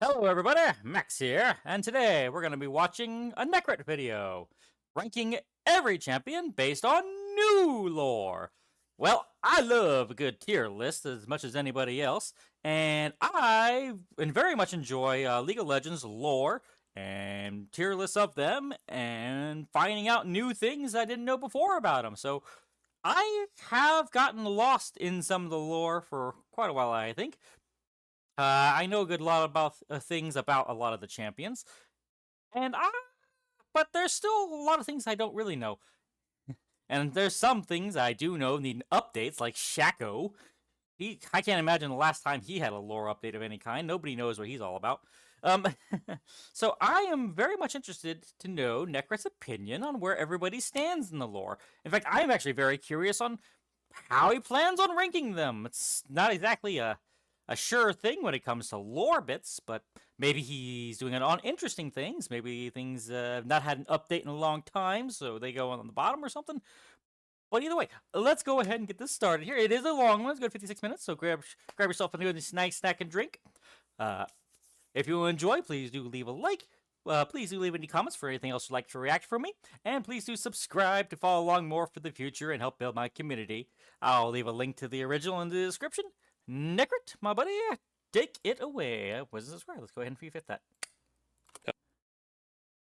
Hello everybody, Max here, and today we're going to be watching a Necrit video, ranking every champion based on new lore. Well, I love a good tier list as much as anybody else, and I very much enjoy League of Legends lore and tier lists of them, and finding out new things I didn't know before about them. So I have gotten lost in some of the lore for quite a while, I think. I know a good lot about things about a lot of the champions, and but there's still a lot of things I don't really know. And there's some things I do know need updates, like Shaco. I can't imagine the last time he had a lore update of any kind. Nobody knows what he's all about. Um, so I am very much interested to know Necrit's opinion on where everybody stands in the lore. In fact, I am actually very curious on how he plans on ranking them. It's not exactly a sure thing when it comes to lore bits, but maybe he's doing it on interesting things. Maybe things have not had an update in a long time, so they go on the bottom or something. But either way, let's go ahead and get this started here. It is a long one. It's good 56 minutes, so grab yourself a nice snack and drink. If you enjoy, please do leave a like. Please do leave any comments for anything else you'd like to react from me. And please do subscribe to follow along more for the future and help build my community. I'll leave a link to the original in the description. Necrit, my buddy, take it away. What is this right? Let's go ahead and refit that.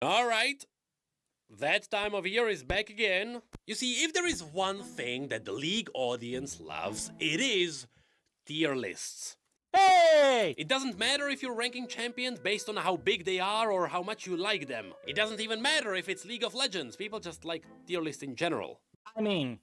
All right. That time of year is back again. You see, if there is one thing that the League audience loves, it is tier lists. Hey! It doesn't matter if you're ranking champions based on how big they are or how much you like them. It doesn't even matter if it's League of Legends. People just like tier lists in general. I mean,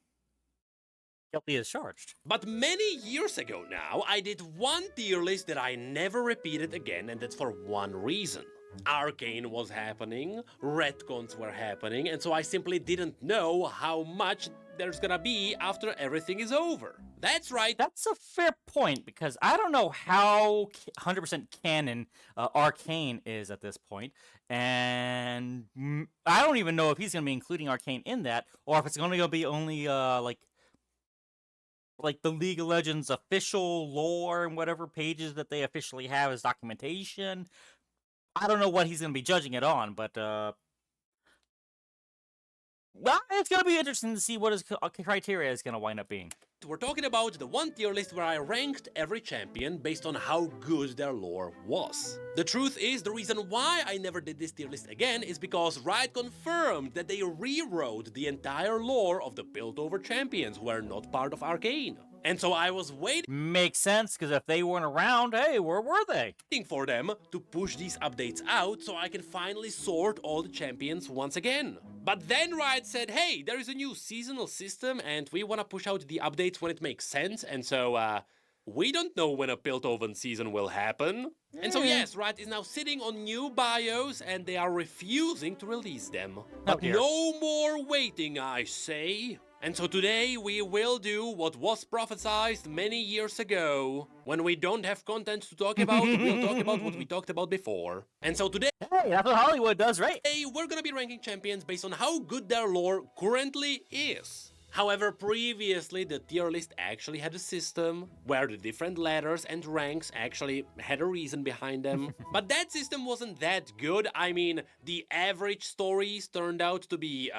guilty as charged. But many years ago now, I did one tier list that I never repeated again, and that's for one reason. Arcane was happening, retcons were happening, and so I simply didn't know how much there's gonna be after everything is over. That's right. That's a fair point, because I don't know how 100% canon Arcane is at this point, and I don't even know if he's going to be including Arcane in that, or if it's going to be only like the League of Legends official lore and whatever pages that they officially have as documentation. I don't know what he's going to be judging it on, but well, it's going to be interesting to see what his criteria is going to wind up being. We're talking about the one tier list where I ranked every champion based on how good their lore was. The truth is, the reason why I never did this tier list again is because Riot confirmed that they rewrote the entire lore of the built-over champions who are not part of Arcane. And so I was waiting Makes sense, because if they weren't around, hey, where were they? for them to push these updates out so I can finally sort all the champions once again. But then Riot said, hey, there is a new seasonal system and we want to push out the updates when it makes sense, and so we don't know when a Piltover season will happen. And so yes, Riot is now sitting on new bios and they are refusing to release them. But no more waiting, I say. And so today we will do what was prophesied many years ago. When we don't have content to talk about, we'll talk about what we talked about before. And so today, hey, that's what Hollywood does, right? We're gonna be ranking champions based on how good their lore currently is. However, previously the tier list actually had a system where the different ladders and ranks actually had a reason behind them. But that system wasn't that good. I mean, the average stories turned out to be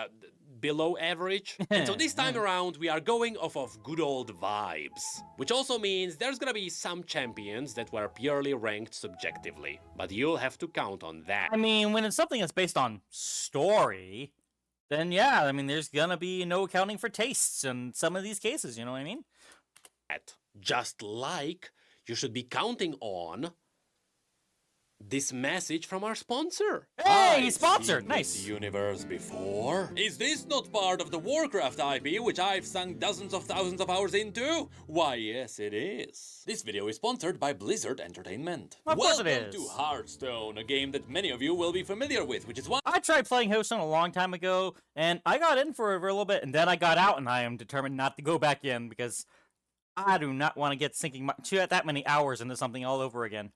below average. And so this time around we are going off of good old vibes. Which also means there's gonna be some champions that were purely ranked subjectively. But you'll have to count on that. I mean, when it's something that's based on story, then yeah, I mean, there's gonna be no accounting for tastes in some of these cases, you know what I mean? Just like you should be counting on this message from our sponsor. Hey, he's sponsored. Nice. The universe before? Is this not part of the Warcraft IP, which I've sunk dozens of thousands of hours into? Why, yes, it is. This video is sponsored by Blizzard Entertainment. Of course Welcome it is. to Hearthstone, a game that many of you will be familiar with, which is why I tried playing Hearthstone a long time ago, and I got in for a little bit, and then I got out, and I am determined not to go back in, because I do not want to get sinking that many hours into something all over again.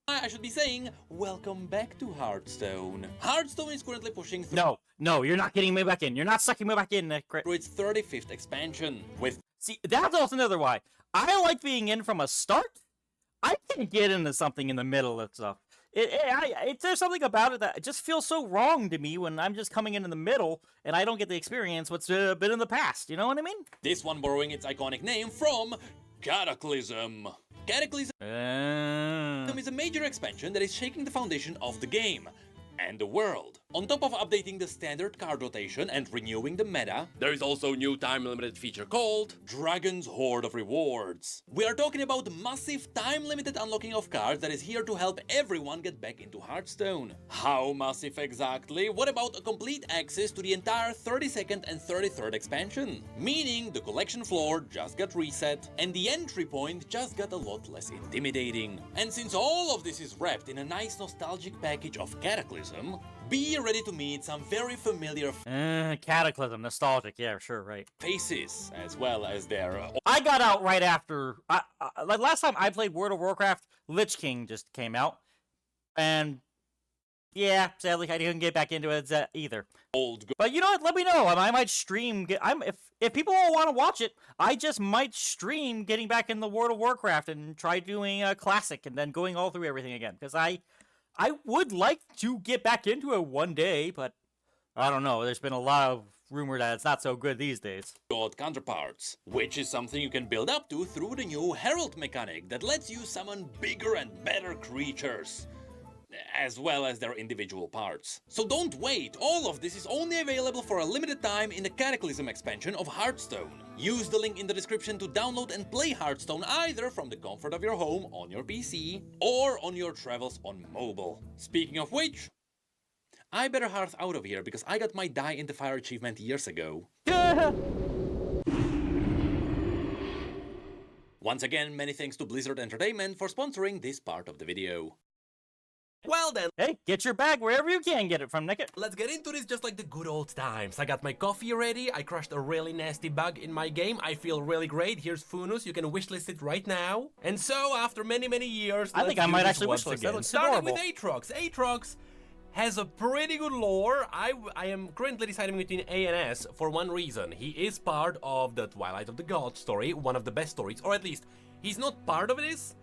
I should be saying, welcome back to Hearthstone. Hearthstone is currently pushing through No, you're not getting me back in. You're not sucking me back in, Necrit. its 35th expansion, with See, that's also another why. I like being in from a start. I can't get into something in the middle of stuff. There's something about it that just feels so wrong to me when I'm just coming in the middle and I don't get the experience what's been in the past. You know what I mean? This one borrowing its iconic name from Cataclysm. Cataclysm is a major expansion that is shaking the foundation of the game and the world. On top of updating the standard card rotation and renewing the meta, there is also a new time-limited feature called Dragon's Hoard of Rewards. We are talking about massive time-limited unlocking of cards that is here to help everyone get back into Hearthstone. How massive exactly? What about a complete access to the entire 32nd and 33rd expansion? Meaning the collection floor just got reset and the entry point just got a lot less intimidating. And since all of this is wrapped in a nice nostalgic package of Cataclysm, be ready to meet some very familiar Cataclysm, nostalgic, yeah, sure, right. faces, as well as their... I got out right after, like last time I played World of Warcraft, Lich King just came out, and yeah, sadly I didn't get back into it either. old But you know what? Let me know. I might stream. If people want to watch it, I just might stream getting back in the World of Warcraft and try doing a classic and then going all through everything again. Because I would like to get back into it one day, but I don't know. There's been a lot of rumor that it's not so good these days. god counterparts, which is something you can build up to through the new Herald mechanic that lets you summon bigger and better creatures, as well as their individual parts. So don't wait, all of this is only available for a limited time in the Cataclysm expansion of Hearthstone. Use the link in the description to download and play Hearthstone either from the comfort of your home on your PC or on your travels on mobile. Speaking of which, I better hearth out of here because I got my Die in the Fire achievement years ago. Once again, many thanks to Blizzard Entertainment for sponsoring this part of the video. Well then, Hey, get your bag wherever you can get it from, Necrit. let's get into this just like the good old times. I got my coffee ready, I crushed a really nasty bug in my game, I feel really great. Here's Funus, you can wishlist it right now. And so, after many years, I think I might actually wishlist. That looks Starting with adorable. Aatrox. Aatrox has a pretty good lore. I am currently deciding between A and S for one reason. He is part of the Twilight of the Gods story, one of the best stories, or at least, he's not part of this,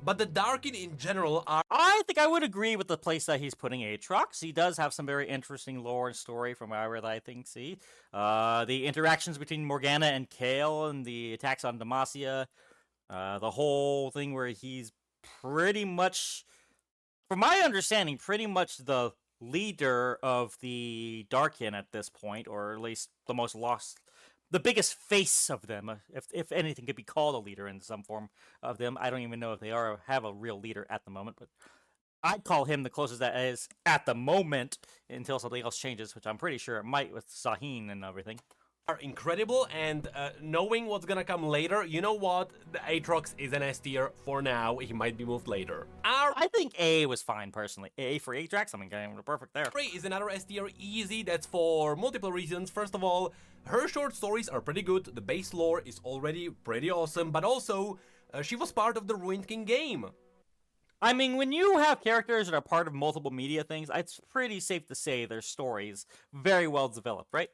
but the Darkin in general are... I think I would agree with the place that he's putting Aatrox. He does have some very interesting lore and story from where I think, see. The interactions between Morgana and Kale and the attacks on Demacia. The whole thing where he's pretty much, from my understanding, pretty much the leader of the Darkin at this point, or at least the most lost... the biggest face of them, if anything could be called a leader in some form of them. I don't even know if they have a real leader at the moment, but I'd call him the closest that is at the moment until something else changes, which I'm pretty sure it might with Sahin and everything. Are incredible, and knowing what's gonna come later, you know what? The Aatrox is an S tier for now. He might be moved later. Our I think A was fine, personally. A for Aatrox, I mean, kind of perfect there. Frey is another S tier easy. That's for multiple reasons. First of all, her short stories are pretty good. The base lore is already pretty awesome, but also she was part of the Ruined King game. I mean, when you have characters that are part of multiple media things, it's pretty safe to say their stories very well developed, right?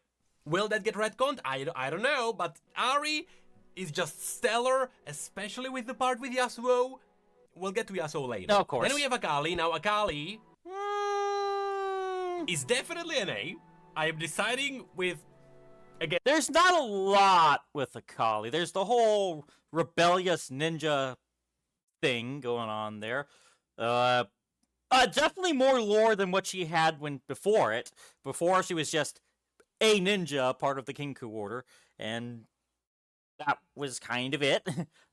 Will that get retconned? I don't know, but Ari is just stellar, especially with the part with Yasuo. We'll get to Yasuo later. No, of course. Then we have Akali. Now, Akali is definitely an A. I am deciding with... Again, There's not a lot with Akali. There's the whole rebellious ninja thing going on there. Definitely more lore than what she had before it. Before she was just a ninja, part of the Kinku Order, and that was kind of it.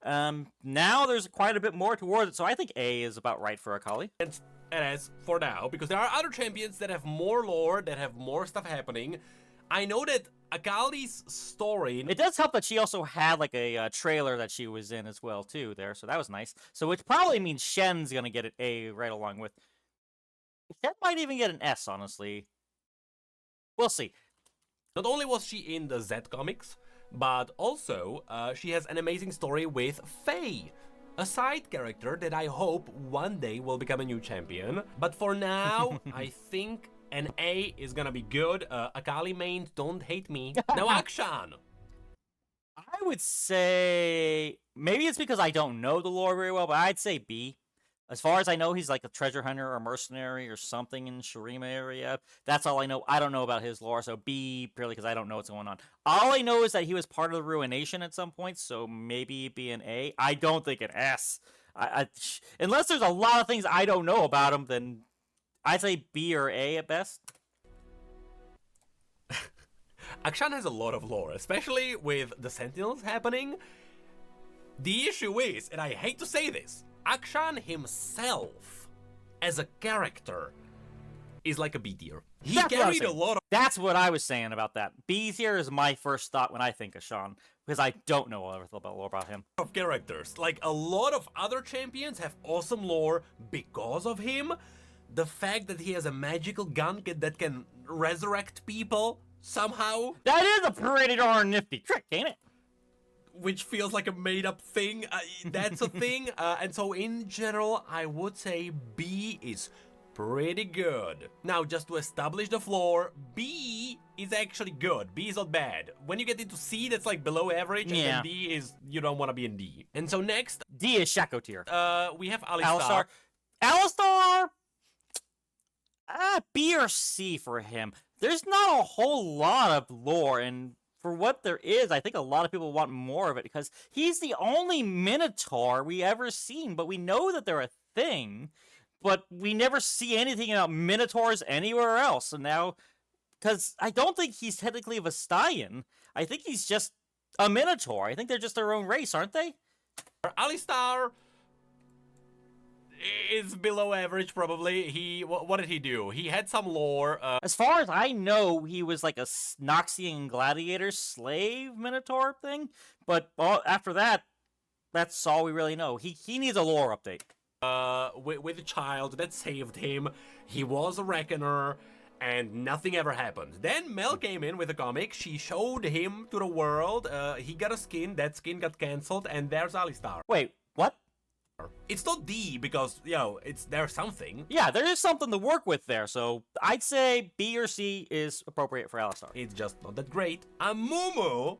Now there's quite a bit more towards it, so I think A is about right for Akali. and as for now, because there are other champions that have more lore, that have more stuff happening. I know that Akali's story... It does help that she also had like a trailer that she was in as well too there, so that was nice. So which probably means Shen's gonna get an A right along with. Shen might even get an S, honestly. We'll see. Not only was she in the Z comics, but also she has an amazing story with Faye, a side character that I hope one day will become a new champion. But for now, I think an A is gonna be good. Akali mains, don't hate me. Now Akshan! I would say maybe it's because I don't know the lore very well, but I'd say B. As far as I know, he's like a treasure hunter or mercenary or something in Shurima area. That's all I know. I don't know about his lore, so B purely because I don't know what's going on. All I know is that he was part of the Ruination at some point, so maybe be an A. I don't think an S. Unless there's a lot of things I don't know about him, then I'd say B or A at best. Akshan has a lot of lore, especially with the Sentinels happening. The issue is, and I hate to say this, Akshan himself, as a character, is like a B tier. He carried a lot of... That's what I was saying about that. B tier is my first thought when I think of Sean, because I don't know everything about him. Of characters. Like, a lot of other champions have awesome lore because of him. The fact that he has a magical gun that can resurrect people somehow. That is a pretty darn nifty trick, ain't it? Which feels like a made-up thing. That's a thing. And so in general, I would say B is pretty good. Now, just to establish the floor, B is actually good. B is not bad. When you get into C, that's like below average, and then D is, you don't want to be in D. And so next... D is Shaco tier. We have Alistar. Alistar! B or C for him. There's not a whole lot of lore, and for what there is, I think a lot of people want more of it, because he's the only Minotaur we ever seen, but we know that they're a thing, but we never see anything about Minotaurs anywhere else, and now, because I don't think he's technically a Vestayan, I think he's just a Minotaur. I think they're just their own race, aren't they? Alistar is below average, probably. What did he do? He had some lore. As far as I know, he was like a Noxian gladiator slave Minotaur thing, but after that, that's all we really know. He needs a lore update. With a child that saved him, he was a reckoner, and nothing ever happened. Then Mel came in with a comic, she showed him to the world, he got a skin, that skin got cancelled, and there's Alistar. Wait, what? It's not D because, you know, there's something. Yeah, there is something to work with there, so I'd say B or C is appropriate for Alistar. It's just not that great. Amumu!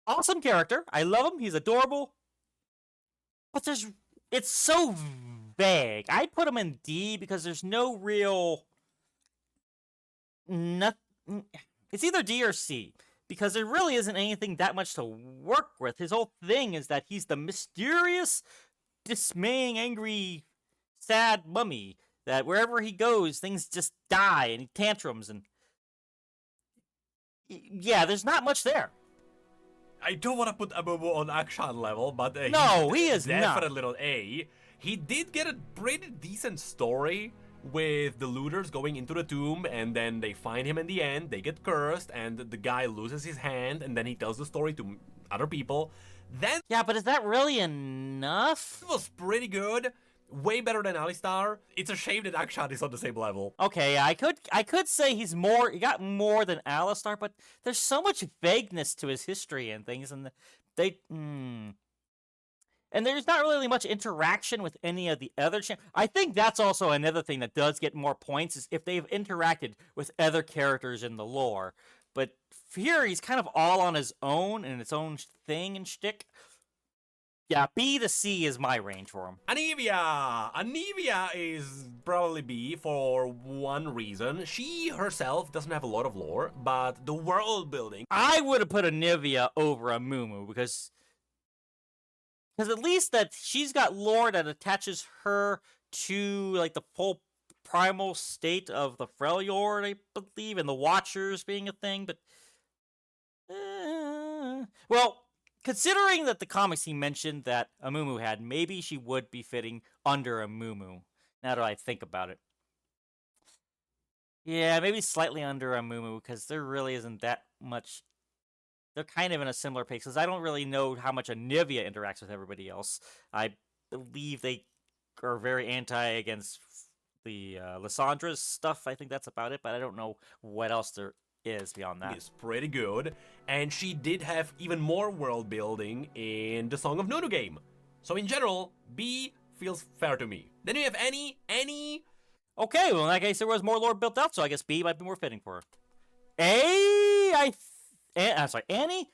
Awesome character. I love him. He's adorable. But it's so vague. I'd put him in D because there's no real... It's either D or C. Because there really isn't anything that much to work with. His whole thing is that he's the mysterious, dismaying, angry, sad mummy. That wherever he goes, things just die and he tantrums and... Yeah, there's not much there. I don't want to put Amumu on Akshan level, but no, he is definitely not A. He did get a pretty decent story with the looters going into the tomb, and then they find him in the end, they get cursed, and the guy loses his hand, and then he tells the story to other people. Then... Yeah, but is that really enough? It was pretty good. Way better than Alistar. It's a shame that Akshan is on the same level. Okay, I could say he got more than Alistar, but there's so much vagueness to his history and things, and and there's not really much interaction with any of the other I think that's also another thing that does get more points, is if they've interacted with other characters in the lore. But here, he's kind of all on his own, and its own thing and shtick. Yeah, B to C is my range for him. Anivia! Anivia is probably B for one reason. She herself doesn't have a lot of lore, but the world building... I would have put Anivia over Amumu, because at least that she's got lore that attaches her to like the full primal state of the Freljord, I believe, and the Watchers being a thing, but... well, considering that the comics he mentioned that Amumu had, maybe she would be fitting under Amumu, now that I think about it. Yeah, maybe slightly under Amumu, because there really isn't that much... They're kind of in a similar pace, because I don't really know how much Anivia interacts with everybody else. I believe they are very against the Lyssandra's stuff. I think that's about it, but I don't know what else there is beyond that. It's pretty good, and she did have even more world building in the Song of Nunu game. So in general, B feels fair to me. Then we have Annie. Okay, well in that case there was more lore built out, so I guess B might be more fitting for her. I'm sorry, Annie?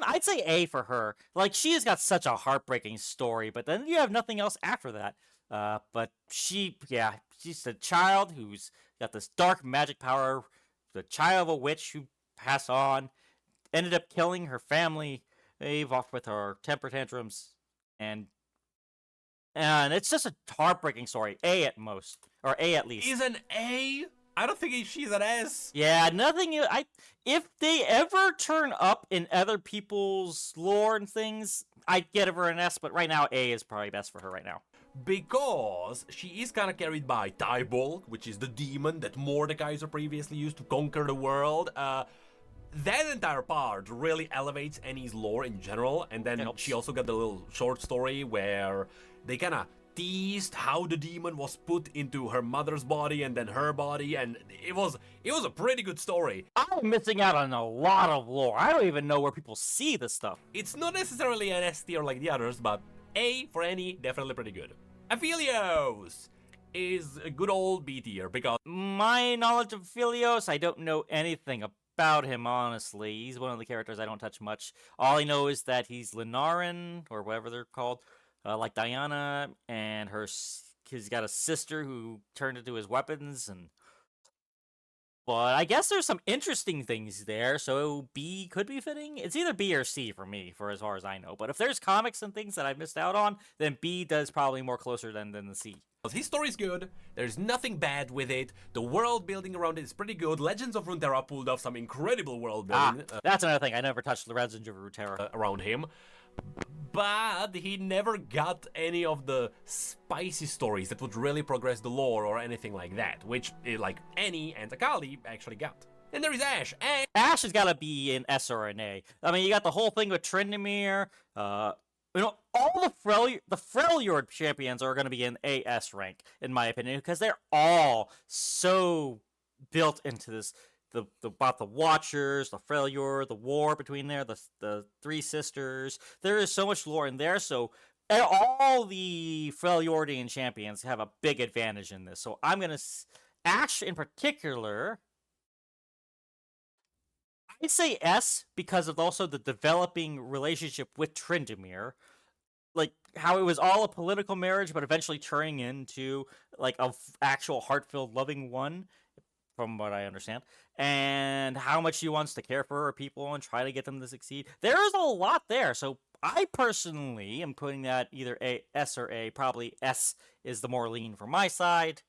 I'd say A for her. Like, she has got such a heartbreaking story, but then you have nothing else after that. But she's a child who's got this dark magic power, the child of a witch who passed on, ended up killing her family, off with her temper tantrums, and it's just a heartbreaking story. A at most, or A at least. Is an A? I don't think she's an S. Yeah, nothing. If they ever turn up in other people's lore and things, I'd get her an S. But right now, A is probably best for her right now. Because she is kind of carried by Tybalt, which is the demon that Mordekaiser previously used to conquer the world. That entire part really elevates Annie's lore in general, and then she also got the little short story where they kind of teased how the demon was put into her mother's body and then her body, and it was a pretty good story. I'm missing out on a lot of lore. I don't even know where people see this stuff. It's not necessarily an S tier like the others, but A for Annie, definitely pretty good. Aphelios is a good old B tier because My knowledge of Aphelios, I don't know anything about him, honestly. He's one of the characters I don't touch much. All I know is that he's Linaran, or whatever they're called, like Diana, and he's got a sister who turned into his weapons, but I guess there's some interesting things there, so B could be fitting. It's either B or C for me, for as far as I know. But if there's comics and things that I missed out on, then B does probably more closer than the C. his story's good, there's nothing bad with it, the world building around it is pretty good, Legends of Runeterra pulled off some incredible world building That's another thing. I never touched the Legends of Runeterra. Around him. But he never got any of the spicy stories that would really progress the lore or anything like that, which, like Annie and Akali actually got. And there is Ash. Ash has got to be an S or an A. I mean, you got the whole thing with Tryndamere. All the Freljord champions are going to be in AS rank, in my opinion, because they're all so built into this. About the Watchers, the Freljord, the war between there, the three sisters. There is so much lore in there, so all the Freljordian champions have a big advantage in this. So I'm gonna Ash in particular. I'd say S because of also the developing relationship with Tryndamere. Like how it was all a political marriage, but eventually turning into like a actual heart-filled, loving one. From what I understand, and how much she wants to care for her people and try to get them to succeed. There is a lot there, so I personally am putting that either A, S, or A. Probably S is the more lean for my side.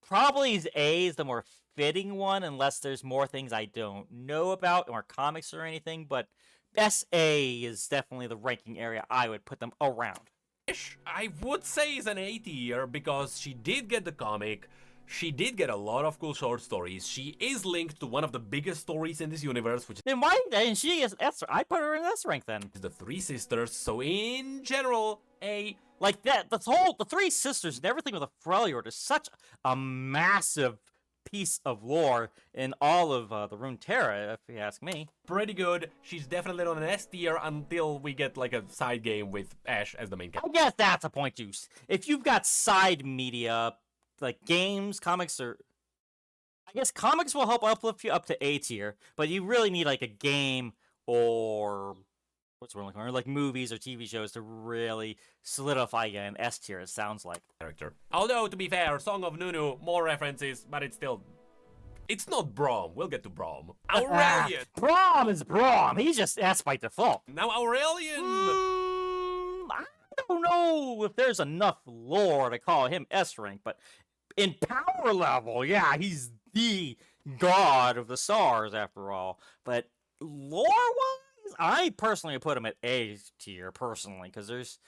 Probably A is the more fitting one, unless there's more things I don't know about, or comics or anything, but SA is definitely the ranking area I would put them around. I would say is an A tier because she did get the comic. She did get a lot of cool short stories. She is linked to one of the biggest stories in this universe, which Then why didn't she is S? I put her in S rank then. is the Three Sisters. So in general, A. Like that, the Three Sisters and everything with the Freljord is such a massive piece of lore in all of the Runeterra, if you ask me. Pretty good. She's definitely on an S tier until we get like a side game with Ash as the main character. I guess that's a point, Juice. If you've got side media, like games, comics, or I guess comics will help uplift you up to A tier, but you really need like a game or what's the word or like movies or TV shows to really solidify you in S tier. It sounds like Character. Although to be fair, Song of Nunu, more references, but it's not Braum. We'll get to Braum. Aurelian. Braum is Braum. He's just S by default. Now Aurelian. I don't know if there's enough lore to call him S rank, but in power level, yeah, he's the god of the stars after all. But lore-wise, I personally put him at A tier, personally, because there's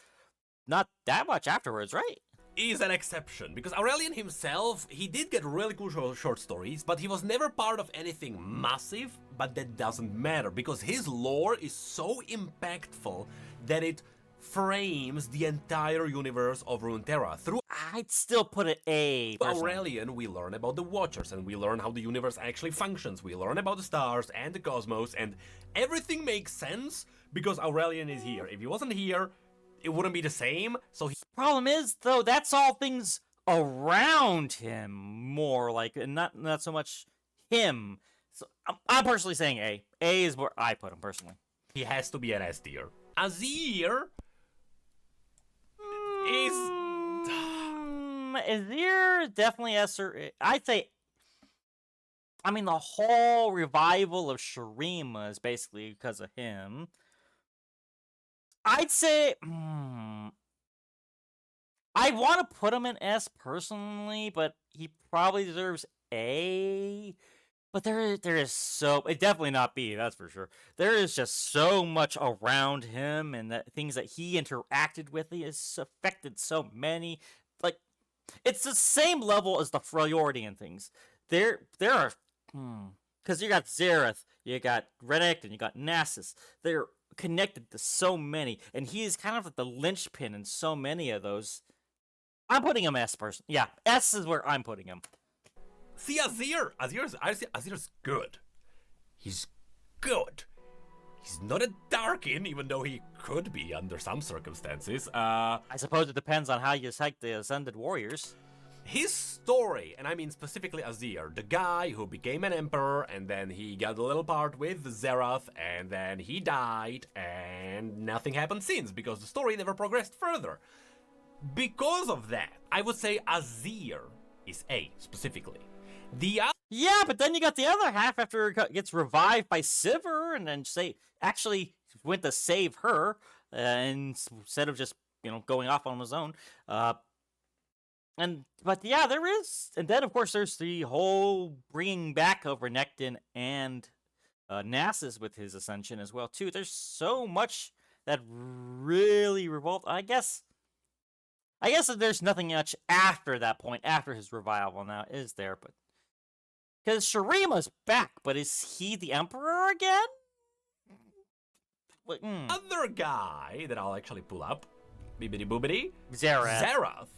not that much afterwards, right? Is an exception, because Aurelian himself, he did get really cool short stories, but he was never part of anything massive, but that doesn't matter, because his lore is so impactful that it frames the entire universe of Runeterra. Through I'd still put it A, personally. Aurelian, we learn about the Watchers, and we learn how the universe actually functions. We learn about the stars and the cosmos, and everything makes sense because Aurelian is here. If he wasn't here, it wouldn't be the same, so he... Problem is, though, that's all things around him, more like, and not so much him. So I'm personally saying A. A is where I put him personally. He has to be an S tier. Azir is... Azir definitely S or I'd say. I mean, the whole revival of Shurima is basically because of him. I'd say. I want to put him in S personally, but he probably deserves A. But there is so it definitely not B, that's for sure. There is just so much around him and the things that he interacted with. He has affected so many. Like, it's the same level as the Freljordian things. There are because you got Xerath, you got Renekton, and you got Nasus. They're connected to so many, and he is kind of like the linchpin in so many of those. I'm putting him S person. Yeah, S is where I'm putting him. See, Azir's good. He's good. He's not a Darkin, even though he could be under some circumstances. I suppose it depends on how you cite the Ascended Warriors. His story, and I mean specifically Azir, the guy who became an emperor, and then he got a little part with Xerath, and then he died, and nothing happened since, because the story never progressed further. Because of that, I would say Azir is A, specifically. Yeah, but then you got the other half after it gets revived by Sivir, and then actually went to save her, instead of just, going off on his own. But yeah, there is, and then of course there's the whole bringing back of Renekton and Nasus with his ascension as well too. There's so much that really revolved. I guess that there's nothing much after that point, after his revival now, is there? But because Shurima's back, but is he the Emperor again? Other guy that I'll actually pull up, bibbidi boobidi, Xerath.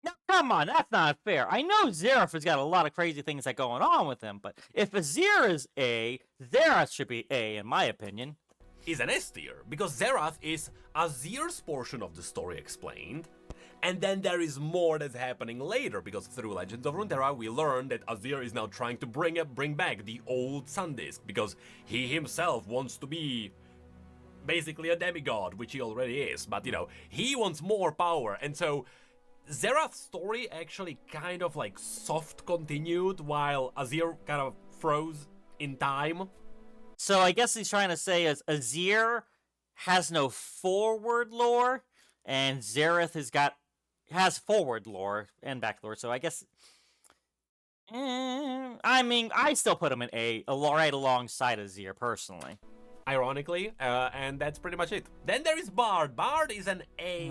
Now, come on, that's not fair. I know Xerath has got a lot of crazy things that going on with him, but if Azir is A, Xerath should be A, in my opinion. Is an S tier, because Xerath is Azir's portion of the story explained, and then there is more that's happening later, because through Legends of Runeterra we learn that Azir is now trying to bring back the old Sun Disk, because he himself wants to be basically a demigod, which he already is, but he wants more power, and so Xerath's story actually kind of like soft continued while Azir kind of froze in time. So I guess he's trying to say is Azir has no forward lore, and Xerath has forward lore and back lore. So I guess, I still put him in A, right alongside Azir personally. Ironically, and that's pretty much it. Then there is Bard. Bard is an A.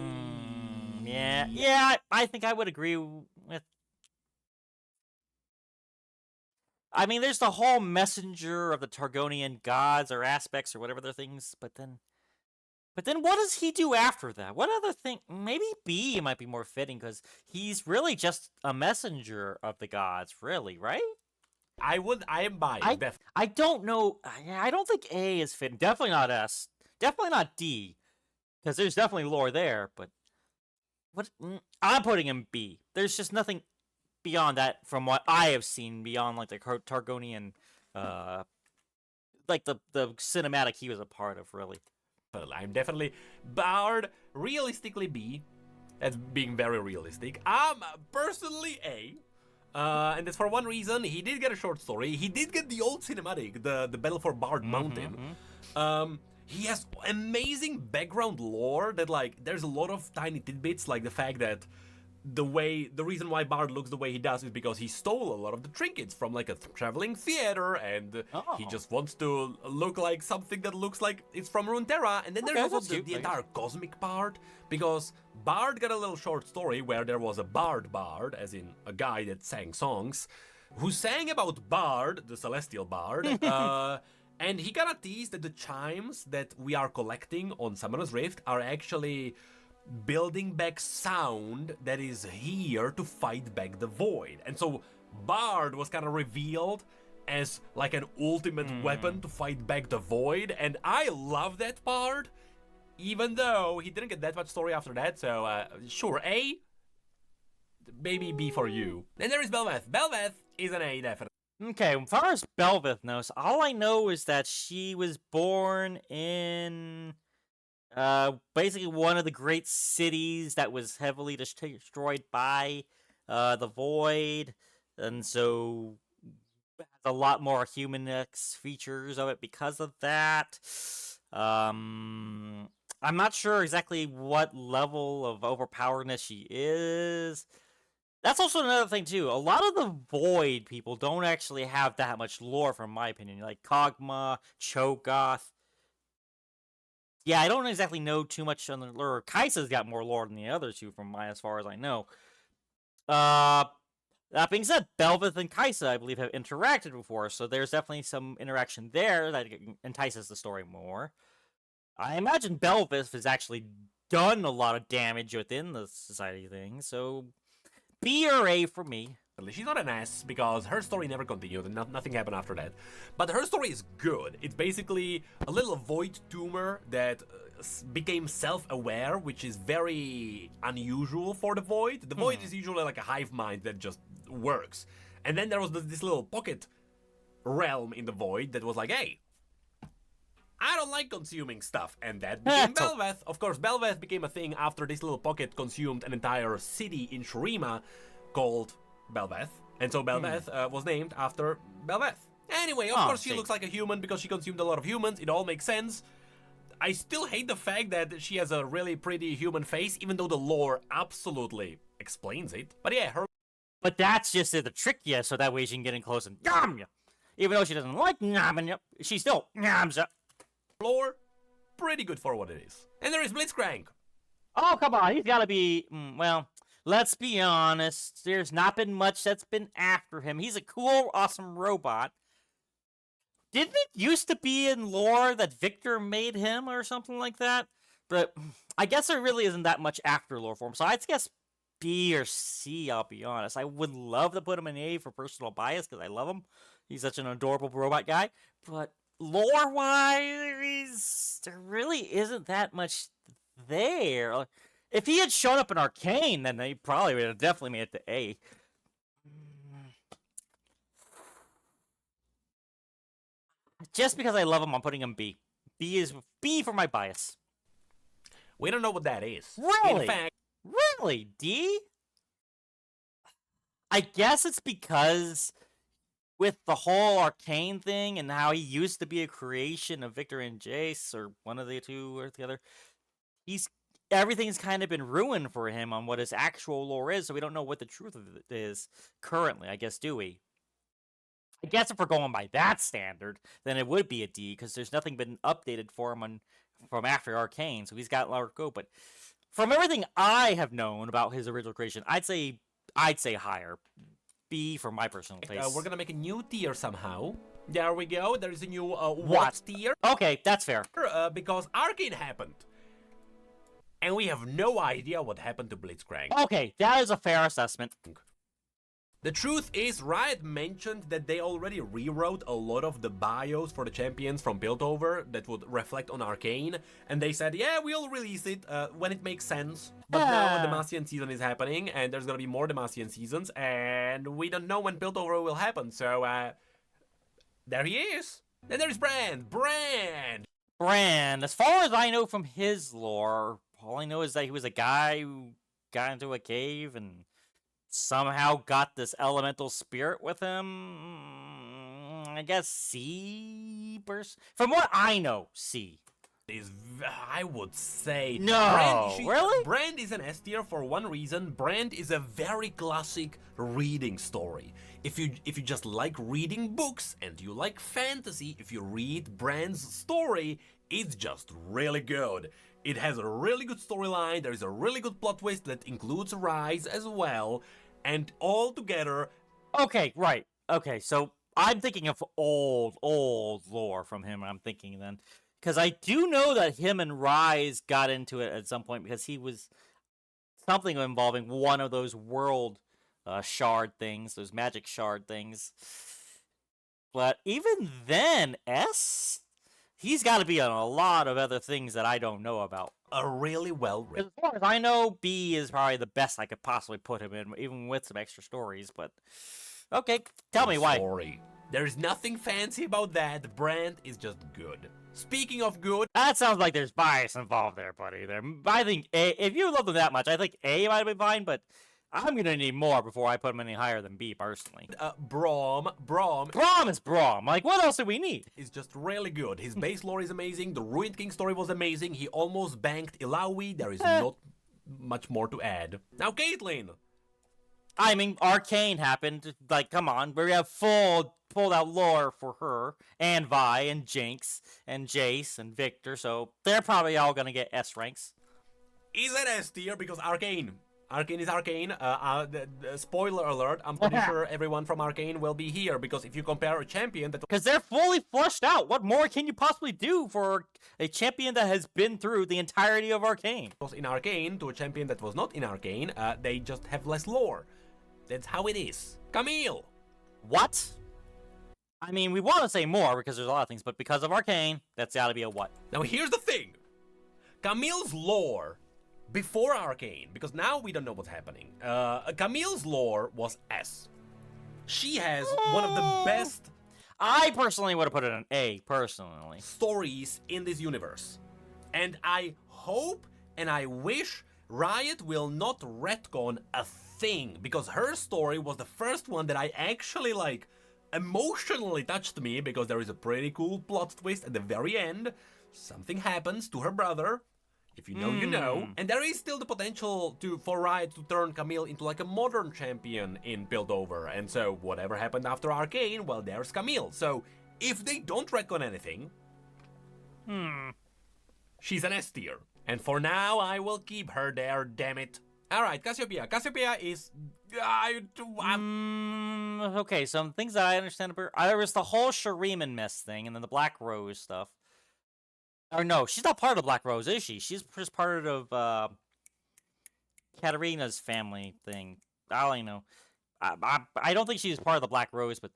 Yeah, I think I would agree with. I mean, there's the whole messenger of the Targonian gods or aspects or whatever their things, but then what does he do after that? What other thing? Maybe B might be more fitting because he's really just a messenger of the gods, really, right? I am buying. I don't know. I don't think A is fitting. Definitely not S. Definitely not D, because there's definitely lore there. But I'm putting him B. There's just nothing beyond that from what I have seen beyond like the Targonian, like the cinematic he was a part of, really. Well, I'm definitely Bard. Realistically B. That's being very realistic. I'm personally A. And that's for one reason. He did get a short story. He did get the old cinematic, the Battle for Bard Mountain. He has amazing background lore that, like, there's a lot of tiny tidbits, like the fact that the reason why Bard looks the way he does is because he stole a lot of the trinkets from, like, a traveling theater, and he just wants to look like something that looks like it's from Runeterra. And then there's also the entire cosmic part, because Bard got a little short story where there was a bard, as in a guy that sang songs, who sang about Bard, the celestial bard, and he kind of teased that the chimes that we are collecting on Summoner's Rift are actually building back sound that is here to fight back the void. And so Bard was kind of revealed as like an ultimate weapon to fight back the void, and I love that part, even though he didn't get that much story after that. So sure, A, maybe B for you. Then there is Bel'Veth. Bel'Veth is an A, definitely. Okay, as far as Belveth knows, all I know is that she was born in basically one of the great cities that was heavily destroyed by the Void, and so has a lot more human-esque features of it because of that. I'm not sure exactly what level of overpoweredness she is. That's also another thing too. A lot of the Void people don't actually have that much lore, from my opinion. Like Kog'Maw, Cho'Gath. Yeah, I don't exactly know too much on the lore. Kai'Sa's got more lore than the other two, as far as I know. That being said, Belveth and Kai'Sa, I believe, have interacted before, so there's definitely some interaction there that entices the story more. I imagine Belveth has actually done a lot of damage within the society thing, so B or A for me. She's not an S because her story never continued and nothing happened after that. But her story is good. It's basically a little Void tumor that became self-aware, which is very unusual for the Void. The Void is usually like a hive mind that just works. And then there was this little pocket realm in the Void that was like, hey, I don't like consuming stuff. And that became Belveth. Of course, Belveth became a thing after this little pocket consumed an entire city in Shurima called Belveth. And so Belveth was named after Belveth. Anyway, of course she looks like a human because she consumed a lot of humans. It all makes sense. I still hate the fact that she has a really pretty human face, even though the lore absolutely explains it. But yeah, her... But that's just to trick you, so that way she can get in close and yum you. Even though she doesn't like yamming you, she still yams you. Lore, pretty good for what it is. And there is Blitzcrank. Oh, come on, he's gotta be... well, let's be honest. There's not been much that's been after him. He's a cool, awesome robot. Didn't it used to be in lore that Victor made him or something like that? But I guess there really isn't that much after lore for him. So I'd guess B or C, I'll be honest. I would love to put him in A for personal bias because I love him. He's such an adorable robot guy. But lore-wise, there really isn't that much there. If he had shown up in Arcane, then he probably would have definitely made it to A. Just because I love him, I'm putting him B. B is B for my bias. We don't know what that is. Really? In fact, really? D? I guess it's because with the whole Arcane thing and how he used to be a creation of Victor and Jace, or one of the two or the other, everything's kind of been ruined for him on what his actual lore is, so we don't know what the truth of it is currently, I guess, do we? I guess if we're going by that standard, then it would be a D, because there's nothing been updated for him from after Arcane, so he's got a lot to go. But from everything I have known about his original creation, I'd say higher. B for my personal taste. We're gonna make a new tier somehow. There we go. There is a new what tier. Okay, that's fair. Because Arcane happened. And we have no idea what happened to Blitzcrank. Okay, that is a fair assessment. The truth is, Riot mentioned that they already rewrote a lot of the bios for the champions from Piltover that would reflect on Arcane, and they said, yeah, we'll release it when it makes sense. But now the Demacian season is happening, and there's gonna be more Demacian seasons, and we don't know when Piltover will happen, so there he is. Then there's Brand! Brand, as far as I know from his lore, all I know is that he was a guy who got into a cave and somehow got this elemental spirit with him. I guess C. From what I know, C. I would say no. Really? Brand is an S tier for one reason. Brand is a very classic reading story. If you just like reading books and you like fantasy, if you read Brand's story, it's just really good. It has a really good storyline. There is a really good plot twist that includes Rise as well. And all together... Okay, right. Okay, so I'm thinking of old lore from him, I'm thinking then. Because I do know that him and Rise got into it at some point because he was something involving one of those world shard things, those magic shard things. But even then, S? He's got to be on a lot of other things that I don't know about. Really well written. As far as I know, B is probably the best I could possibly put him in, even with some extra stories. But Okay, tell me why. Sorry. There's nothing fancy about that. Brand is just good. Speaking of good, That sounds like there's bias involved there, buddy. I think A, if you love them that much, I think A might be fine, but I'm gonna need more before I put them any higher than B, personally. Braum Braum is Braum. Like, what else do we need? is just really good. His base lore is amazing. The Ruined King story was amazing. He almost banked Ilaoi. There is not much more to add. Now, Caitlyn. I mean, Arcane happened. Like, come on. We have pulled out lore for her, and Vi, and Jinx, and Jace, and Victor, so they're probably all gonna get S ranks. Is it S tier because Arcane? Arcane is Arcane. Spoiler alert, I'm pretty sure everyone from Arcane will be here, because if you compare a champion that Because they're fully fleshed out. What more can you possibly do for a champion that has been through the entirety of Arcane? was in Arcane to a champion that was not in Arcane, they just have less lore. That's how it is. Camille! What? I mean, we want to say more because there's a lot of things, but because of Arcane, that's gotta be a what? Now here's the thing. Camille's lore before Arcane, because now we don't know what's happening. Camille's lore was S. She has one of the best I personally would have put it an A, personally. stories in this universe. And I hope and I wish Riot will not retcon a thing, because her story was the first one that I actually, like, emotionally touched me, because there is a pretty cool plot twist at the very end. Something happens to her brother. If you know, you know. And there is still the potential for Riot to turn Camille into like a modern champion in Piltover. And so whatever happened after Arcane, well, there's Camille. So if they don't retcon anything, she's an S tier. And for now, I will keep her there, damn it. Alright, Cassiopeia. Cassiopeia is... Okay, some things that I understand about her. There was the whole Shuriman mess thing, and then the Black Rose stuff. Or no, she's not part of the Black Rose, is she? She's just part of Katarina's family thing. I don't know. I don't think she's part of the Black Rose, but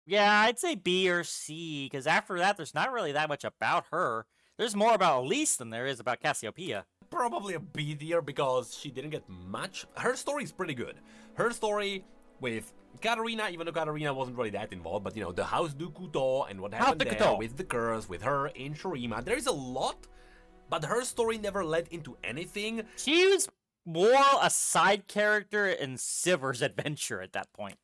yeah, I'd say B or C, because after that, there's not really that much about her. There's more about Elise than there is about Cassiopeia. Probably a B tier because she didn't get much. Her story is pretty good. Her story with Katarina, even though Katarina wasn't really that involved, but you know, the House du Couteau and what happened there with the curse, with her in Shurima, there is a lot, but her story never led into anything. She was more a side character in Sivir's adventure at that point.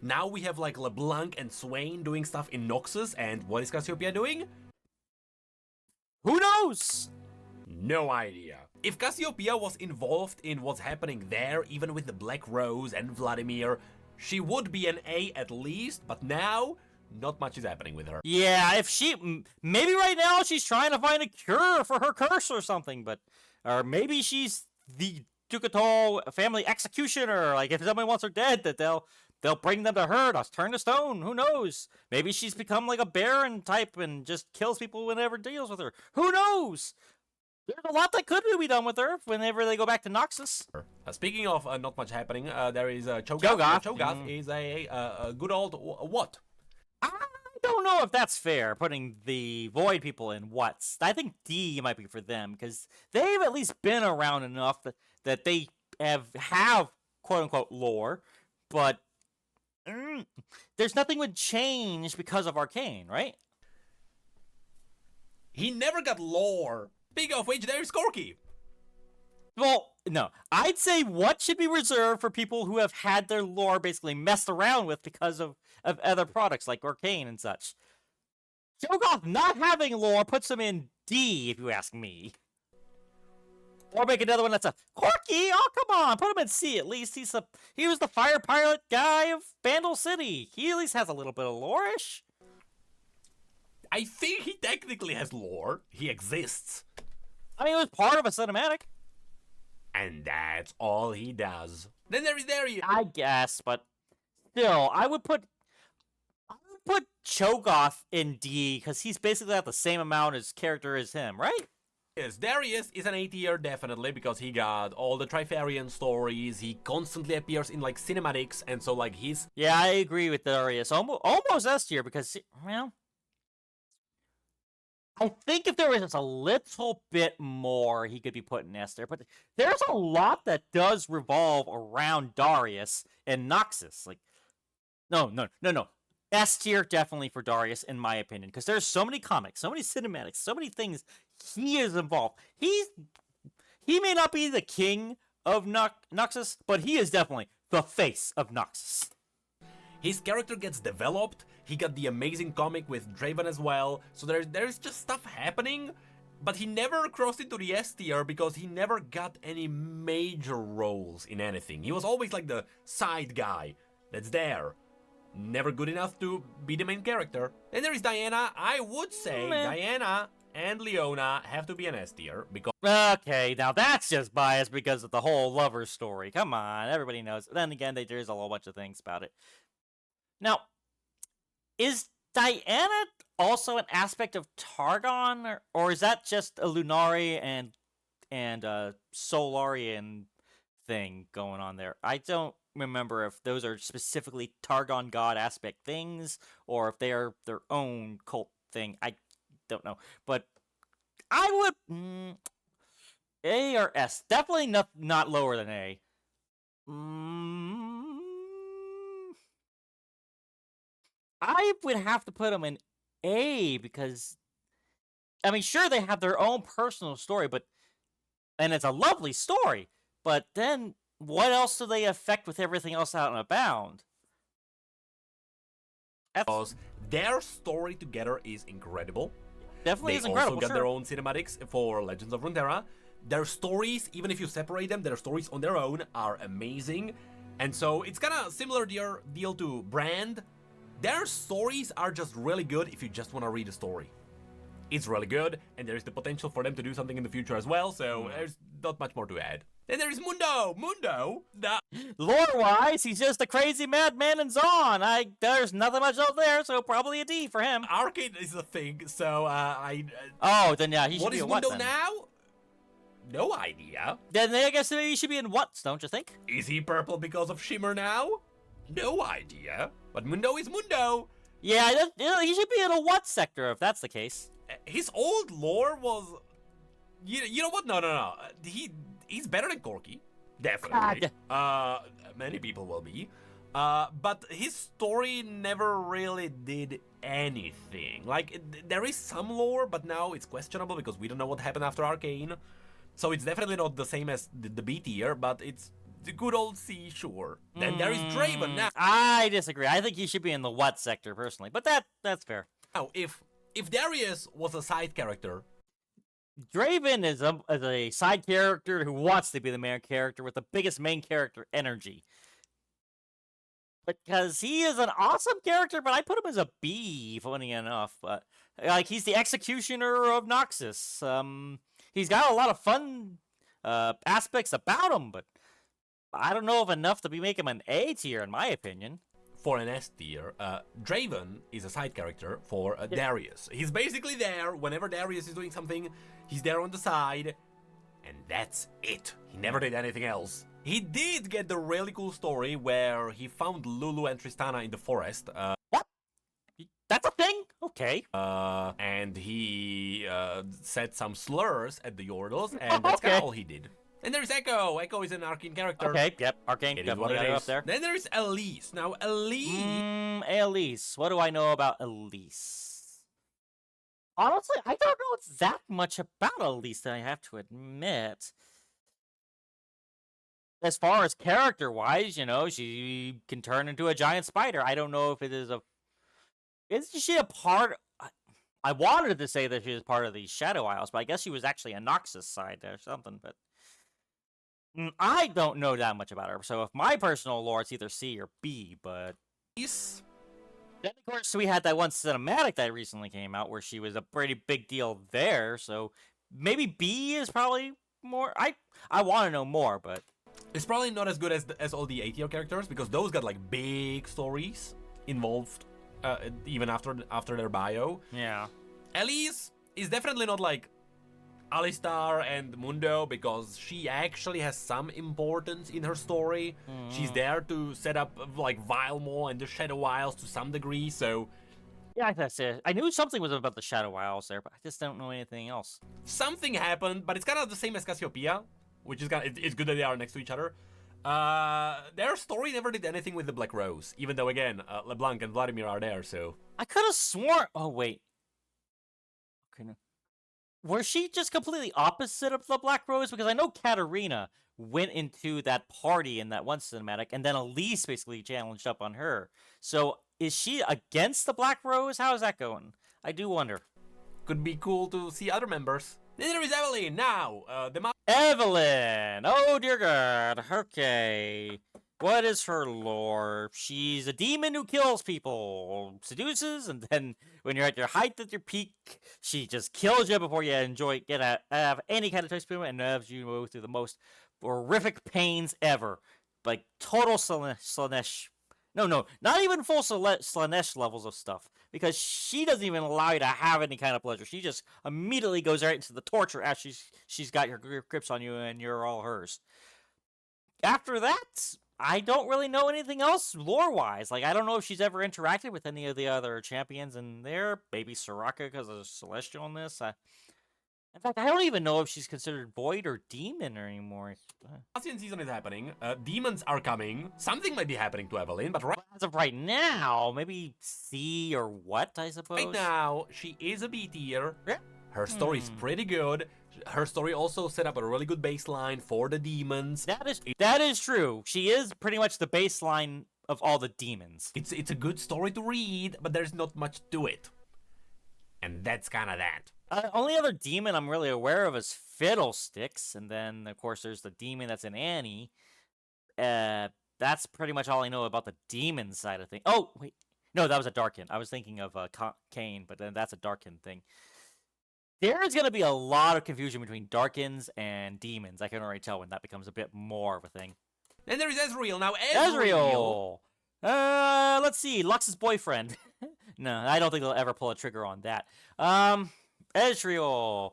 Now we have like LeBlanc and Swain doing stuff in Noxus, and what is Cassiopeia doing? Who knows? No idea. If Cassiopeia was involved in what's happening there, even with the Black Rose and Vladimir, she would be an A at least, but now, not much is happening with her. Yeah, if she... Maybe right now she's trying to find a cure for her curse or something, but... Or maybe she's the Ducato family executioner. Like, if someone wants her dead, that they'll bring them to her to turn to stone. Who knows? Maybe she's become like a Baron type and just kills people whenever deals with her. Who knows? There's a lot that could be done with her whenever they go back to Noxus. Speaking of not much happening, there is Cho'Gath. Cho'Gath. Cho'Gath is a good old what? I don't know if that's fair, putting the Void people in what's. I think D might be for them, because they've at least been around enough that they have quote-unquote lore, but there's nothing would change because of Arcane, right? He never got lore. Speaking of which, there's Corki. Well, no. I'd say what should be reserved for people who have had their lore basically messed around with because of other products like Arcane and such. Cho'Gath not having lore puts him in D, if you ask me. Or make another one that's a Corki. Oh, come on, put him in C at least. He was the fire pilot guy of Vandal City. He at least has a little bit of lore-ish. I think he technically has lore. He exists. I mean, it was part of a cinematic. And that's all he does. Then there is Darius. I guess, but still, I would put Cho'Gath in D because he's basically got the same amount as character as him, right? Yes, Darius is an A tier definitely because he got all the Trifarian stories. He constantly appears in like cinematics, and so like he's. Yeah, I agree with Darius. Almost S tier because, well, I think if there was just a little bit more, he could be put in S tier. But there's a lot that does revolve around Darius and Noxus. Like, no. S tier definitely for Darius, in my opinion, because there's so many comics, so many cinematics, so many things he is involved. He may not be the king of Noxus, but he is definitely the face of Noxus. His character gets developed. He got the amazing comic with Draven as well. So there's just stuff happening. But he never crossed into the S tier because he never got any major roles in anything. He was always like the side guy that's there. Never good enough to be the main character. Then there is Diana. I would say Diana and Leona have to be an S tier because... Okay, now that's just biased because of the whole lover story. Come on, everybody knows. Then again, there's a whole bunch of things about it. Now, is Diana also an aspect of Targon, or is that just a Lunari and Solarian thing going on there? I don't remember if those are specifically Targon god aspect things, or if they are their own cult thing. I don't know, but I would A or S. Definitely not lower than A. I would have to put them in A because, I mean, sure, they have their own personal story, and it's a lovely story, but then what else do they affect with everything else out and abound? Because their story together is incredible. Definitely is incredible. They also got their own cinematics for Legends of Runeterra. Their stories, even if you separate them, their stories on their own are amazing. And so it's kind of similar deal to Brand. Their stories are just really good if you just want to read a story. It's really good, and there's the potential for them to do something in the future as well, so there's not much more to add. Then there's Mundo! Lore-wise, he's just a crazy madman in Zaun. There's nothing much out there, so probably a D for him. Arcane is a thing, so oh, then yeah, he should what be is a what Mundo then? now? No idea. Then I guess he should be in what, don't you think? Is he purple because of Shimmer now? No idea. But Mundo is Mundo. Yeah, he should be in a what sector if that's the case. His old lore was... You know what? No. He's better than Corky. Definitely. Many people will be. But his story never really did anything. Like, there is some lore, but now it's questionable because we don't know what happened after Arcane. So it's definitely not the same as the B tier, but it's the good old C, sure. Then there is Draven now. I disagree. I think he should be in the what sector, personally. But that's fair. Now, if Darius was a side character... Draven is a side character who wants to be the main character with the biggest main character energy. Because he is an awesome character, but I put him as a B, funny enough. But like, he's the executioner of Noxus. He's got a lot of fun aspects about him, but I don't know if enough to make him an A tier, in my opinion. For an S tier, Draven is a side character for Darius. He's basically there whenever Darius is doing something. He's there on the side, and that's it. He never did anything else. He did get the really cool story where he found Lulu and Tristana in the forest. What? That's a thing? Okay. And he said some slurs at the Yordles, and that's kind of all he did. And there's Echo. Echo is an Arcane character. Okay, yep, Arcane. It is what it is. Up there. Then there's Elise. Now, Elise... Elise. What do I know about Elise? Honestly, I don't know that much about Elise, I have to admit. As far as character-wise, you know, she can turn into a giant spider. I don't know if it is a... Is she a part... I wanted to say that she was part of the Shadow Isles, but I guess she was actually a Noxus side or something, but... I don't know that much about her, so if my personal lore, it's either C or B, but... Then, of course, we had that one cinematic that recently came out where she was a pretty big deal there, so maybe B is probably more... I want to know more, but... It's probably not as good as all the A tier characters, because those got, like, big stories involved, even after their bio. Yeah. Elise is definitely not, like, Alistar and Mundo, because she actually has some importance in her story. She's there to set up, like, Vilemo and the Shadow Isles to some degree, so... Yeah, that's it. I knew something was about the Shadow Isles there, but I just don't know anything else. Something happened, but it's kind of the same as Cassiopeia, which is it's good that they are next to each other. Their story never did anything with the Black Rose, even though, again, LeBlanc and Vladimir are there, so... I could have sworn... Oh, wait. Okay, no. Was she just completely opposite of the Black Rose? Because I know Katarina went into that party in that one cinematic, and then Elise basically challenged up on her. So, is she against the Black Rose? How is that going? I do wonder. Could be cool to see other members. Then there is Evelyn, now! Evelyn! Oh, dear God. Okay. What is her lore? She's a demon who kills people, seduces, and then when you're at your height, at your peak, she just kills you before you have any kind of experience, and has you go through the most horrific pains ever. Like, total Slanesh. No, not even full Slanesh levels of stuff, because she doesn't even allow you to have any kind of pleasure. She just immediately goes right into the torture after she's got your grips on you, and you're all hers. After that... I don't really know anything else lore-wise. Like, I don't know if she's ever interacted with any of the other champions in there. Maybe Soraka because of Celestialness. In fact, I don't even know if she's considered Void or Demon anymore. Ascian season is happening. Demons are coming. Something might be happening to Evelyn, but as of right now, maybe C or what, I suppose? Right now, she is a B tier. Her story is pretty good. Her story also set up a really good baseline for the demons. That is true. She is pretty much the baseline of all the demons. It's a good story to read, but there's not much to it. And that's kind of that. Only other demon I'm really aware of is Fiddlesticks, and then, of course, there's the demon that's in Annie. That's pretty much all I know about the demon side of things. Oh, wait. No, that was a Darkin. I was thinking of Kane, but then that's a Darkin thing. There's going to be a lot of confusion between Darkins and demons. I can already tell when that becomes a bit more of a thing. Then there is Ezreal. Now, Ezreal! Let's see. Lux's boyfriend. No, I don't think they'll ever pull a trigger on that. Ezreal.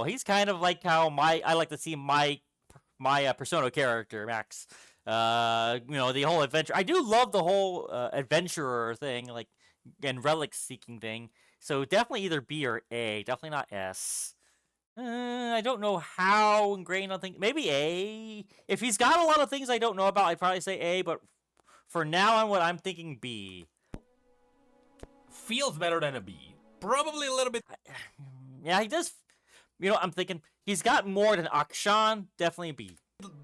He's kind of like how I like to see my Persona character, Max. The whole adventure. I do love the whole adventurer thing, like, and relic seeking thing. So definitely either B or A. Definitely not S. I don't know how ingrained on things. Maybe A. If he's got a lot of things I don't know about, I'd probably say A. But for now on, what I'm thinking B. Feels better than a B. Probably a little bit. Yeah, he does. I'm thinking he's got more than Akshan. Definitely B.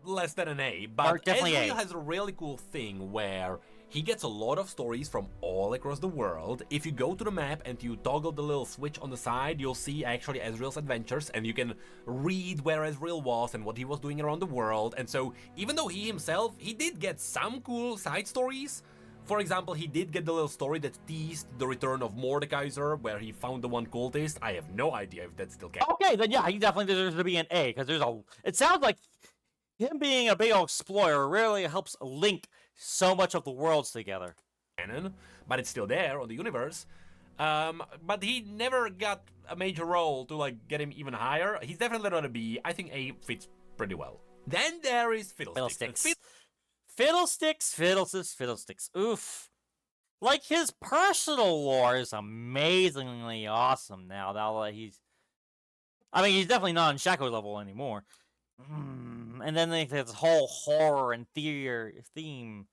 Less than an A. But definitely Ezreal A. has a really cool thing where he gets a lot of stories from all across the world. If you go to the map and you toggle the little switch on the side, you'll see actually Ezreal's adventures, and you can read where Ezreal was and what he was doing around the world. And so, even though he did get some cool side stories. For example, he did get the little story that teased the return of Mordekaiser, where he found the one cultist. I have no idea if that's still canon. Okay, then yeah, he definitely deserves to be an A, because it sounds like him being a big old explorer really helps link so much of the worlds together. Canon, but it's still there on the universe. But he never got a major role to like get him even higher. He's definitely not a B. I think A fits pretty well. Then there is Fiddlesticks. Fiddlesticks. Oof. Like, his personal lore is amazingly awesome now. He's definitely not on Shaco level anymore. And then they this whole horror and theme.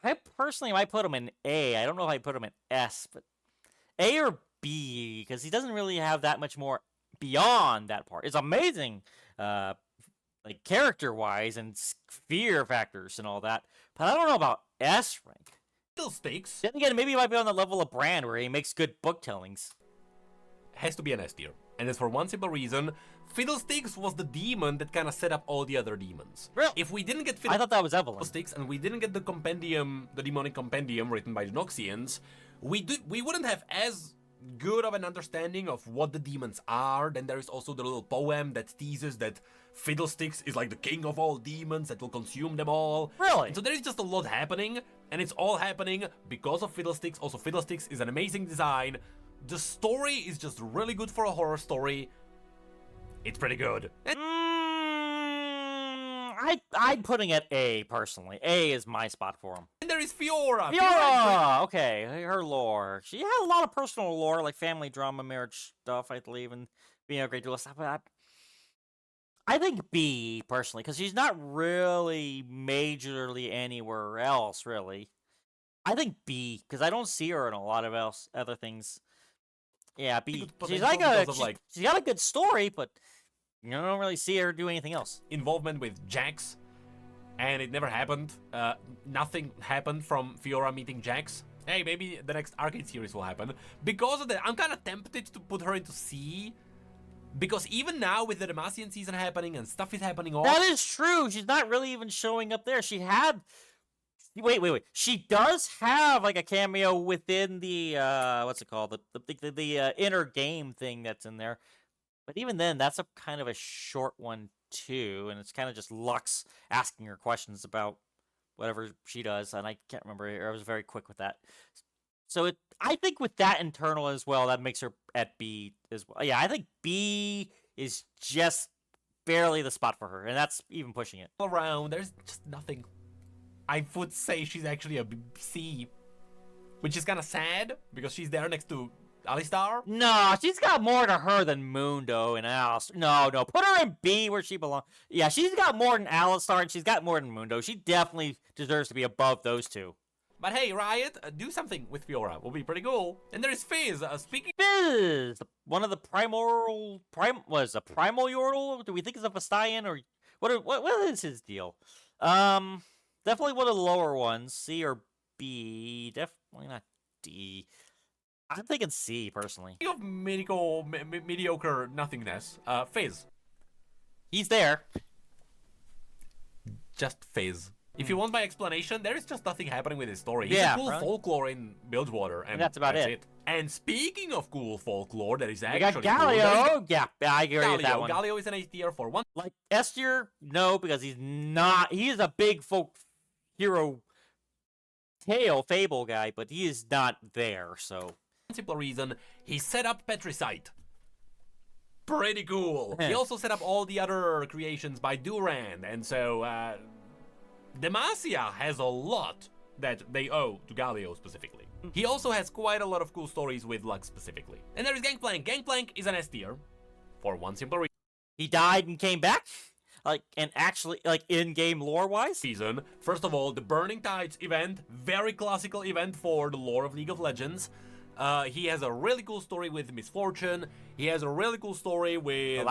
I personally might put him in A. I don't know if I put him in S, but A or B, because he doesn't really have that much more beyond that part. It's amazing, like character-wise and fear factors and all that. But I don't know about S rank. Fiddlesticks. Then again, maybe he might be on the level of Brand where he makes good book tellings. Has to be an S tier. And that's for one simple reason. Fiddlesticks was the demon that kind of set up all the other demons. Really? If we didn't get I thought that was Evelyn. Fiddlesticks and we didn't get the compendium, the demonic compendium written by the Noxians, we wouldn't have as good of an understanding of what the demons are. Then there is also the little poem that teases that Fiddlesticks is like the king of all demons that will consume them all. Really? And so there is just a lot happening, and it's all happening because of Fiddlesticks. Also, Fiddlesticks is an amazing design. The story is just really good for a horror story. It's pretty good. I I'm putting it A personally. A is my spot for him. And there is Fiora. Fiora! Okay, her lore. She had a lot of personal lore, like family drama, marriage stuff, I believe, and being a great duelist. But I think B, personally, because she's not really majorly anywhere else, really. I think B, because I don't see her in a lot of other things. Yeah, B. She's like she's got a good story, but you don't really see her do anything else. Involvement with Jax, and it never happened. Nothing happened from Fiora meeting Jax. Hey, maybe the next arcade series will happen. Because of that, I'm kind of tempted to put her into C. Because even now, with the Demacian season happening and stuff is happening all... That is true. She's not really even showing up there. She had... Wait. She does have, like, a cameo within the, what's it called? The inner game thing that's in there. But even then, that's a kind of a short one, too. And it's kind of just Lux asking her questions about whatever she does. And I can't remember. I was very quick with that. So I think with that internal as well, that makes her at B as well. Yeah, I think B is just barely the spot for her, and that's even pushing it. Around, there's just nothing. I would say she's actually a C, which is kind of sad, because she's there next to Alistar. No, she's got more to her than Mundo and Alistar. No, put her in B where she belongs. Yeah, she's got more than Alistar, and she's got more than Mundo. She definitely deserves to be above those two. But hey, Riot, do something with Fiora. Will be pretty cool. And there is Fizz. Speaking Fizz, one of the primal Yordle. Do we think it's a Fastian or what is his deal? Definitely one of the lower ones, C or B. Definitely not D. I'm thinking C personally. of mediocre nothingness, Fizz. He's there. Just Fizz. If you want my explanation, there is just nothing happening with his story. He's Yeah, a cool folklore in Bilgewater, and that's about it. And speaking of cool folklore, that is We actually got Galio. Cool, Yeah, I agree with that one. Galio is an A tier for one. Like S tier, no, because he's not. He is a big folk hero fable guy, but he is not there. So Simple reason, he set up Petricite. Pretty cool. He also set up all the other creations by Durand, and so Demacia has a lot that they owe to Galio specifically. He also has quite a lot of cool stories with Lux specifically. And there is Gangplank. Gangplank is an S tier for one simple reason. he died and came back, and actually, in-game lore-wise. First of all, the Burning Tides event, very classical event for the lore of League of Legends. He has a really cool story with Misfortune. He has a really cool story with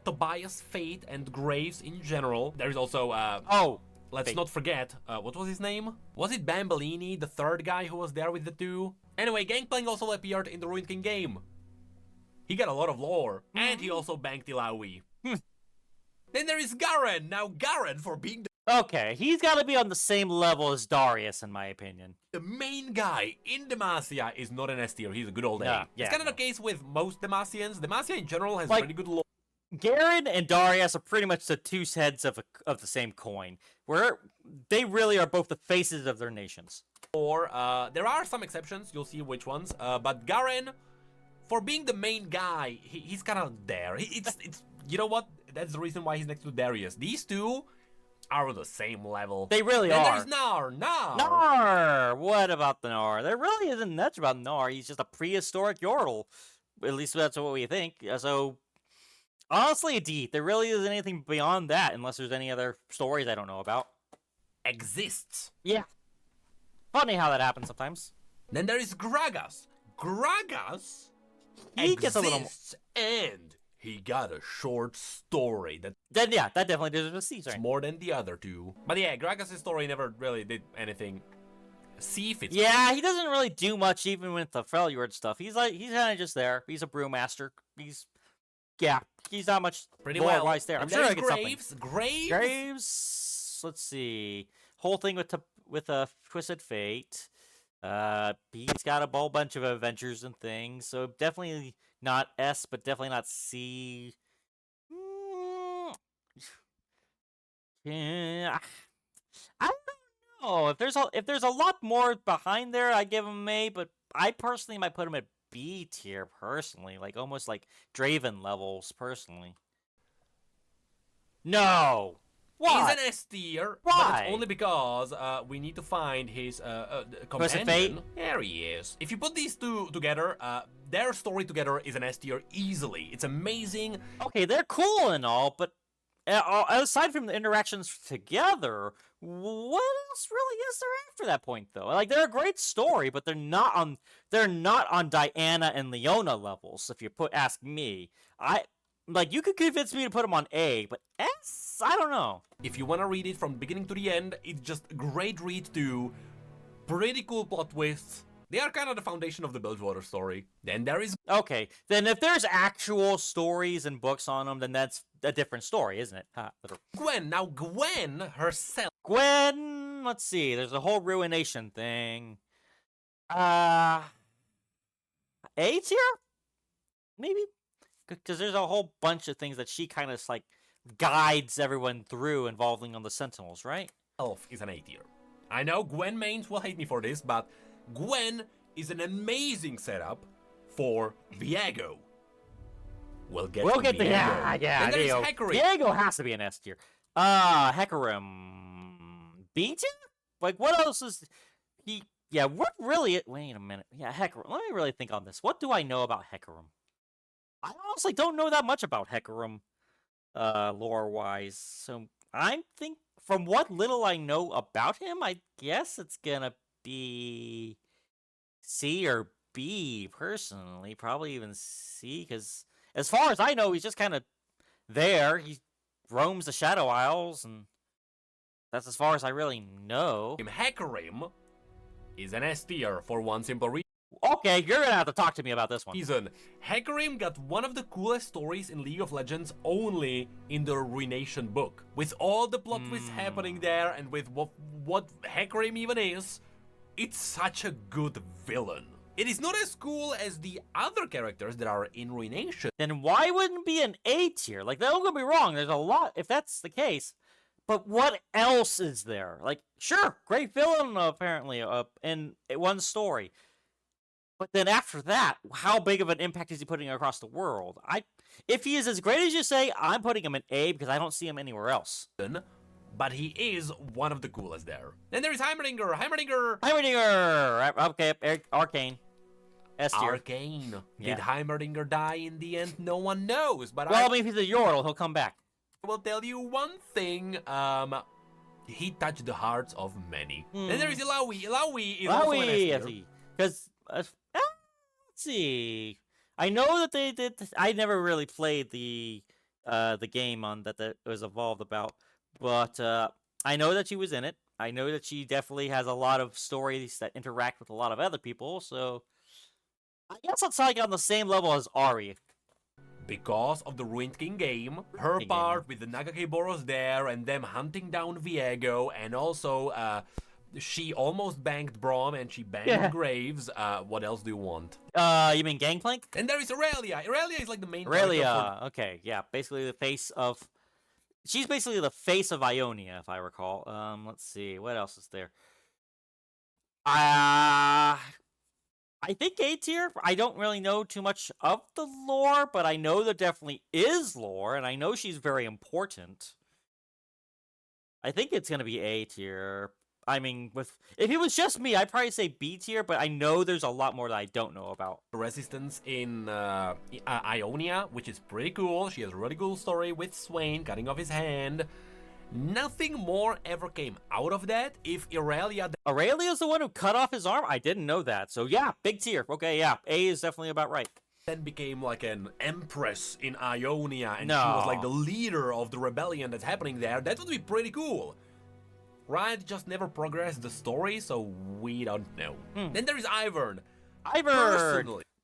Tobias Fate and Graves in general. There is also let's not forget, what was his name? Was it Bambolini, the third guy who was there with the two? Anyway, Gangplank also appeared in the Ruined King game. He got a lot of lore, and he also banked Ilaoi. Then there is Garen. Now Garen, for being Okay, he's got to be on the same level as Darius, in my opinion. the main guy in Demacia, is not an S tier. He's a good old A. Yeah, It's kind of the case with most Demacians. Demacia in general has Like- pretty good lore. Garen and Darius are pretty much the two heads of the same coin, where they really are both the faces of their nations. There are some exceptions. You'll see which ones. But Garen, for being the main guy, he's kind of there. It's you know what? That's the reason why he's next to Darius. These two are on the same level. They really and are. There's Nar. Nar! What about the Nar? There really isn't much about Nar. He's just a prehistoric Yordle. At least that's what we think. So, honestly, a D. There really isn't anything beyond that, unless there's any other stories I don't know about. Exists. Yeah. Funny how that happens sometimes. Then there is Gragas. Gragas He gets a little more. exists, and he got a short story that's Then, yeah, that definitely deserves a C, sorry. more than the other two. But yeah, Gragas' story never really did anything. See if it's Yeah, he doesn't really do much, even with the Freljord stuff. He's kind of just there. He's a brewmaster. He's not much pretty lore well. wise there. I'm And sure I there's get something. Graves. Graves. Let's see. Whole thing with a Twisted Fate. He's got a whole bunch of adventures and things, so definitely not S, but definitely not C. Yeah, I don't know. If there's a lot more behind there, I give him A, but I personally might put him at B tier personally, like almost like Draven levels personally. No. Why? He's an S tier, but Why? it's only because we need to find his Person companion. There he is. If you put these two together, their story together is an S tier easily. It's amazing. Okay, they're cool and all, but aside from the interactions together, what else really is there after that point, though? Like, they're a great story, but they're not on Diana and Leona levels. If you ask me, you could convince me to put them on A, but S, I don't know. If you want to read it from beginning to the end, it's just a great read too. Pretty cool plot twists. They are kind of the foundation of the Bilgewater story. Then there is Okay, then if there's actual stories and books on them, then that's a different story, isn't it? Gwen. Now Gwen herself. Gwen, let's see, there's a whole ruination thing. A tier? Maybe? Because there's a whole bunch of things that she kind of like guides everyone through involving on the Sentinels, right? Is an A tier. I know Gwen mains will hate me for this, but Gwen is an amazing setup for Viego. We'll get to the Viego. yeah. Then there's Viego. Hecarim. Viego has to be an S tier. Hecarim, B tier? Like, what else is he? Yeah, what really? Wait a minute. Yeah, Hecarim. Let me really think on this. What do I know about Hecarim? I honestly don't know that much about Hecarim, lore-wise. So I think from what little I know about him, I guess it's gonna be C or B, personally. Probably even C, because as far as I know, he's just kind of there. He roams the Shadow Isles, and that's as far as I really know. Hecarim is an S tier for one simple reason. Okay, you're gonna have to talk to me about this one. Hecarim got one of the coolest stories in League of Legends only in the Ruination book. With all the plot twists happening there, and with what Hecarim even is, it's such a good villain. It is not as cool as the other characters that are in Ruination. Then why wouldn't it be an A tier? Like, don't get me wrong, there's a lot, if that's the case. But what else is there? Like, sure, great villain, apparently, in one story. But then after that, how big of an impact is he putting across the world? If he is as great as you say, I'm putting him in A because I don't see him anywhere else. But he is one of the coolest there. Then there is Heimerdinger. Heimerdinger! Okay, Arcane. S tier. Arcane. Yeah. Did Heimerdinger die in the end? No one knows. But well, I mean, if he's a Yordle, he'll come back. I will tell you one thing. He touched the hearts of many. Then there is Illaoi. Illaoi is also an S tier. Because, let's see. I know that they did. I never really played the game on that it was evolved about, but I know that she was in it. I know that she definitely has a lot of stories that interact with a lot of other people. So I guess it's like on the same level as Ari. Because of the Ruined King game, her part with the Nagake Boros there, and them hunting down Viego, and also she almost banged Braum and she banged Graves. What else do you want? You mean Gangplank? And there is Aurelia. Aurelia is like the main Aurelia, okay, yeah. Basically the face of... She's basically the face of Ionia, if I recall. Let's see, what else is there? I think A tier. I don't really know too much of the lore, but I know there definitely is lore, and I know she's very important. I think it's going to be A tier. I mean, if it was just me, I'd probably say B tier, but I know there's a lot more that I don't know about. Resistance in Ionia, which is pretty cool. She has a really cool story with Swain cutting off his hand. Nothing more ever came out of that. If Aurelia is the one who cut off his arm? I didn't know that. So yeah, big tier. Okay, yeah, A is definitely about right. Then became like an empress in Ionia, and she was like the leader of the rebellion that's happening there, that would be pretty cool. Riot just never progressed the story, so we don't know. Then there is Ivern.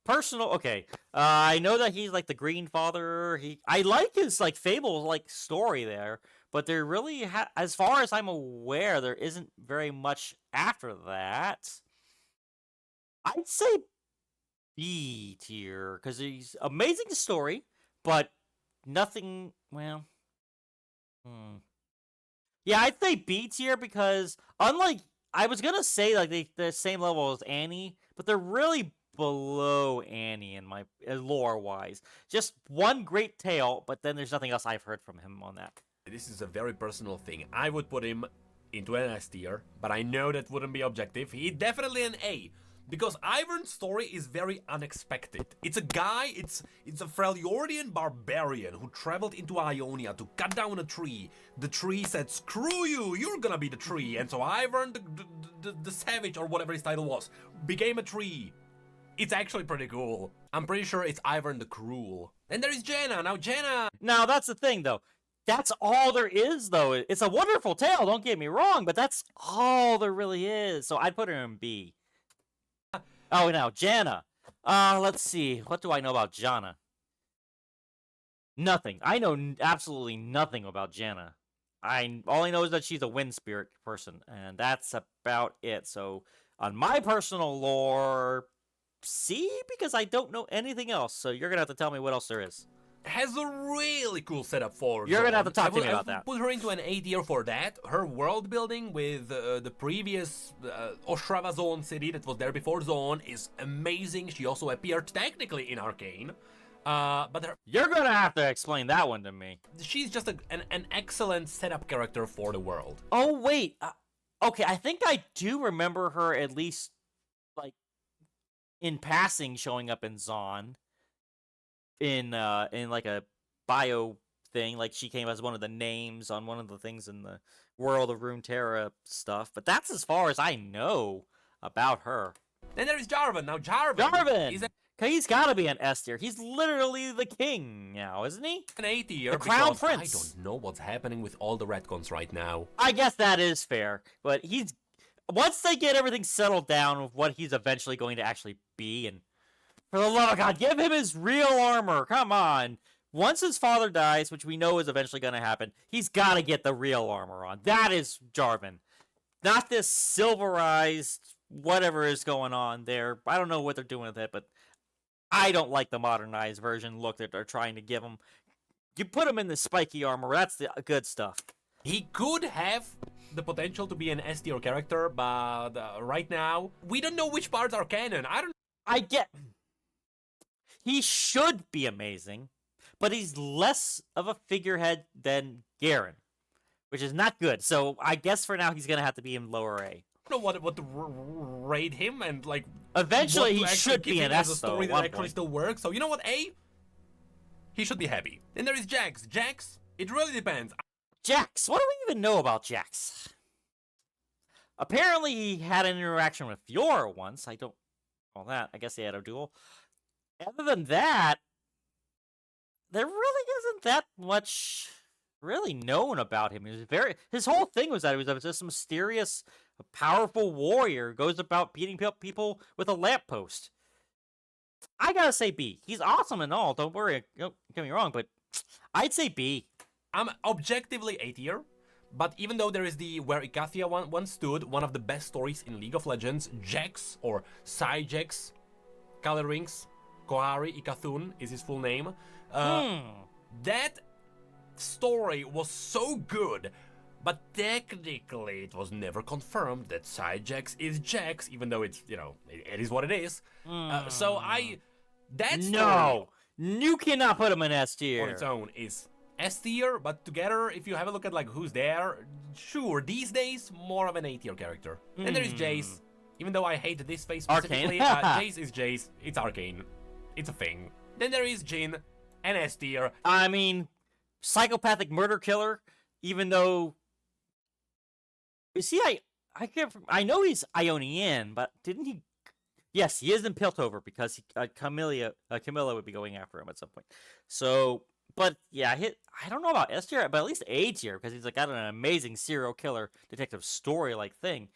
Personal, okay. I know that he's like the Green Father. I like his like Fable like story there, but there really, as far as I'm aware, there isn't very much after that. I'd say B tier because he's amazing story, but nothing. Well, yeah, I'd say B tier because unlike I was gonna say like the same level as Annie, but they're really below Annie in my lore wise. Just one great tale, but then there's nothing else I've heard from him on that. This is a very personal thing. I would put him into an S tier, but I know that wouldn't be objective. He's definitely an A. Because Ivern's story is very unexpected. It's a guy, it's a Freljordian barbarian who traveled into Ionia to cut down a tree. The tree said, screw you, you're gonna be the tree. And so Ivern, the savage, or whatever his title was, became a tree. It's actually pretty cool. I'm pretty sure it's Ivern the Cruel. Then there is Jaina. Now Jaina... Now, that's the thing, though. That's all there is, though. It's a wonderful tale, don't get me wrong, but that's all there really is. So I'd put her in B. Oh, now, Jaina. Let's see. What do I know about Jaina? Nothing. I know absolutely nothing about Jaina. All I know is that she's a wind spirit person, and that's about it. So, on my personal lore, C, because I don't know anything else. So you're gonna have to tell me what else there is. Has a really cool setup for You're Zone. gonna have to talk to me about I that. Put her into an A tier for that. Her world building with the previous Ostrava Zone city that was there before Zone is amazing. She also appeared technically in Arcane. But You're gonna have to explain that one to me. she's just an excellent setup character for the world. Oh, wait. Okay, I think I do remember her at least, like, in passing showing up in Zon. In like a bio thing, like she came as one of the names on one of the things in the World of Runeterra stuff, but that's as far as I know about her. Then there is Jarvan. Now Jarvan is He's gotta be an S tier. He's literally the king now, isn't he? an A tier. The Crown because Prince. I don't know what's happening with all the retcons right now. I guess that is fair, but once they get everything settled down with what he's eventually going to actually be, and for the love of God, give him his real armor. Come on. Once his father dies, which we know is eventually going to happen, he's got to get the real armor on. That is Jarvan. Not this silverized whatever is going on there. I don't know what they're doing with it, but I don't like the modernized version look that they're trying to give him. You put him in the spiky armor. That's the good stuff. He could have the potential to be an S tier character, but right now, we don't know which parts are canon. He should be amazing, but he's less of a figurehead than Garen, which is not good. So I guess for now he's gonna have to be in lower A. I don't know what to rate him and like. Eventually what to he actually should give be him an as S a though. story At that one actually point. still works. So you know what, A? He should be happy. Then there is Jax. Jax, it really depends. Jax, what do we even know about Jax? Apparently he had an interaction with Fiora once. I don't know that. I guess they had a duel. Other than that, there really isn't that much really known about him. His whole thing was that he was just this mysterious, powerful warrior who goes about beating people with a lamppost. I gotta say B. He's awesome and all. Don't worry. Don't get me wrong, but I'd say B. I'm objectively A tier, but even though there is the Where Ikathia once stood, one of the best stories in League of Legends, Jax or Psyjax, Colorings, Kohari Ikathun is his full name. That story was so good, but technically it was never confirmed that Psyjax is Jax, even though it's, you know, it is what it is. That story No, you cannot put him in S tier. on its own is S tier, but together, if you have a look at like who's there, sure, these days, more of an A tier character. Then there is Jace. Even though I hate this face specifically, Jace is Jace. It's Arcane. It's a thing. Then there is Jhin, an S tier. I mean, psychopathic murder killer. Even though, you see, I know he's Ionian, but didn't he? Yes, he is in Piltover because Camilla would be going after him at some point. So, but yeah, I don't know about S tier, but at least A tier because he's like got an amazing serial killer detective story like thing.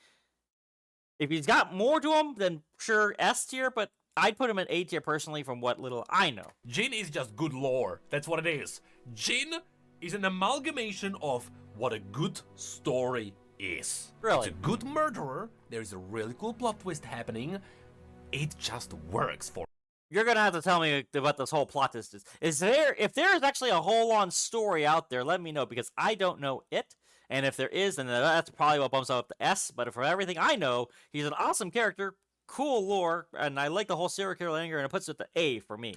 If he's got more to him, then sure S tier, but I'd put him in A tier personally from what little I know. Jhin is just good lore. That's what it is. Jhin is an amalgamation of what a good story is. Really? It's a good murderer. There's a really cool plot twist happening. It just works for. You're gonna have to tell me what this whole plot twist is. If there is actually a whole-on story out there, let me know because I don't know it. And if there is, then that's probably what bumps up the S. But for everything I know, he's an awesome character, cool lore, and I like the whole serial killer anger, and it puts it to A for me.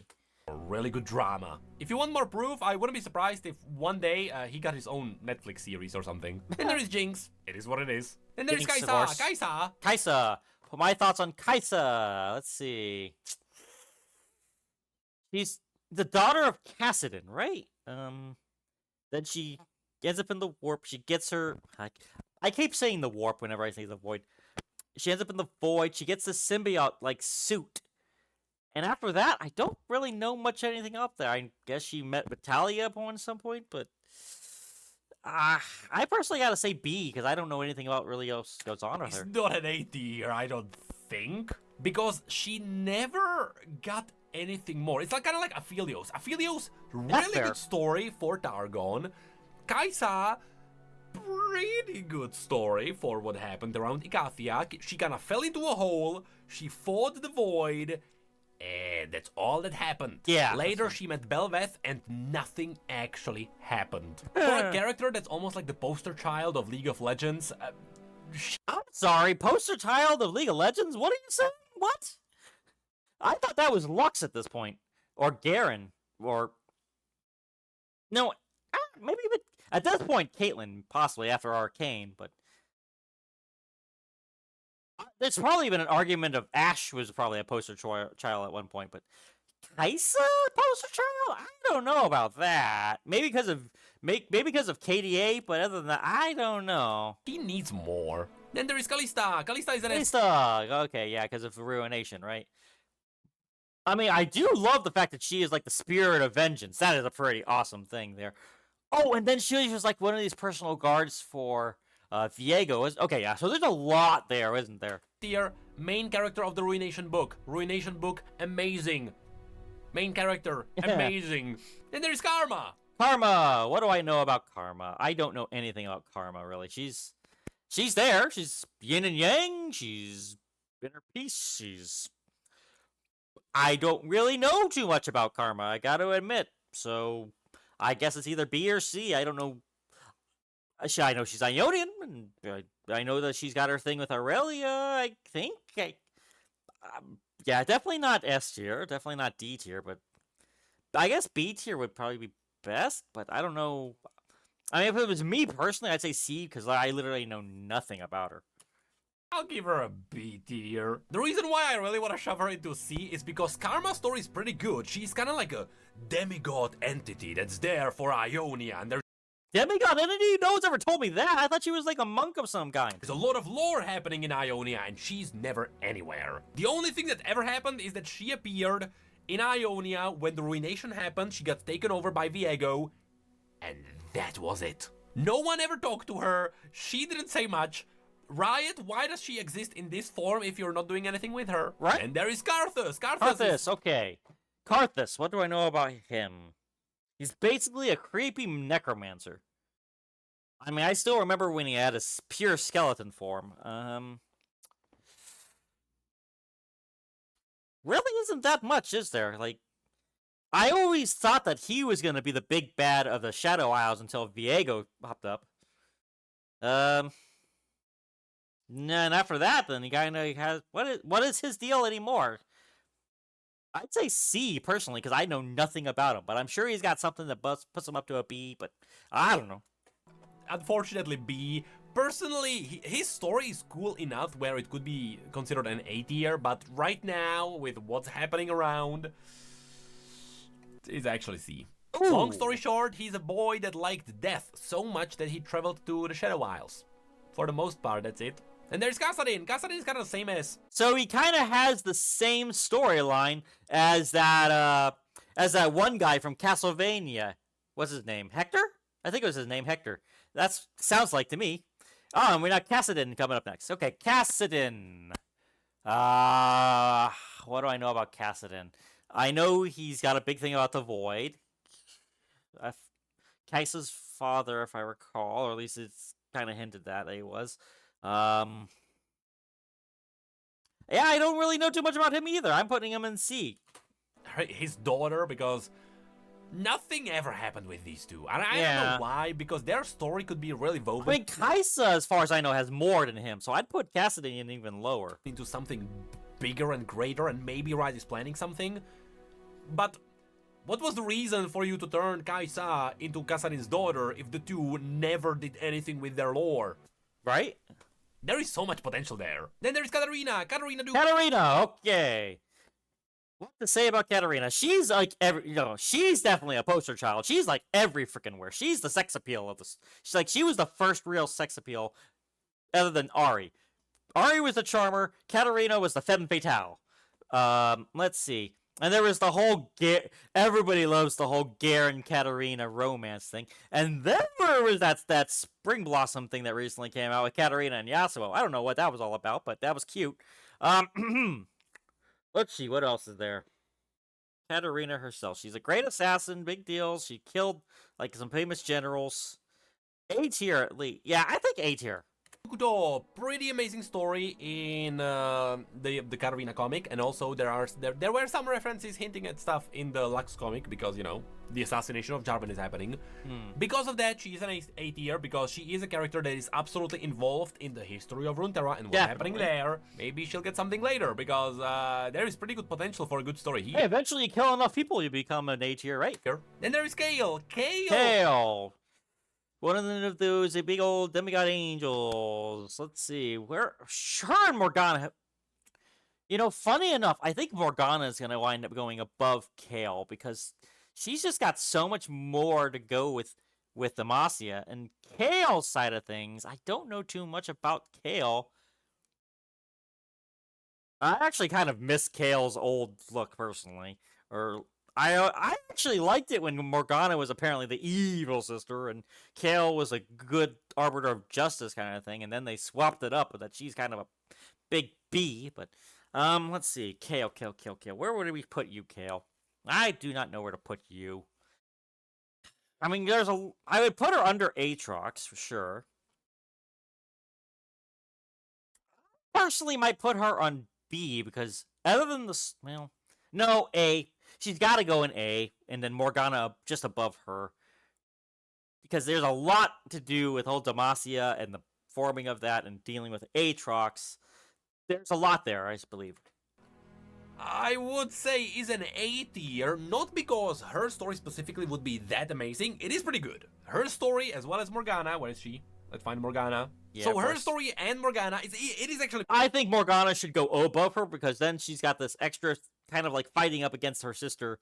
Really good drama. If you want more proof, I wouldn't be surprised if one day he got his own Netflix series or something. And there is Jinx. It is what it is. And there is Jinx, of Kaisa. course. Kaisa. Kaisa. My thoughts on Kaisa. Let's see. She's the daughter of Cassidon, right? Then she ends up in the warp. She gets her. I keep saying the warp whenever I say the void. She ends up in the void. She gets the symbiote like suit. And after that, I don't really know much anything up there. I guess she met Vitalia at some point, but I personally gotta say B because I don't know anything about really else goes on with her. It's not an A tier, I don't think, because she never got anything more. It's like kind of like Aphelios. Aphelios, really good story for Targon. Kaisa, pretty good story for what happened around Icathia. She kind of fell into a hole. She fought the void. And that's all that happened. Yeah. Later, she met Belveth, and nothing actually happened. For a character that's almost like the poster child of League of Legends, I'm sorry, poster child of League of Legends? What are you saying? What? I thought that was Lux at this point. Or Garen. Or... No, maybe even... At this point, Caitlyn, possibly, after Arcane, but... There's probably been an argument of Ashe was probably a poster child at one point, but Kaisa poster child? I don't know about that. Maybe because of KDA, but other than that, I don't know. He needs more. Then there is Kalista. Kalista is an Kalista. Okay, yeah, because of Ruination, right? I mean, I do love the fact that she is like the spirit of vengeance. That is a pretty awesome thing there. Oh, and then she was like one of these personal guards for Viego. Okay, yeah, so there's a lot there, isn't there? Tier, main character of the Ruination book. Ruination book, amazing. Main character, amazing. Then there's Karma. Karma. What do I know about Karma? I don't know anything about Karma, really. She's there. She's yin and yang. She's inner peace. I don't really know too much about Karma, I gotta admit. So, I guess it's either B or C. I don't know. I know she's Ionian, and I know that she's got her thing with Aurelia, I think. Yeah, definitely not S tier, definitely not D tier, but I guess B tier would probably be best, but I don't know. I mean, if it was me personally, I'd say C, because I literally know nothing about her. I'll give her a B tier. The reason why I really want to shove her into C is because Karma's story is pretty good. She's kind of like a demigod entity that's there for Ionia, and there's Demigod entity? No one's ever told me that. I thought she was like a monk of some kind. a lot of lore happening in Ionia, and she's never anywhere. The only thing that ever happened is that she appeared in Ionia when the Ruination happened. She got taken over by Viego, and that was it. No one ever talked to her. She didn't say much. Riot, why does she exist in this form if you're not doing anything with her? Right. And there is Karthus. Karthus, okay. Karthus, what do I know about him? He's basically a creepy necromancer. I mean, I still remember when he had a pure skeleton form. Really isn't that much, is there? Like, I always thought that he was going to be the big bad of the Shadow Isles until Viego popped up. And after that, then he kind of has... What is his deal anymore? I'd say C, personally, because I know nothing about him. But I'm sure he's got something that puts him up to a B, but I don't know. Unfortunately, B. Personally, his story is cool enough where it could be considered an A tier, but right now, with what's happening around, it's actually C. Ooh. Long story short, he's a boy that liked death so much that he traveled to the Shadow Isles. For the most part, that's it. And there's Kassadin. Kassadin is kind of the same as... So he kind of has the same storyline as that one guy from Castlevania. What's his name? Hector? I think it was his name, Hector. That sounds like to me. Oh, and we got Kassadin coming up next. Okay, Kassadin. What do I know about Kassadin? I know he's got a big thing about the Void. Kaisa's father, if I recall, or at least it's kind of hinted that he was. Yeah, I don't really know too much about him either. I'm putting him in C. His daughter, because nothing ever happened with these two. And I don't know why, because their story could be really woven. I mean, Kaisa, as far as I know, has more than him, so I'd put Cassidy in even lower. Into something bigger and greater, and maybe Riot is planning something. But What was the reason for you to turn Kaisa into Kasarin's daughter if the two never did anything with their lore? Right? There is so much potential there. Then there is Katarina. Katarina, okay. What to say about Katarina? She's like she's definitely a poster child. She's like every freaking where. She's the sex appeal of this. She was the first real sex appeal, other than Ari. Ari was the charmer. Katarina was the femme fatale. Let's see. And there was the whole everybody loves the whole Garen Katarina romance thing. And then there was that Spring Blossom thing that recently came out with Katarina and Yasuo. I don't know what that was all about, but that was cute. Let's see, what else is there? Katarina herself. She's a great assassin, big deal. She killed like some famous generals. A tier at least. Yeah, I think A tier. Pretty amazing story in the Katarina comic, and also there were some references hinting at stuff in the Lux comic because, you know, the assassination of Jarvan is happening. Because of that, she is an A tier because she is a character that is absolutely involved in the history of Runeterra and what's happening there. Maybe she'll get something later because there is pretty good potential for a good story here. Hey, eventually you kill enough people, you become an A tier, right? Then there is Kale. Kale! One of those big old demigod angels. Let's see. Her and Morgana. You know, funny enough, I think Morgana is going to wind up going above Kale because she's just got so much more to go with Demacia. And Kale's side of things, I don't know too much about Kale. I actually kind of miss Kale's old look, personally. I actually liked it when Morgana was apparently the evil sister and Kale was a good arbiter of justice kind of thing, and then they swapped it up with that she's kind of a big B, but let's see. Kale. Where would we put you, Kale? I do not know where to put you. I mean, I would put her under Aatrox for sure. Personally, might put her on B because other than no, A. She's got to go in A, and then Morgana just above her. Because there's a lot to do with whole Demacia and the forming of that and dealing with Aatrox. There's a lot there, I believe. I would say is an A tier, not because her story specifically would be that amazing. It is pretty good. Her story, as well as Morgana, where is she? Let's find Morgana. Yeah, so her story and Morgana, it is actually... I think Morgana should go above her because then she's got this extra kind of like fighting up against her sister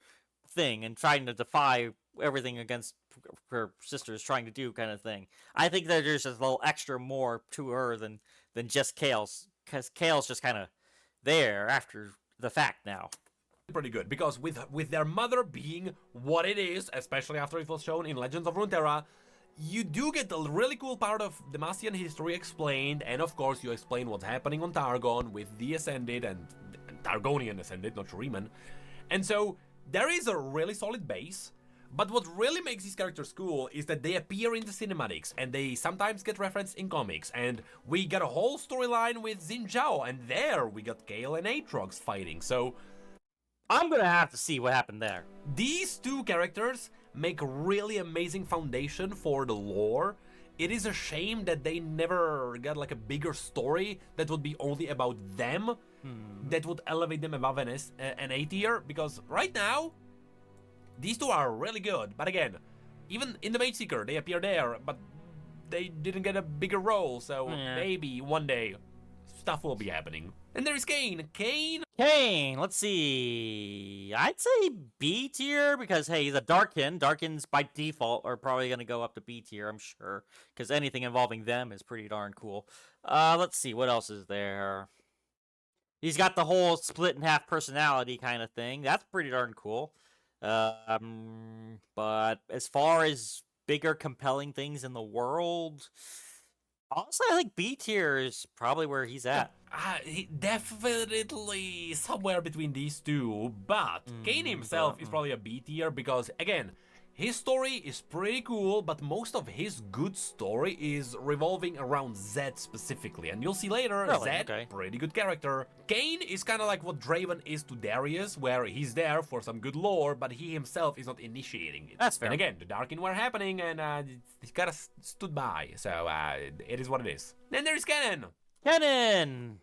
thing and trying to defy everything against her sister's trying to do kind of thing. I think that there's just a little extra more to her than just Kale's, because Kale's just kind of there after the fact now. Pretty good, because with their mother being what it is, especially after it was shown in Legends of Runeterra, you do get the really cool part of Demacian history explained, and of course you explain what's happening on Targon with the Ascended and Targonian Ascended, not Shuriman. And so there is a really solid base, but what really makes these characters cool is that they appear in the cinematics, and they sometimes get referenced in comics, and we got a whole storyline with Xin Zhao, and there we got Kale and Aatrox fighting, so... I'm gonna have to see what happened there. These two characters make a really amazing foundation for the lore. It is a shame that they never got like a bigger story that would be only about them, that would elevate them above an A tier, because right now, these two are really good. But again, even in the Mage Seeker, they appear there, but they didn't get a bigger role, so maybe one day stuff will be happening. And there's Kain. Kain, let's see. I'd say B tier because, hey, he's a Darkin. Darkins, by default, are probably going to go up to B tier, I'm sure, because anything involving them is pretty darn cool. Let's see, what else is there? He's got the whole split-in-half personality kind of thing. That's pretty darn cool. But as far as bigger, compelling things in the world... Honestly, I think B tier is probably where he's at. Definitely somewhere between these two, but Kain himself is probably a B tier because, again, his story is pretty cool, but most of his good story is revolving around Zed specifically, and you'll see later, Zed, pretty good character. Kain is kind of like what Draven is to Darius, where he's there for some good lore, but he himself is not initiating it. That's fair. And again, the Darkin were happening, and he kind of stood by, so it is what it is. Then there's Kennen. Kennen!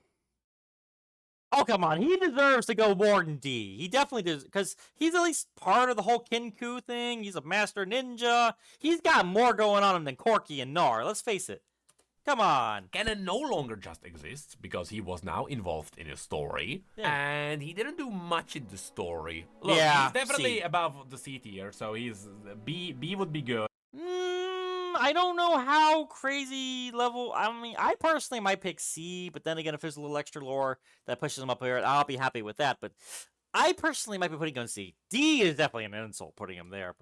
Oh, come on. He deserves to go more than D. He definitely does, because he's at least part of the whole Kinku thing. He's a master ninja. He's got more going on him than Corky and Gnar. Let's face it. Come on. Ganon no longer just exists because he was now involved in a story, and he didn't do much in the story. Look, he's definitely C. above the C tier, so he's B. B would be good. I don't know how crazy level. I mean, I personally might pick C, but then again, if there's a little extra lore that pushes him up here, I'll be happy with that. But I personally might be putting him on C. D is definitely an insult putting him there,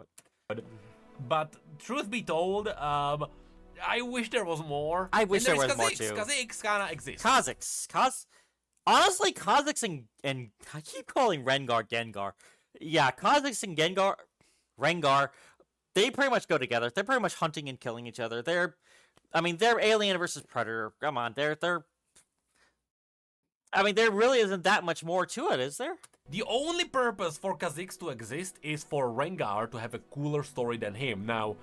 But truth be told, I wish there was more. I wish there was more too. Kha'Zix kinda exists. Kha'Zix. Honestly, Kha'Zix and I keep calling Rengar Gengar. Yeah, Kha'Zix and Rengar, they pretty much go together. They're pretty much hunting and killing each other. They're alien versus predator. Come on, there really isn't that much more to it, is there? The only purpose for Kha'Zix to exist is for Rengar to have a cooler story than him. Now,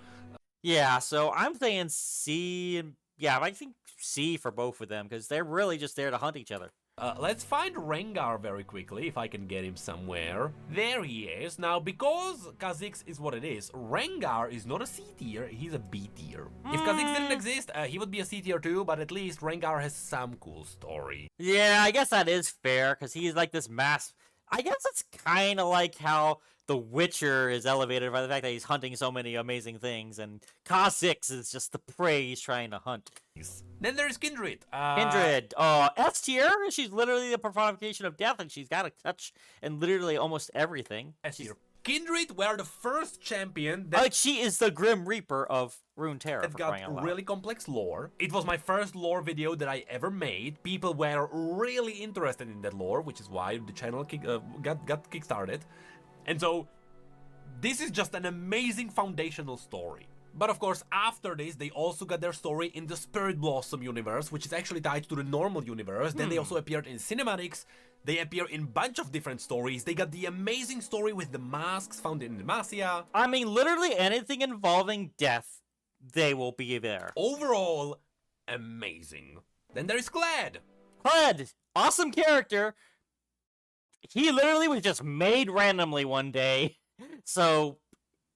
yeah, so I'm saying C, and yeah, I think C for both of them, because they're really just there to hunt each other. let's find Rengar very quickly, if I can get him somewhere. There he is. Now, because Kha'Zix is what it is, Rengar is not a C tier, he's a B tier. If Kha'Zix didn't exist, he would be a C tier too, but at least Rengar has some cool story. Yeah, I guess that is fair, because he's like this mass... I guess it's kind of like how The Witcher is elevated by the fact that he's hunting so many amazing things, and Kha'Zix is just the prey he's trying to hunt. Then there's Kindred. Kindred, S tier. She's literally the personification of death, and she's got a touch in literally almost everything. S tier. Kindred were the first champion that... Like, she is the Grim Reaper of Runeterra, that got really complex lore. It was my first lore video that I ever made. People were really interested in that lore, which is why the channel got kickstarted. And so, this is just an amazing foundational story. But of course, after this, they also got their story in the Spirit Blossom universe, which is actually tied to the normal universe. Then they also appeared in cinematics. They appear in a bunch of different stories. They got the amazing story with the masks found in Demacia. I mean, literally anything involving death, they will be there. Overall, amazing. Then there is Kled. Kled, awesome character. He literally was just made randomly one day. So,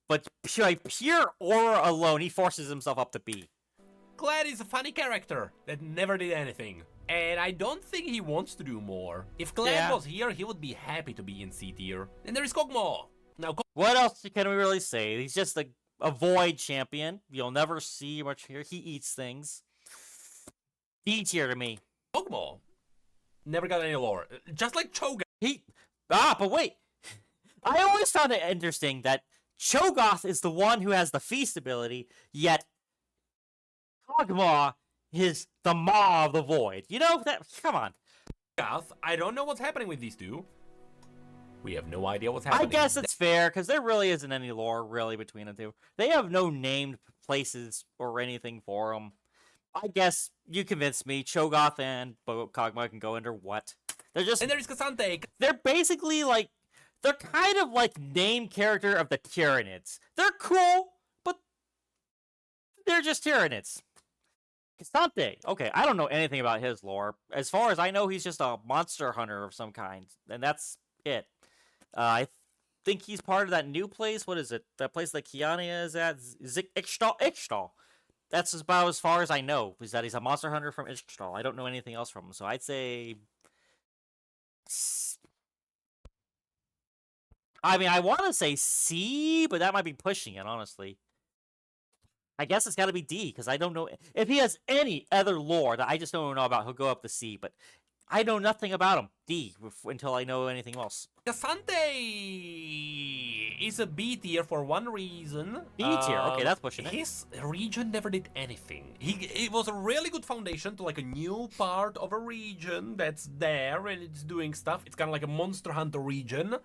but by pure aura alone, he forces himself up to B. Kled is a funny character that never did anything. And I don't think he wants to do more. If Kled was here, he would be happy to be in C tier. And there is Kog'Maw. Now, what else can we really say? He's just a void champion. You'll never see much here. He eats things. D tier to me. Kog'Maw never got any lore. Just like Cho'Gath. But wait. I always found it interesting that Cho'Gath is the one who has the feast ability, yet Kog'Maw is the Maw of the Void. You know, come on. I don't know what's happening with these two. We have no idea what's happening. I guess it's fair, because there really isn't any lore, really, between the two. They have no named places or anything for them. I guess you convinced me. Cho'Gath and Kog'Maw can go under what? They're just... And there's K'Sante. They're basically like... They're kind of like named character of the Tyranids. They're cool, but they're just Tyranids. K'Sante. Okay, I don't know anything about his lore. As far as I know, he's just a monster hunter of some kind, and that's it. I think he's part of that new place. What is it? That place that Kiana is at? Ixtal. That's about as far as I know, is that he's a monster hunter from Ixtal. I don't know anything else from him, so I'd say... I mean, I want to say C, but that might be pushing it, honestly. I guess it's got to be D, because I don't know... If he has any other lore that I just don't know about, he'll go up to C, but I know nothing about him. D, until I know anything else. K'Sante is a B tier for one reason. B tier, okay, that's pushing it. His region never did anything. It was a really good foundation to like a new part of a region that's there and it's doing stuff. It's kind of like a Monster Hunter region.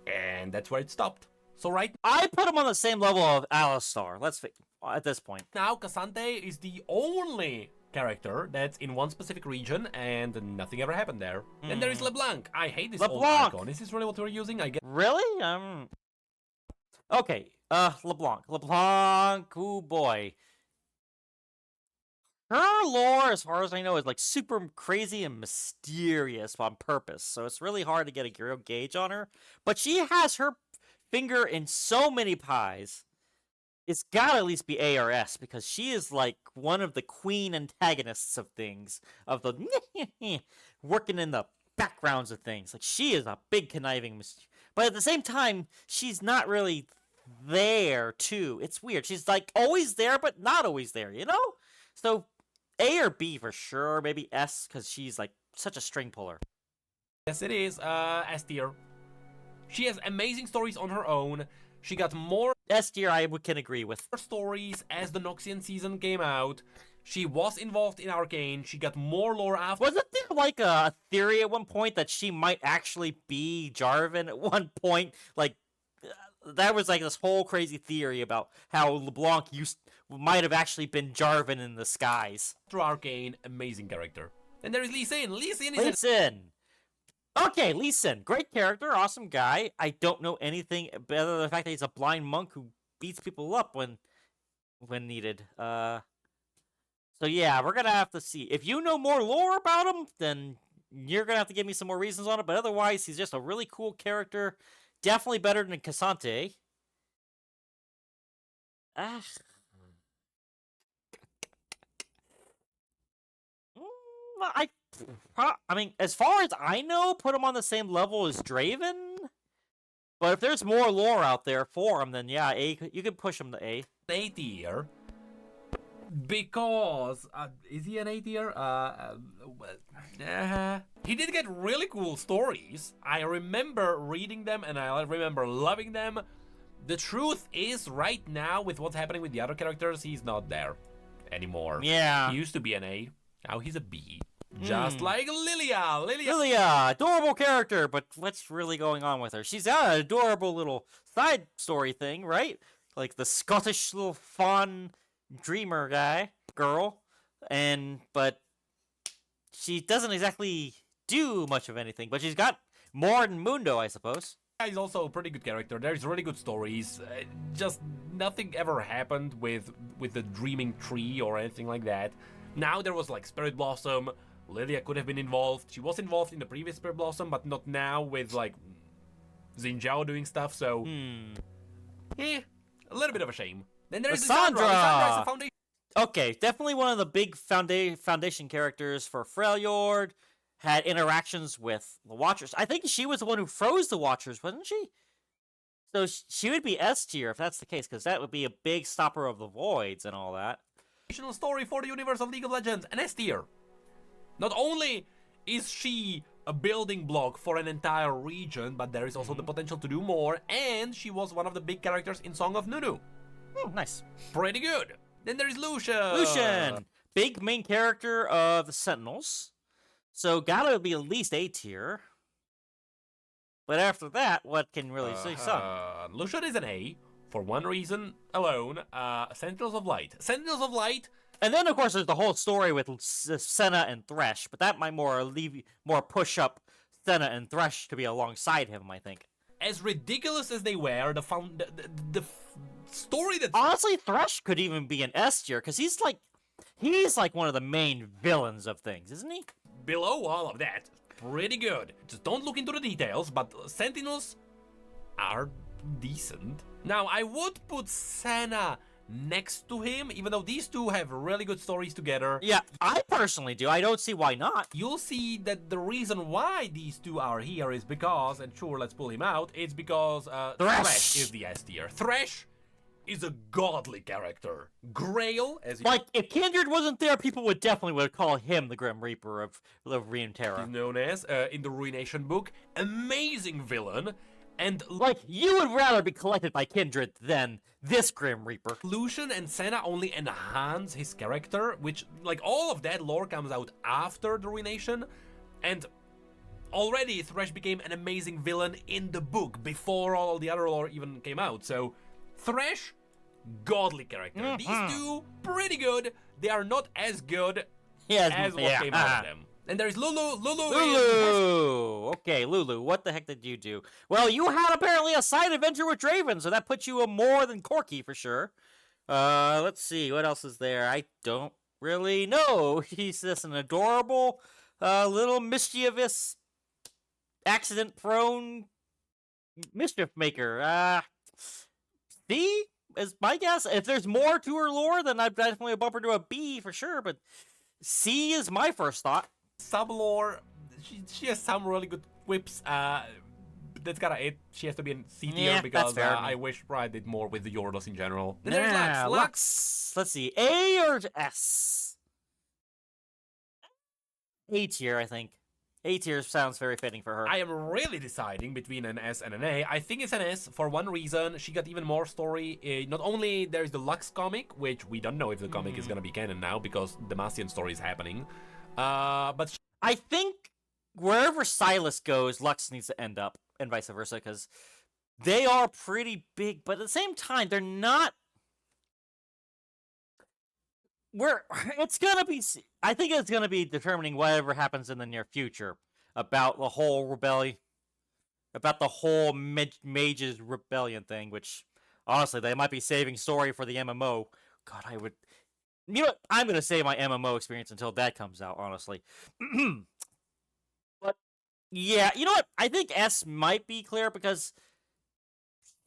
And that's where it stopped. So I put him on the same level of Alistar, at this point. Now, K'Sante is the only character that's in one specific region, and nothing ever happened there. Then there is LeBlanc. I hate this old icon. Is this really what we're using? I guess. Really? Okay, LeBlanc. LeBlanc, oh boy. Her lore, as far as I know, is like super crazy and mysterious on purpose. So it's really hard to get a real gauge on her. But she has her finger in so many pies. It's gotta at least be A or S because she is like one of the queen antagonists of things, of the working in the backgrounds of things. Like she is a big conniving, but at the same time, she's not really there too. It's weird. She's like always there, but not always there. You know? So A or B for sure. Maybe S because she's like such a string puller. Yes, it is. S tier. She has amazing stories on her own. She got more S tier, I can agree with. stories as the Noxian season came out. She was involved in Arcane. She got more lore after. Wasn't there like a theory at one point that she might actually be Jarvan at one point? Like, that was like this whole crazy theory about how LeBlanc might have actually been Jarvan in the skies. After Arcane, amazing character. And there is Lee Sin. Lee Sin is Lee Sin. Okay, Lee Sin, great character, awesome guy. I don't know anything better than the fact that he's a blind monk who beats people up when needed. So yeah, we're gonna have to see. If you know more lore about him, then you're gonna have to give me some more reasons on it. But otherwise, he's just a really cool character. Definitely better than Cassante. Ah. I mean, as far as I know, put him on the same level as Draven. But if there's more lore out there for him, then yeah, you could push him to A. A tier. Because, is he an A tier? He did get really cool stories. I remember reading them and I remember loving them. The truth is, right now, with what's happening with the other characters, he's not there anymore. Yeah. He used to be an A. Now he's a B. Just like Lilia. Lilia, adorable character, but what's really going on with her? She's got an adorable little side story thing, right? Like the Scottish little fawn dreamer girl, but she doesn't exactly do much of anything. But she's got more than Mundo, I suppose. He's also a pretty good character. There's really good stories. Just nothing ever happened with the Dreaming Tree or anything like that. Now there was like Spirit Blossom. Lilia could have been involved. She was involved in the previous Spirit Blossom, but not now with like Xin Zhao doing stuff. So, a little bit of a shame. Then there's Lissandra. Lissandra is a foundation. Okay, definitely one of the big foundation characters for Freljord. Had interactions with the Watchers. I think she was the one who froze the Watchers, wasn't she? So she would be S tier if that's the case, because that would be a big stopper of the voids and all that. Story for the universe of League of Legends, an S tier. Not only is she a building block for an entire region, but there is also the potential to do more, and she was one of the big characters in Song of Nunu. Nice. Pretty good. Then there is Lucian. Lucian, big main character of the Sentinels. So gotta be at least A tier. But after that, what can really say some? Lucian is an A for one reason alone. Sentinels of Light. Sentinels of Light. And then, of course, there's the whole story with Senna and Thresh, but that might more push up Senna and Thresh to be alongside him, I think. As ridiculous as they were, the story that... Honestly, Thresh could even be an S tier, because he's like one of the main villains of things, isn't he? Below all of that, pretty good. Just don't look into the details, but Sentinels are decent. Now, I would put Senna next to him, even though these two have really good stories together. Yeah, I personally do. I don't see why not. You'll see that the reason why these two are here is because, and sure, let's pull him out, it's because Thresh is the S tier. Thresh is a godly character. Grail, as like, if Kindred wasn't there, people would definitely call him the Grim Reaper of Runeterra. He's known as, in the Ruination book, amazing villain. And like, you would rather be collected by Kindred than this Grim Reaper. Lucian and Senna only enhance his character, which, like, all of that lore comes out after the Ruination, and already Thresh became an amazing villain in the book, before all the other lore even came out. So, Thresh, godly character. These two, pretty good. They are not as good as what came out of them. And there's Lulu. Lulu! Okay, Lulu, what the heck did you do? Well, you had apparently a side adventure with Draven, so that puts you a more than Corky for sure. Let's see, what else is there? I don't really know. He's just an adorable, little mischievous, accident-prone mischief maker. C is my guess. If there's more to her lore, then I'd definitely bump her to a B for sure, but C is my first thought. Sub-lore, she has some really good whips. That's gotta it. She has to be in C tier Yeah, because that's fair. I wish Riot did more with the Yordos in general. Then Yeah, there's Lux. Lux. Let's see, A or S? A tier, I think. A tier sounds very fitting for her. I am really deciding between an S and an A. I think it's an S for one reason. She got even more story. Not only there's the Lux comic, which we don't know if the comic is gonna be canon now because the Demacian story is happening. But I think wherever Silas goes, Lux needs to end up, and vice versa, because they are pretty big, but at the same time, they're not. It's gonna be. I think it's gonna be determining whatever happens in the near future about the whole rebellion, about the whole mages rebellion thing. Which, honestly, they might be saving story for the MMO. God, I would. You know what? I'm gonna save my MMO experience until that comes out. Honestly, but yeah, you know what? I think S might be clear because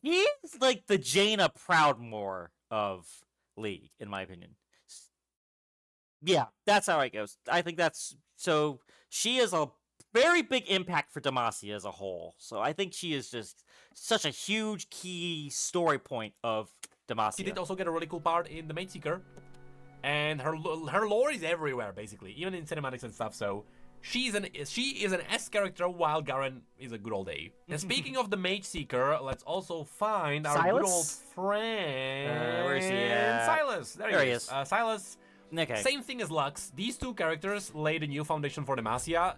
he's like the Jaina Proudmoore of League, in my opinion. Yeah, that's how it goes. I think that's so. She is a very big impact for Demacia as a whole. So I think she is just such a huge key story point of Demacia. she did also get a really cool part in the Maid Seeker, and her lore is everywhere basically, even in cinematics and stuff. So she is an S character while Garen is a good old A. And speaking of the Mage Seeker, let's also find our good old friend. Where is he at? Silas. There he is. Silas. Okay. Same thing as Lux. These two characters laid a new foundation for Demacia.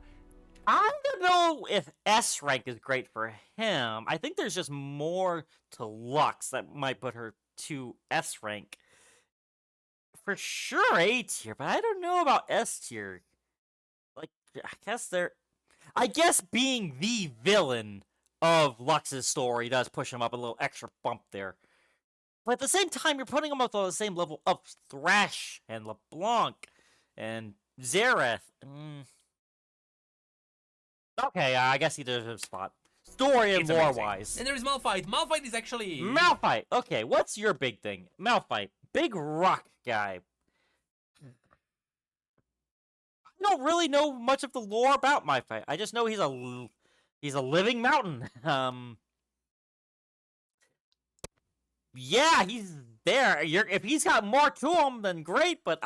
I don't know if S rank is great for him. I think there's just more to Lux that might put her to S rank. For sure A tier, but I don't know about S tier. Like, I guess being the villain of Lux's story does push him up a little extra bump there. But at the same time, you're putting him up on the same level of Thresh and LeBlanc and Zareth. Okay, I guess he deserves a spot. Story and lore-wise. And there's Malphite. Malphite is actually... Malphite! Okay, what's your big thing? Malphite. Big rock guy. I don't really know much of the lore about Malphite. I just know he's a living mountain. Yeah, he's there. If he's got more to him, then great. But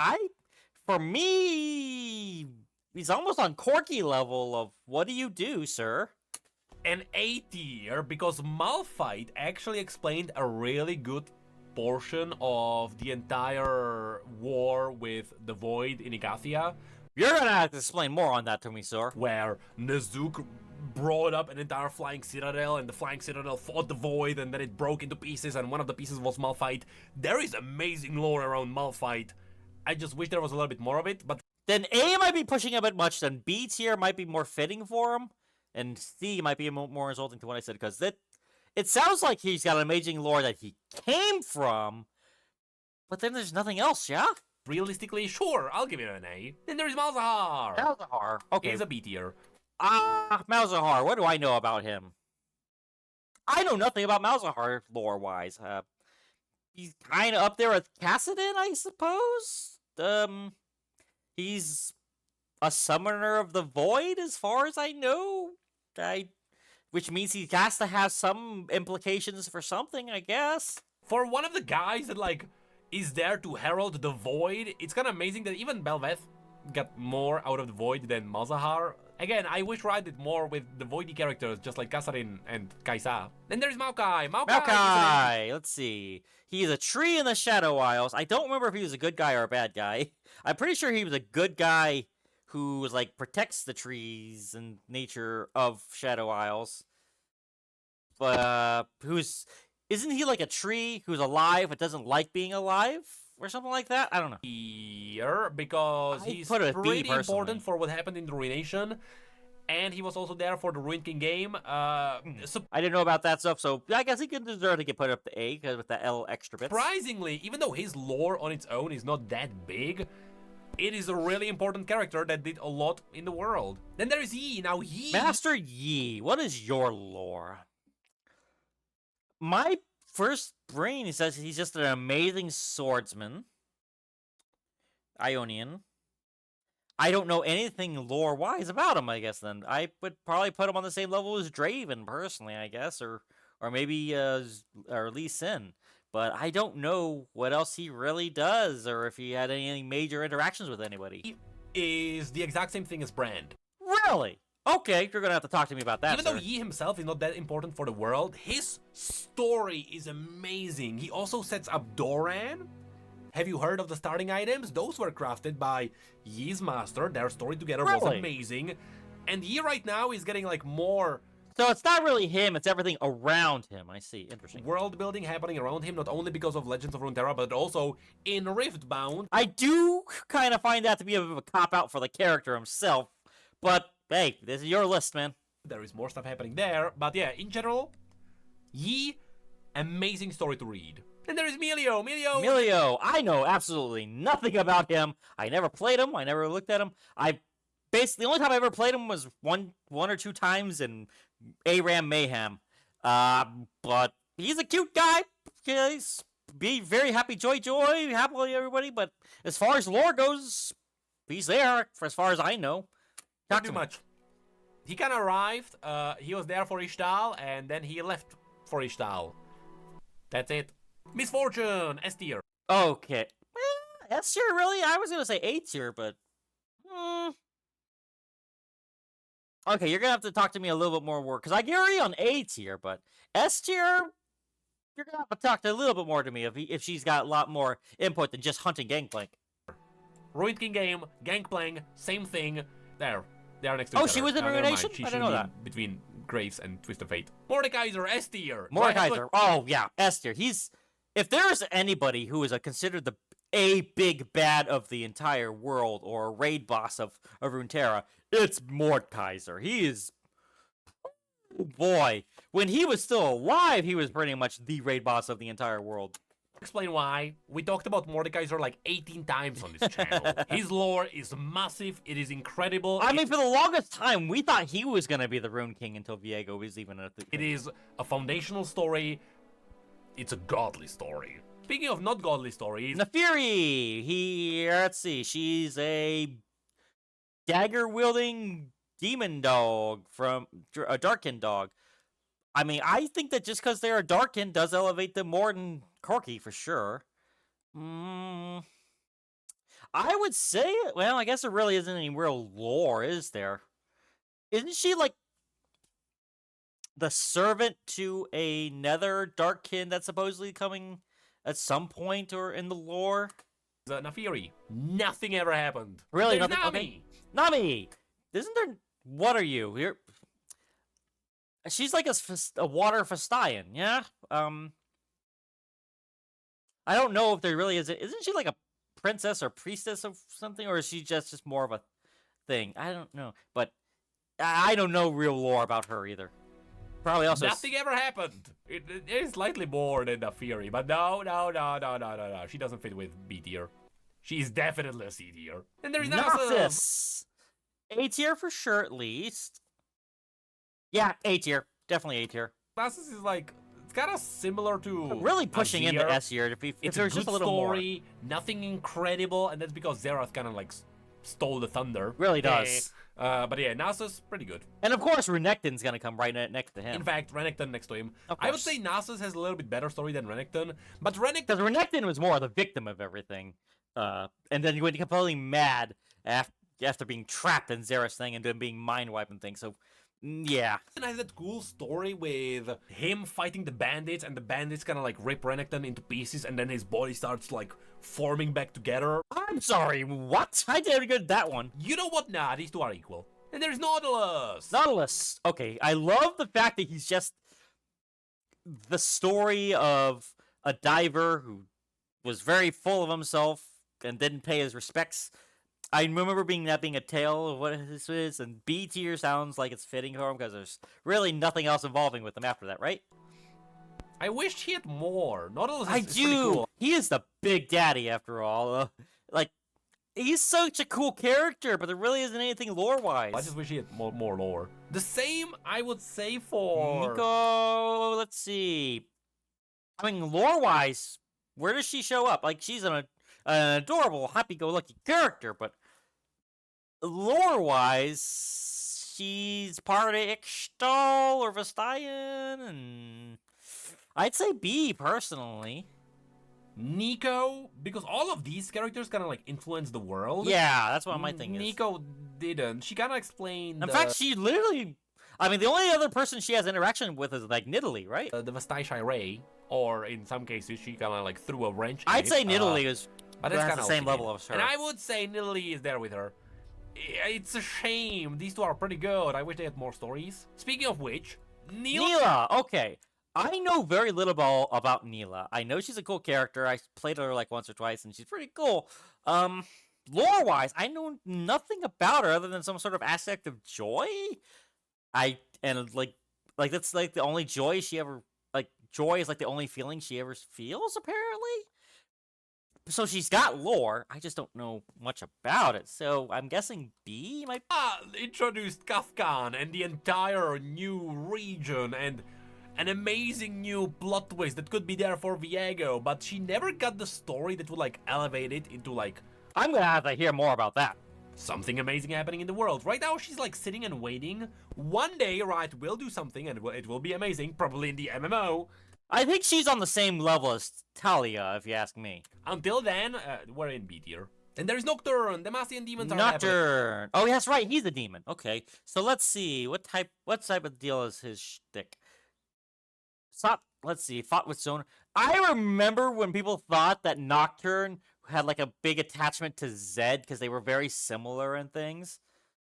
for me, he's almost on Corky level of what do you do, sir? An A tier because Malphite actually explained a really good portion of the entire war with the Void in Igathia. You're gonna have to explain more on that to me, sir. Where Nezuk brought up an entire flying citadel, and the flying citadel fought the Void, and then it broke into pieces, and one of the pieces was Malphite. There is amazing lore around Malphite. I just wish there was a little bit more of it, but... Then A might be pushing a bit much, then B tier might be more fitting for him, and C might be more insulting to what I said, because it sounds like he's got an amazing lore that he came from, but then there's nothing else, yeah? Realistically, sure, I'll give it an A. Then there's Malzahar. Malzahar. Okay. He's a B tier. Malzahar, what do I know about him? I know nothing about Malzahar lore-wise. He's kind of up there with Kassadin, I suppose? He's a summoner of the Void, as far as I know. Which means he has to have some implications for something, I guess. For one of the guys that, like, is there to herald the Void, it's kind of amazing that even Belveth got more out of the Void than Malzahar. Again, I wish Riot did more with the Voidy characters, just like Kassadin and Kaisa. Then there's Maokai. Maokai! Let's see. He's a tree in the Shadow Isles. I don't remember if he was a good guy or a bad guy. I'm pretty sure he was a good guy who, like, protects the trees and nature of Shadow Isles. But, isn't he like a tree who's alive but doesn't like being alive? Or something like that? I don't know. Here, because he's pretty important for what happened in the Ruination. And he was also there for the Ruined King game. I didn't know about that stuff, so I guess he could deserve to get put up to A, because with the L extra bits. Surprisingly, even though his lore on its own is not that big, It is a really important character that did a lot in the world. Then there is Yi. Now Yi... Master Yi, what is your lore? My first brain says he's just an amazing swordsman. Ionian. I don't know anything lore-wise about him, I guess, then. I would probably put him on the same level as Draven, personally, I guess, or maybe or Lee Sin. But I don't know what else he really does, or if he had any major interactions with anybody. He is the exact same thing as Brand. Really? Okay, you're gonna have to talk to me about that, Even though Yi himself is not that important for the world, his story is amazing. He also sets up Doran. Have you heard of the starting items? Those were crafted by Yi's master. Their story together was amazing. And Yi right now is getting like more... So it's not really him, it's everything around him. I see. Interesting. World building happening around him, not only because of Legends of Runeterra, but also in Riftbound. I do kind of find that to be a bit of a cop-out for the character himself. But, hey, this is your list, man. There is more stuff happening there. But yeah, in general, Yi, amazing story to read. And there is Melio. Melio, I know absolutely nothing about him. I never played him. I never looked at him. The only time I ever played him was one or two times in ARAM Mayhem. But he's a cute guy. He's be very happy, joy, happily everybody. But as far as lore goes, he's there. For as far as I know, not too much. He kind of arrived. He was there for Ishtal, and then he left for Ishtal. That's it. Misfortune, S tier. Okay. S tier, really? I was gonna say A tier, but... Okay, you're gonna have to talk to me a little bit more, because I agree on A tier, but S tier, you're gonna have to talk a little bit more to me if she's got a lot more input than just hunting Gangplank. Ruined King game, Gangplank, same thing. There. They are next to each other. She was in Ruination? I didn't know that. Between Graves and Twist of Fate. Mordekaiser, S tier. Mordekaiser, oh yeah, S tier. If there's anybody who is considered a big bad of the entire world, or a raid boss of Runeterra, it's Mordekaiser. He is... Oh boy. When he was still alive, he was pretty much the raid boss of the entire world. Explain why. We talked about Mordekaiser like 18 times on this channel. His lore is massive. It is incredible. I mean, for the longest time, we thought he was going to be the Rune King until Viego was even a... It is a foundational story. It's a godly story. Speaking of not godly stories... Nefiri! Let's see, she's a dagger-wielding demon dog from... a Darkin dog. I mean, I think that just because they're a Darkin does elevate them more than Corki, for sure. I would say... Well, I guess there really isn't any real lore, is there? Isn't she, like, the servant to a nether Darkin that's supposedly coming at some point or in the lore? Nefiri. Nothing ever happened. Really? There's Nothing? Nami. Okay. Nami! Isn't there... What are you? You're... She's like a water Festayan, yeah? I don't know if there really is... Isn't she like a princess or priestess of something? Or is she just more of a thing? I don't know. But I don't know real lore about her either. Probably also... Nothing ever happened. It is slightly more than Nefiri, but no. She doesn't fit with B tier. She's definitely a C tier. And there's Nasus! A tier for sure, at least. Yeah, A tier. Definitely A tier. Nasus is like... It's kind of similar to... Really pushing into S tier. If there's just a little story, nothing incredible, and that's because Xerath kind of like stole the thunder. Really does. But yeah, Nasus, pretty good. And of course, Renekton's gonna come right next to him. In fact, Renekton next to him. I would say Nasus has a little bit better story than Renekton, but Renekton... Because Renekton was more the victim of everything. And then he went completely mad after being trapped in Xerath's thing and then being mind-wiping things, so... Yeah. And has that cool story with him fighting the bandits, and the bandits kind of like rip Renekton into pieces, and then his body starts like forming back together. I'm sorry, what? I didn't get that one. You know what? Nah, these two are equal. And there's Nautilus. Nautilus. Okay, I love the fact that he's just the story of a diver who was very full of himself and didn't pay his respects. I remember being a tale of what this is, and B tier sounds like it's fitting for him because there's really nothing else involving with him after that, right? I wished he had more. Nautilus I is do. pretty cool. He is the big daddy after all. Like, he's such a cool character, but there really isn't anything lore-wise. I just wish he had more lore. The same, I would say, for... Nico, let's see. I mean, lore-wise, where does she show up? Like, she's an adorable, happy-go-lucky character, but lore-wise, she's part of Ixtal or Vestayan, and I'd say B, personally. Nico, because all of these characters kind of like influence the world. Yeah, that's what my thing is. Nico didn't. She kind of explained. In fact, she literally. I mean, the only other person she has interaction with is like Nidalee, right? The Vestaishai Ray, or in some cases, she kind of like threw a wrench. I'd say Nidalee is. But it's has kind the same level of her. And I would say Nidalee is there with her. It's a shame. These two are pretty good. I wish they had more stories. Speaking of which, Neela. Okay. I know very little about Neela. I know she's a cool character. I played her like once or twice, and she's pretty cool. Lore-wise, I know nothing about her other than some sort of aspect of joy. Like that's like the only joy she ever joy is like the only feeling she ever feels, apparently. So she's got lore. I just don't know much about it. So I'm guessing B might. Introduced Kafkan and the entire new region and an amazing new plot twist that could be there for Viego, but she never got the story that would like elevate it into like I'm gonna have to hear more about that. Something amazing happening in the world. Right now she's like sitting and waiting. One day Riot will do something and it will be amazing, probably in the MMO. I think she's on the same level as Talia, if you ask me. Until then, we're in B tier. And there's Nocturne. The Demacian demons are Nocturne. Oh, that's right. He's a demon. Okay, so let's see what type of deal is his shtick. Stop. Let's see. Fought with Zone. I remember when people thought that Nocturne had like a big attachment to Zed because they were very similar in things.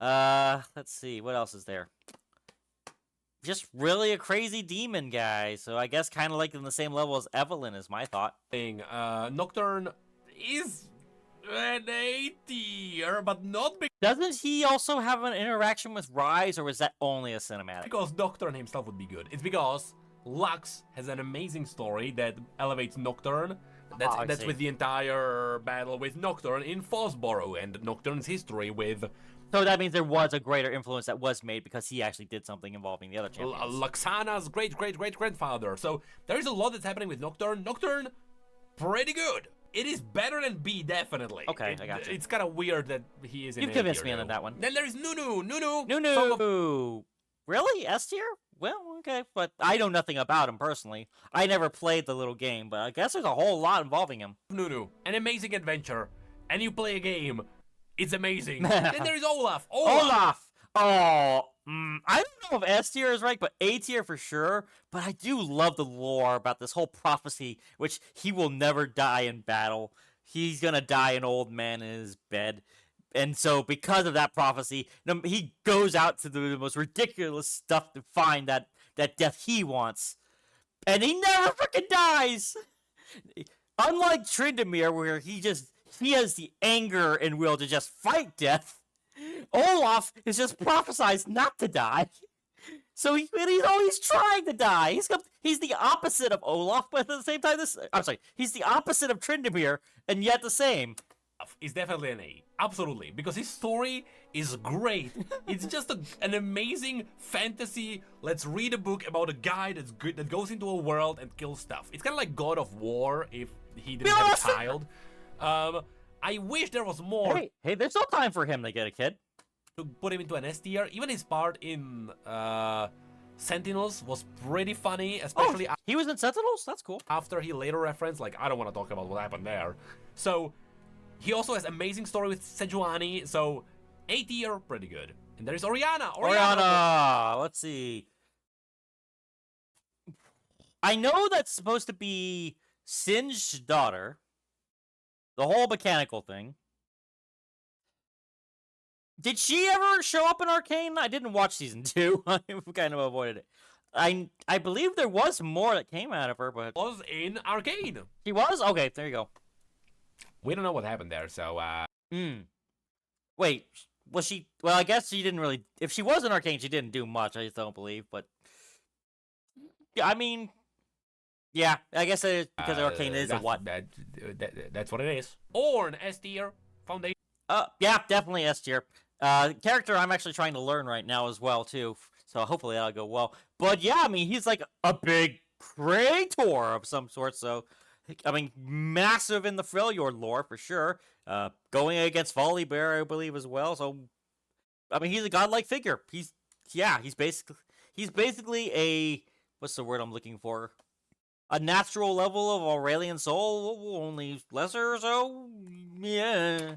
Let's see. What else is there? Just really a crazy demon guy. So I guess kind of like in the same level as Evelyn is my thought. Nocturne is an A tier, but not because... Doesn't he also have an interaction with Rise, or was that only a cinematic? Because Nocturne himself would be good. It's because Lux has an amazing story that elevates Nocturne. That's with the entire battle with Nocturne in Fosborough and Nocturne's history with... So that means there was a greater influence that was made because he actually did something involving the other champions. Luxana's great-great-great-grandfather. So there's a lot that's happening with Nocturne. Nocturne, pretty good. It is better than B, definitely. Okay, I got you. It's kind of weird that he is in You've convinced me on that one. Then there's Nunu. Nunu! Really? S tier? Well, okay, but I know nothing about him personally. I never played the little game, but I guess there's a whole lot involving him. Nunu, an amazing adventure, and you play a game. It's amazing. Then there's Olaf. Olaf! Oh, I don't know if S tier is right, but A tier for sure. But I do love the lore about this whole prophecy, which he will never die in battle. He's gonna die an old man in his bed. And so, because of that prophecy, he goes out to the most ridiculous stuff to find that death he wants. And he never freaking dies! Unlike Tryndamere, where he has the anger and will to just fight death, Olaf is just prophesized not to die. So he's always trying to die. He's the opposite of Olaf, but at the same time, he's the opposite of Tryndamere, and yet the same. Is definitely an A. Absolutely. Because his story is great. It's just an amazing fantasy. Let's read a book about a guy that goes into a world and kills stuff. It's kind of like God of War if he didn't have a child. I wish there was more. Hey, there's no time for him to get a kid. To put him into an S tier. Even his part in Sentinels was pretty funny, especially he was in Sentinels? That's cool. After he later referenced, like, I don't want to talk about what happened there. So, he also has amazing story with Sejuani, so A tier, pretty good. And there's Oriana. Let's see. I know that's supposed to be Singe's daughter. The whole mechanical thing. Did she ever show up in Arcane? I didn't watch season 2. I kind of avoided it. I believe there was more that came out of her, but... Was in Arcane. She was? Okay, there you go. We don't know what happened there, so, Wait, was she... Well, I guess she didn't really... If she was in Arcane, she didn't do much, I just don't believe, but... Yeah, I mean... Yeah, I guess it is because Arcane is a what? That's what it is. Ornn, S tier, Foundation. Yeah, definitely S tier. Character I'm actually trying to learn right now as well too. So hopefully that'll go well. But yeah, I mean he's like a big creator of some sort. So I mean massive in the Freljord lore for sure. Going against Volibear, I believe as well. So I mean he's a godlike figure. He's basically a what's the word I'm looking for? A natural level of Aurelian Soul, only lesser, so yeah.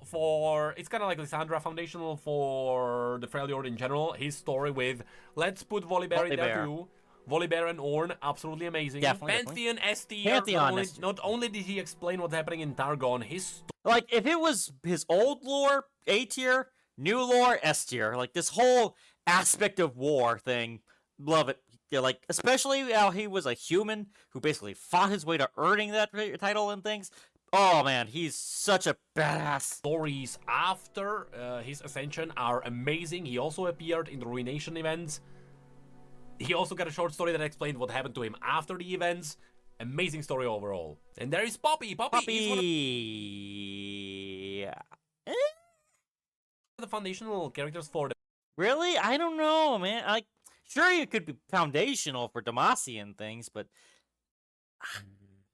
For it's kind of like Lysandra, foundational for the Freljord in general. His story with let's put Volibear in there too. Volibear and Ornn, absolutely amazing. Definitely, Pantheon S tier. Pantheon Not only did he explain what's happening in Targon, his like if it was his old lore A tier, new lore S tier, like this whole aspect of war thing, love it. Yeah, like especially how he was a human who basically fought his way to earning that title and things. Oh man, he's such a badass. Stories after his ascension are amazing. He also appeared in the Ruination events. He also got a short story that explained what happened to him after the events. Amazing story overall. And there is Poppy. Poppy is one of the foundational characters for the... Really? I don't know, man. Like, sure, you could be foundational for Demacia things, but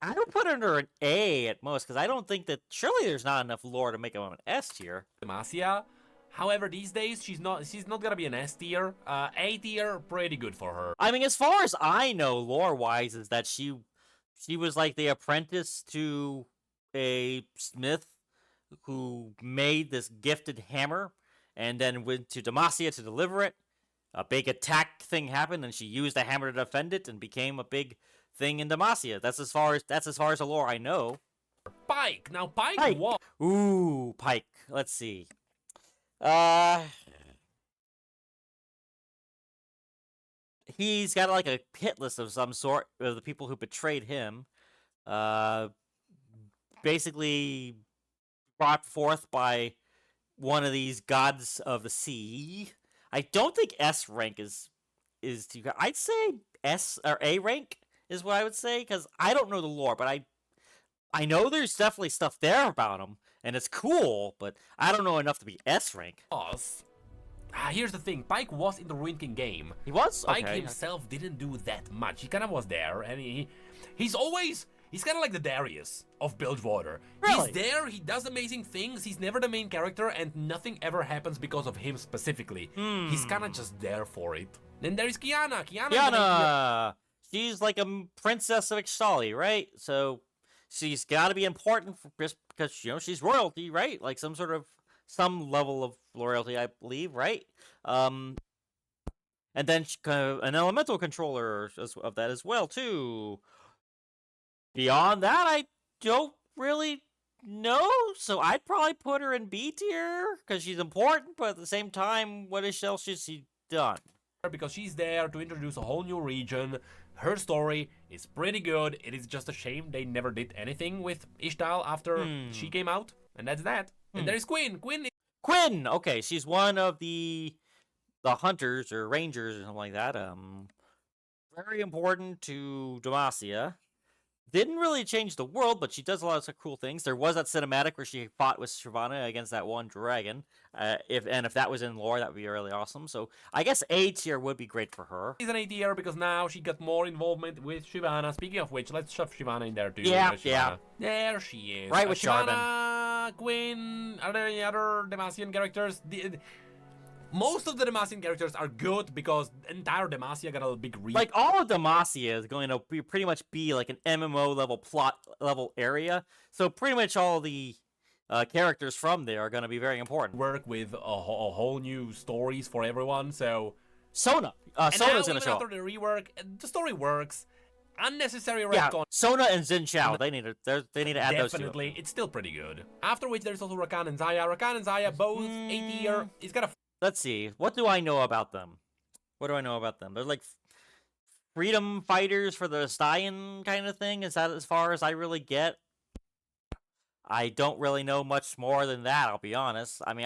I would put it under an A at most, because I don't think that... Surely there's not enough lore to make him an S tier. Demacia. However, these days, she's not gonna be an S tier. A tier, pretty good for her. I mean, as far as I know, lore-wise, is that she was like the apprentice to a smith who made this gifted hammer, and then went to Demacia to deliver it. A big attack thing happened, and she used the hammer to defend it, and became a big thing in Demacia. That's as far as the lore I know. Pike. Now, Pike. Ooh, Pike. Let's see. He's got like a hit list of some sort of the people who betrayed him. Basically brought forth by one of these gods of the sea. I don't think S rank is too. I'd say S or A rank is what I would say, because I don't know the lore, but I know there's definitely stuff there about him, and it's cool, but I don't know enough to be S rank. Here's the thing, Pike was in the Ruined King game. He was? Pike himself didn't do that much. He kind of was there, and he's kind of like the Darius of Bilgewater. Really? He's there, he does amazing things, he's never the main character, and nothing ever happens because of him specifically. He's kind of just there for it. Then there is Kiana. Kiana! She's like a princess of Ixtali, right? So she's got to be important just because, she's royalty, right? Like some level of loyalty, I believe, right? And then an elemental controller of that as well, too. Beyond that, I don't really know, so I'd probably put her in B tier, because she's important, but at the same time, what else has she done? Because she's there to introduce a whole new region. Her story is pretty good. It is just a shame they never did anything with Ishtal after she came out, and that's that. And there's Quinn. Quinn! Okay, she's one of the hunters or rangers or something like that. Very important to Demacia. Didn't really change the world, but she does a lot of cool things. There was that cinematic where she fought with Shyvana against that one dragon. If that was in lore, that would be really awesome. So I guess A tier would be great for her. She's an A tier because now she got more involvement with Shyvana. Speaking of which, let's shove Shyvana in there too. Yeah. There she is. Right with Shyvana, Quinn. Are there any other Demacian characters? Most of the Demacian characters are good because entire Demacia got a big reach. Like, all of Demacia is going to pretty much be like an MMO level plot level area. So pretty much all the characters from there are going to be very important. Work with a whole new stories for everyone, so... Sona. Sona's going to show up. After the rework, the story works. Unnecessary retcon. Sona and Xin Chao, they need to add those two. Definitely, it's still pretty good. After which there's also Rakan and Zaya. Rakan and Zaya, both A tier. He's got a... Let's see. What do I know about them? They're like freedom fighters for the Stallion kind of thing. Is that as far as I really get? I don't really know much more than that, I'll be honest. I mean,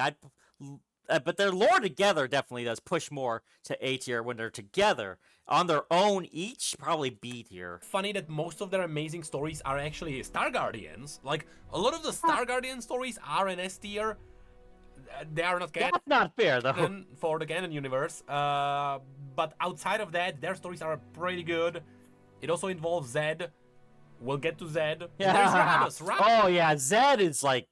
but their lore together definitely does push more to A tier when they're together. On their own each, probably B tier. Funny that most of their amazing stories are actually Star Guardians. Like, a lot of the Star Guardian stories are in S tier. They are not canon That's not fair, though. for the canon universe. But outside of that, their stories are pretty good. It also involves Zed. We'll get to Zed. Yeah. There's Ramos. Oh, yeah, Zed is like...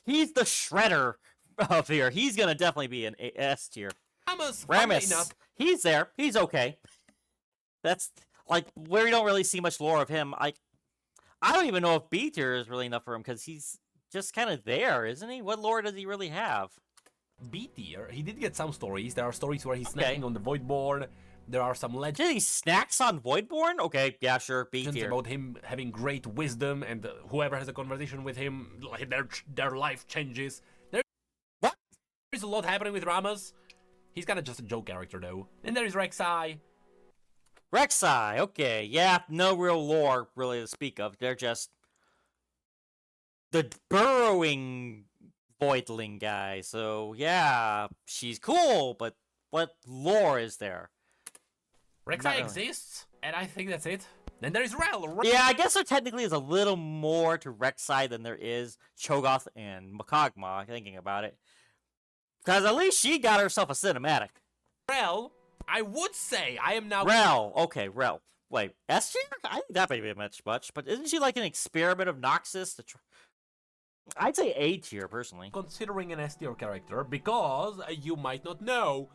He's the shredder of here. He's gonna definitely be an S tier. Ramos, Ramus, he's there. He's okay. That's like where we don't really see much lore of him. I don't even know if B tier is really enough for him because he's just kind of there, isn't he? What lore does he really have? B tier. He did get some stories. There are stories where he's snacking on the Voidborn. There are some legends Did he snacks on Voidborn? Okay, yeah, sure, B tier. about him having great wisdom, and whoever has a conversation with him, like their life changes. What? There's a lot happening with Ramos. He's kind of just a joke character, though. Then there is Rek'Sai. Rek'Sai, okay, yeah, no real lore really to speak of. They're just the burrowing voidling guy. So yeah, she's cool, but what lore is there? Rek'Sai Not really. exists, and I think that's it. Then there is Rel. Yeah, I guess there technically is a little more to Rek'Sai than there is Cho'Gath and Makagma, thinking about it. Because at least she got herself a cinematic. Rel, I would say I am now... Rel, okay, Rel. Wait, S tier? I think that may be much, but isn't she like an experiment of Noxus? I'd say A tier, personally. considering an S tier character, because you might not know,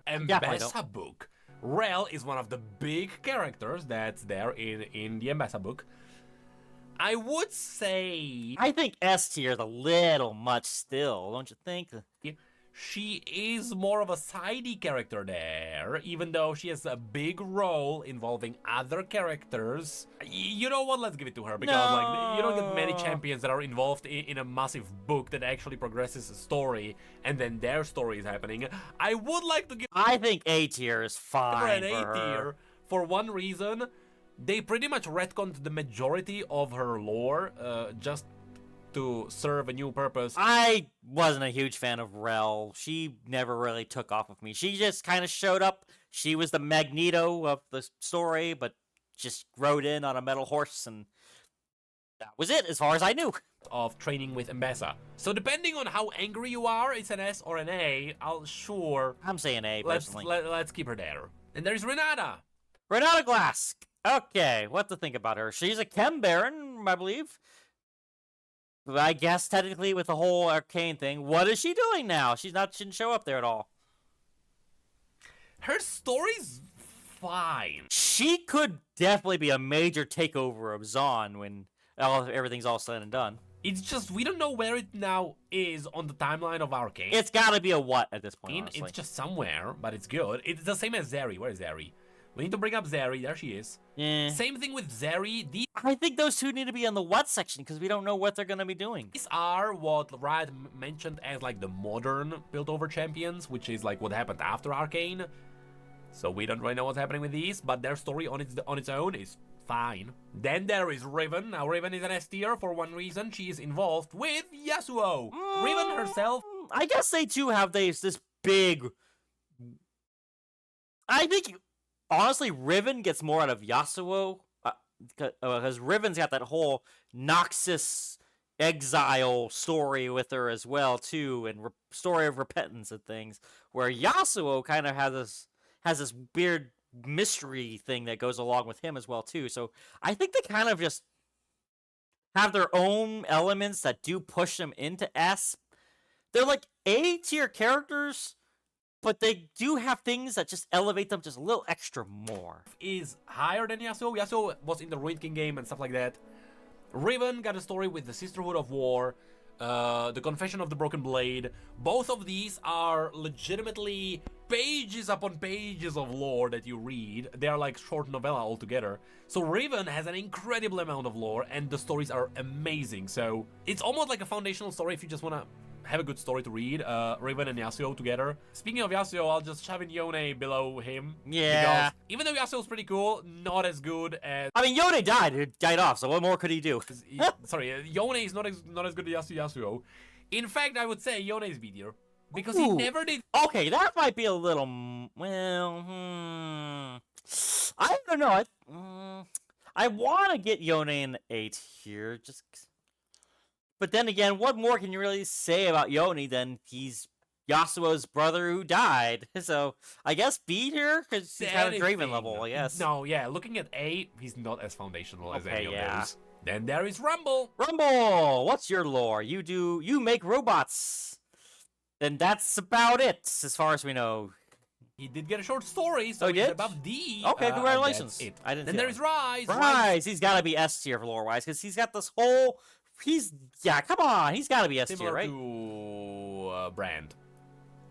I don't. Mbessa book. Rel is one of the big characters that's there in the Mbessa book. I would say I think S tier is a little much still, don't you think? she is more of a sidey character there, even though she has a big role involving other characters. You know what? Let's give it to her, because like you don't get many champions that are involved in a massive book that actually progresses a story, and then their story is happening. I would like to give I think A tier is her fine an for A her. tier for one reason. They pretty much retconned the majority of her lore just to serve a new purpose. I wasn't a huge fan of Rel. She never really took off with me. She just kind of showed up. She was the Magneto of the story, but just rode in on a metal horse, and that was it, as far as I knew. Of training with Mbessa. So depending on how angry you are, it's an S or an A. I'm saying A, Let's personally. let's keep her there. And there's Renata. Renata Glass. Okay, what to think about her? She's a Chem Baron, I believe. I guess technically with the whole arcane thing, what is she doing now? Shouldn't show up there at all. Her story's fine. She could definitely be a major takeover of Zaun when everything's all said and done. It's just we don't know where it now is on the timeline of Arcane. It's gotta be a what at this point, honestly. It's just somewhere, but it's good. It's the same as Zeri. Where is Zeri? We need to bring up Zeri. There she is. Yeah. Same thing with Zeri. I think those two need to be in the what section because we don't know what they're gonna be doing. These are what Riot mentioned as like the modern built-over champions, which is like what happened after Arcane. So we don't really know what's happening with these, but their story on its own is fine. Then there is Riven. Now Riven is an S tier for one reason. She is involved with Yasuo. Riven herself. I guess they too have this big. I think honestly, Riven gets more out of Yasuo because Riven's got that whole Noxus exile story with her as well too, and story of repentance and things. Where Yasuo kind of has this weird mystery thing that goes along with him as well too. So I think they kind of just have their own elements that do push them into S. They're like A tier characters, but they do have things that just elevate them just a little extra more. Is higher than Yasuo. Yasuo was in the Ruined King game and stuff like that. Riven got a story with the Sisterhood of War, the Confession of the Broken Blade. Both of these are legitimately pages upon pages of lore that you read. They are like short novella altogether. So Riven has an incredible amount of lore, and the stories are amazing. So it's almost like a foundational story if you just want to have a good story to read. Riven and Yasuo together. Speaking of Yasuo, I'll just shove in Yone below him. Yeah. Because even though Yasuo's pretty cool, not as good as... I mean, Yone died off, so what more could he do? Sorry, Yone is not as good as Yasuo. In fact, I would say Yone is B tier. because he Ooh. never did. Okay, that might be a little. Well, I don't know. I want to get Yone in 8 here, just. But then again, what more can you really say about Yone than he's Yasuo's brother who died? So I guess B here because he's kind of Draven level. I guess. No, yeah. Looking at A, he's not as foundational as any of yeah. those. Then there is Rumble. Rumble, what's your lore? You make robots. Then that's about it, as far as we know. He did get a short story, so he he's did? above D. Okay, congratulations. That's it. I didn't. Then see there that is one. Rise. Rise, he's got to be S tier for lore wise, because he's got this whole. Yeah, come on, he's got to be S tier, Similar right? to Brand.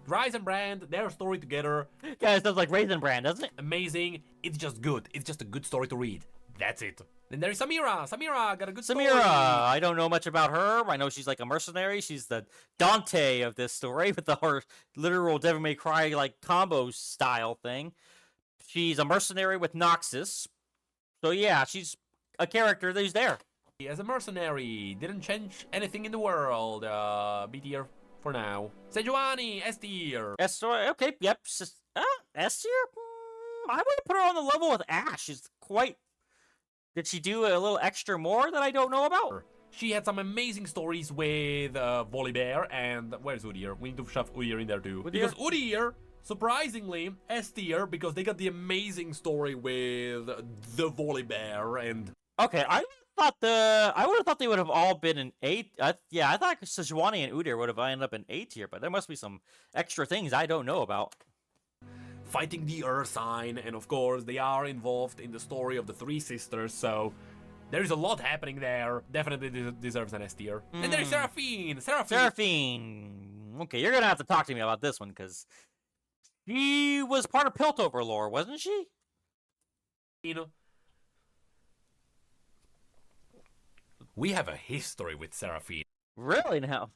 Rise and Brand, their story together. Guys, sounds like Raisin Brand, doesn't it? Amazing. It's just good. It's just a good story to read. That's it. Then there is Samira. Samira got a good story. Samira, I don't know much about her. I know she's like a mercenary. She's the Dante of this story with her literal Devil May Cry like combo style thing. She's a mercenary with Noxus. So yeah, she's a character that's there. As a mercenary, didn't change anything in the world. B tier for now. Sejuani, S tier. S tier, okay, yep. S tier? I would put her on the level with Ashe. She's quite. Did she do a little extra more that I don't know about? She had some amazing stories with Volibear and where's Udyr? We need to shove Udyr in there too. Udyr? Because Udyr, surprisingly, S tier because they got the amazing story with the Volibear and. Okay, I would have thought they would have all been in 8. Yeah, I thought Sejuani and Udyr would have ended up in 8 tier, but there must be some extra things I don't know about. Fighting the Earth sign, and of course they are involved in the story of the 3 sisters, so there's a lot happening there. Definitely deserves an S tier. And there's Seraphine. Seraphine. Okay, you're gonna have to talk to me about this one because she was part of Piltover lore, wasn't she? You know, we have a history with Seraphine. Really now.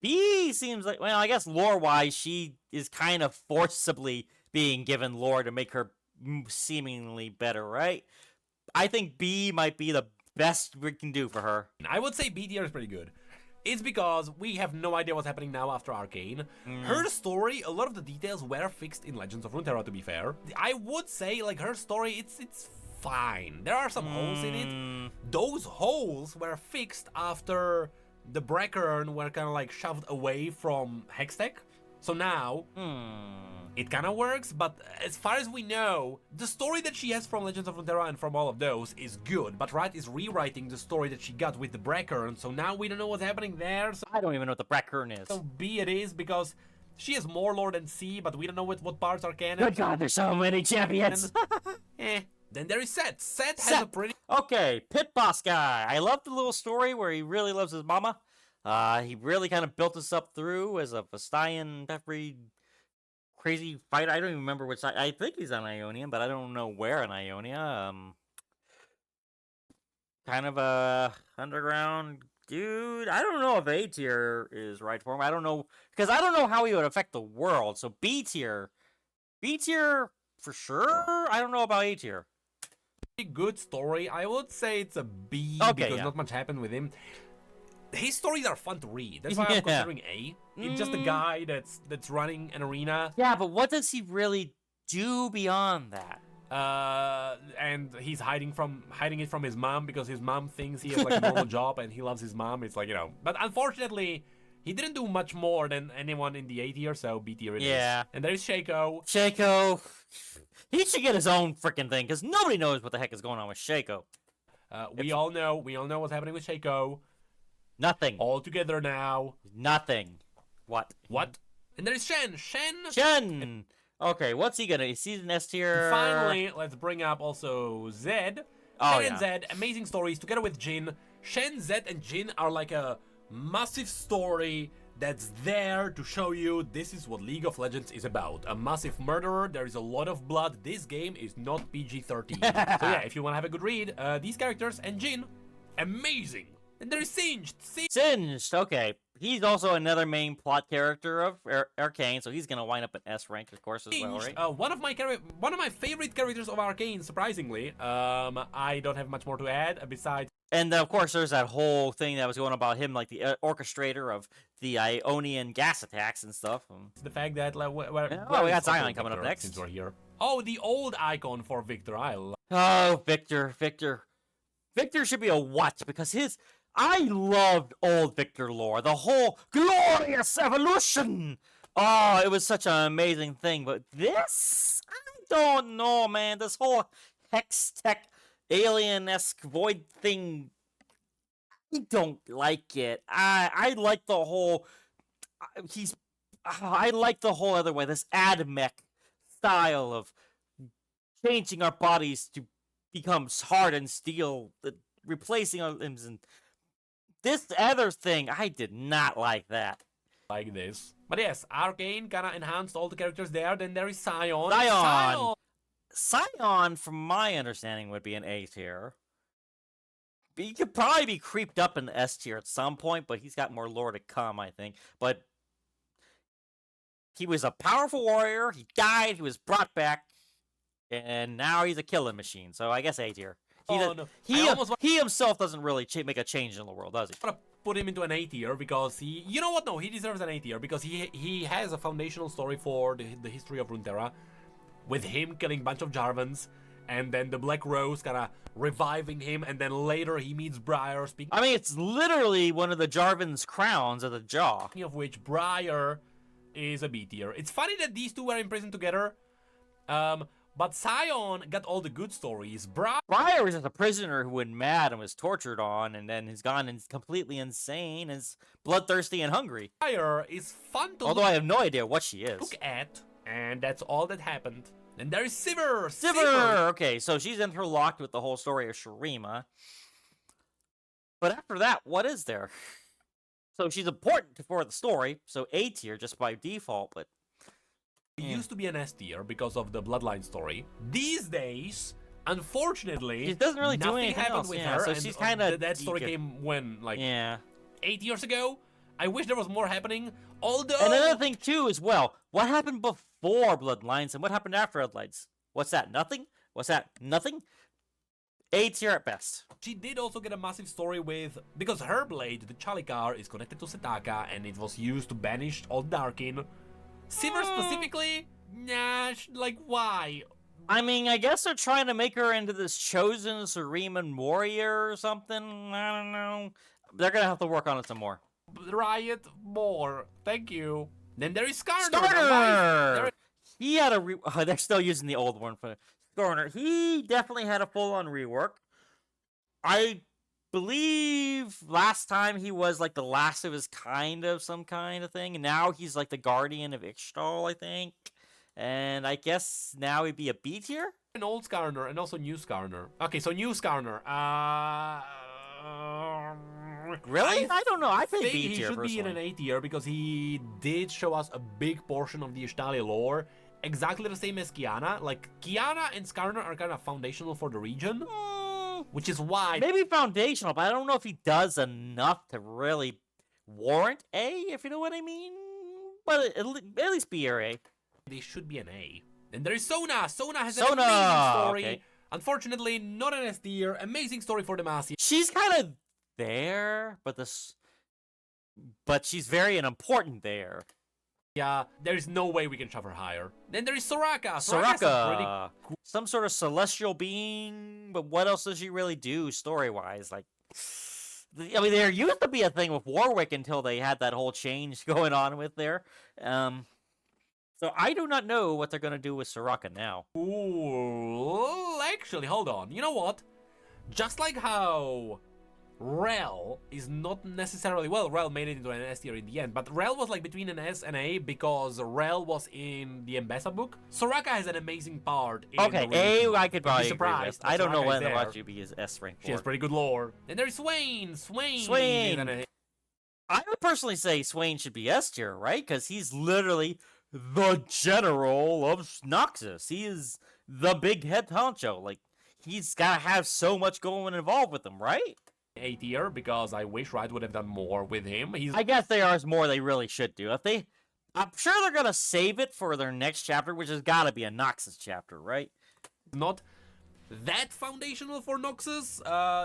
B seems like, well, I guess lore-wise, she is kind of forcibly being given lore to make her seemingly better, right? I think B might be the best we can do for her. I would say B tier is pretty good. It's because we have no idea what's happening now after Arcane. Her story, a lot of the details were fixed in Legends of Runeterra, to be fair. I would say, like, her story, it's fine. There are some holes in it. Those holes were fixed after the Breckern were kind of like shoved away from Hextech. So now, it kind of works, but as far as we know, the story that she has from Legends of Runeterra and from all of those is good, but Riot is rewriting the story that she got with the Breckern, so now we don't know what's happening there. So I don't even know what the Breckern is. So B it is, because she has more lore than C, but we don't know what parts are canon. Good God, there's so many champions! Then there is Set. Set has a pretty... Okay, Pit Boss guy. I love the little story where he really loves his mama. He really kind of built this up through as a Vastayan, every crazy fight. I don't even remember which side. I think he's on Ionian, but I don't know where in Ionia. Kind of a underground dude. I don't know if A tier is right for him. I don't know, because I don't know how he would affect the world. So B tier for sure. I don't know about A tier. Good story. I would say it's a B because not much happened with him. His stories are fun to read. That's why I'm considering A. It's just a guy that's running an arena. Yeah, but what does he really do beyond that? And he's hiding it from his mom because his mom thinks he has like a normal job and he loves his mom. It's like, you know. But unfortunately, he didn't do much more than anyone in the A tier, so B tier it is. And there's Shaco. Shaco. He should get his own freaking thing because nobody knows what the heck is going on with Shaco. We all know what's happening with Shaco. Nothing. All together now. Nothing. What? And there's Shen. Shen! Okay, what's he gonna... He's an S tier. Finally, let's bring up also Zed. Shen and Zed, amazing stories together with Jin. Shen, Zed, and Jin are like a massive story that's there to show you this is what League of Legends is about. A massive murderer, there is a lot of blood. This game is not PG-13. So yeah, if you want to have a good read, these characters and Jin, amazing. And there's Singed. Singed, okay. He's also another main plot character of Arcane, so he's gonna wind up at S rank, of course, as well, right? One of my favorite characters of Arcane, surprisingly. I don't have much more to add besides And then, of course, there's that whole thing that was going about him, like the orchestrator of the Ionian gas attacks and stuff. The fact that like, We got Zion coming up next. Since we're here. Oh, the old icon for Victor. I love. Oh, Victor. Victor should be a what? Because I loved old Victor lore. The whole glorious evolution. Oh, it was such an amazing thing. But this, I don't know, man. This whole hex tech alien-esque void thing, I don't like it. I like the whole I like the whole other way, this admech style of changing our bodies to become hard and steel, replacing our limbs, and this other thing, I did not like that. Like this. But yes, Arcane kinda enhanced all the characters there. Then there is Scion. Scion, from my understanding, would be an A tier. He could probably be creeped up in the S tier at some point, but he's got more lore to come, I think. But he was a powerful warrior, he died, he was brought back, and now he's a killing machine, so I guess A tier. He himself doesn't really make a change in the world, does he? I want to put him into an A tier because you know what? No, he deserves an A tier because he has a foundational story for the history of Runeterra, with him killing a bunch of Jarvans, and then the Black Rose kind of reviving him, and then later he meets Briar. I mean, it's literally one of the Jarvan's crowns of the jaw. Of which Briar is a B tier. It's funny that these two were imprisoned together, but Scion got all the good stories. Briar was just a prisoner who went mad and was tortured on, and then he's gone and completely insane, and is bloodthirsty and hungry. Briar is fun to Although I have no idea what she is. Look at, and that's all that happened. And there is Sivir! Sivir! Okay, so she's interlocked with the whole story of Shurima. But after that, what is there? So she's important for the story, so A tier just by default, but... It used to be an S tier because of the Bloodline story. These days, unfortunately, she doesn't really do anything happened else. with Yeah, her. so and she's kind of... That story came when, like, yeah. 8 years ago? I wish there was more happening, although... And another thing, too, as well. What happened before Bloodlines and what happened after Bloodlines? What's that? Nothing? What's that? Nothing? A tier at best. She did also get a massive story with... Because her blade, the Chalikar, is connected to Setaka, and it was used to banish all Darkin. Sivir specifically? Nah, like, why? I mean, I guess they're trying to make her into this chosen Suriman warrior or something. I don't know. They're gonna have to work on it some more. Riot more. Thank you. Then there is Skarner. Skarner! He had a they're still using the old one for Skarner. He definitely had a full-on rework. I believe last time he was like the last of his kind of some kind of thing, and now he's like the guardian of Ixtal, I think. And I guess now he'd be a B tier? An old Skarner and also new Skarner. Okay, so new Skarner. Really? I don't know. I think B B tier. He should be in an A tier because he did show us a big portion of the Ishtalia lore. Exactly the same as Kiana. Like, Kiana and Skarner are kind of foundational for the region. Which is why... Maybe foundational, but I don't know if he does enough to really warrant A, if you know what I mean. But at least B or A. They should be an A. And there is Sona. Sona has an amazing story. Okay. Unfortunately, not an S tier. Amazing story for Demacia. She's kind of there, but she's very important there. Yeah, there's no way we can shove her higher. Then there is Soraka. Soraka, some sort of celestial being, but what else does she really do story-wise? Like, I mean, there used to be a thing with Warwick until they had that whole change going on with there. So I do not know what they're going to do with Soraka now. Ooh, actually, hold on. You know what? Just like how Rel is not necessarily... Well, Rel made it into an S tier in the end, but Rel was like between an S and A because Rel was in the Mbessa book. Soraka has an amazing part in okay, A I could probably agree with. I don't know whether what should be his S rank for. She has pretty good lore. And there's Swain. Swain! I would personally say Swain should be S tier, right? Because he's literally the general of Noxus. He is the big head honcho. Like, he's got to have so much going involved with him, right? A tier because I wish Riot would have done more with him. I guess there is more they really should do. I'm sure they're gonna save it for their next chapter, which has got to be a Noxus chapter, right? Not that foundational for Noxus.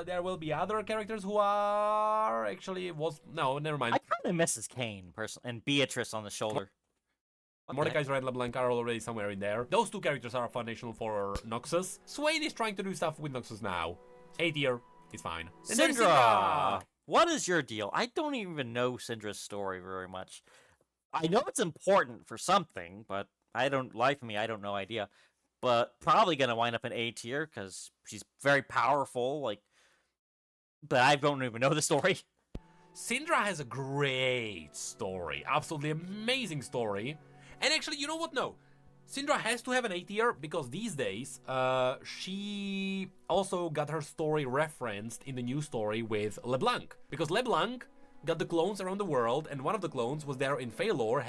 There will be other characters who are actually no, never mind. I kind of miss his Kane personally, and Beatrice on the shoulder. Mordecai's Red LeBlanc are already somewhere in there. Those two characters are foundational for Noxus. Swain is trying to do stuff with Noxus now. A tier is fine. And there's Syndra! What is your deal? I don't even know Syndra's story very much. I know it's important for something, but I don't no idea. But probably gonna wind up in A tier because she's very powerful. But I don't even know the story. Syndra has a great story, absolutely amazing story. And actually, you know what? No, Syndra has to have an A tier because these days, she also got her story referenced in the new story with LeBlanc. Because LeBlanc got the clones around the world, and one of the clones was there in Phalor,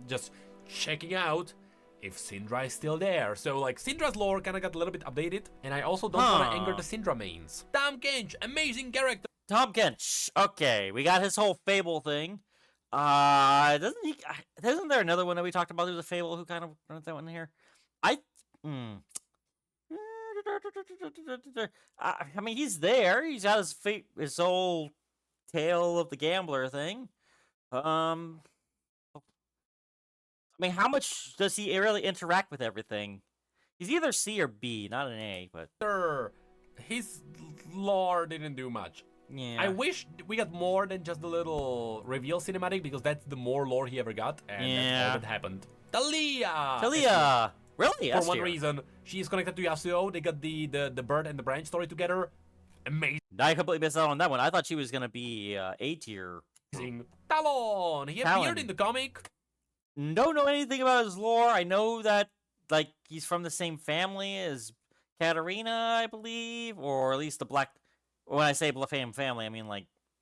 just checking out if Syndra is still there. So, Syndra's lore kind of got a little bit updated, and I also don't want to anger the Syndra mains. Tahm Kench, amazing character. Tahm Kench. Okay, we got his whole Fable thing. Isn't there another one that we talked about? There's a Fable who kind of runs that one here. I mean, he's there. He's got his whole Tale of the Gambler thing. I mean, how much does he really interact with everything? He's either C or B, not an A, but His lore didn't do much. yeah. I wish we got more than just the little reveal cinematic, because that's the more lore he ever got, and that's all that happened. Talia! Really? For one reason, she's connected to Yasuo. They got the bird and the branch story together. Amazing. I completely missed out on that one. I thought she was gonna be A tier. Talon! He appeared in the comic. Don't know anything about his lore. I know that he's from the same family as Katarina, I believe, or at least the Black. When I say family, I mean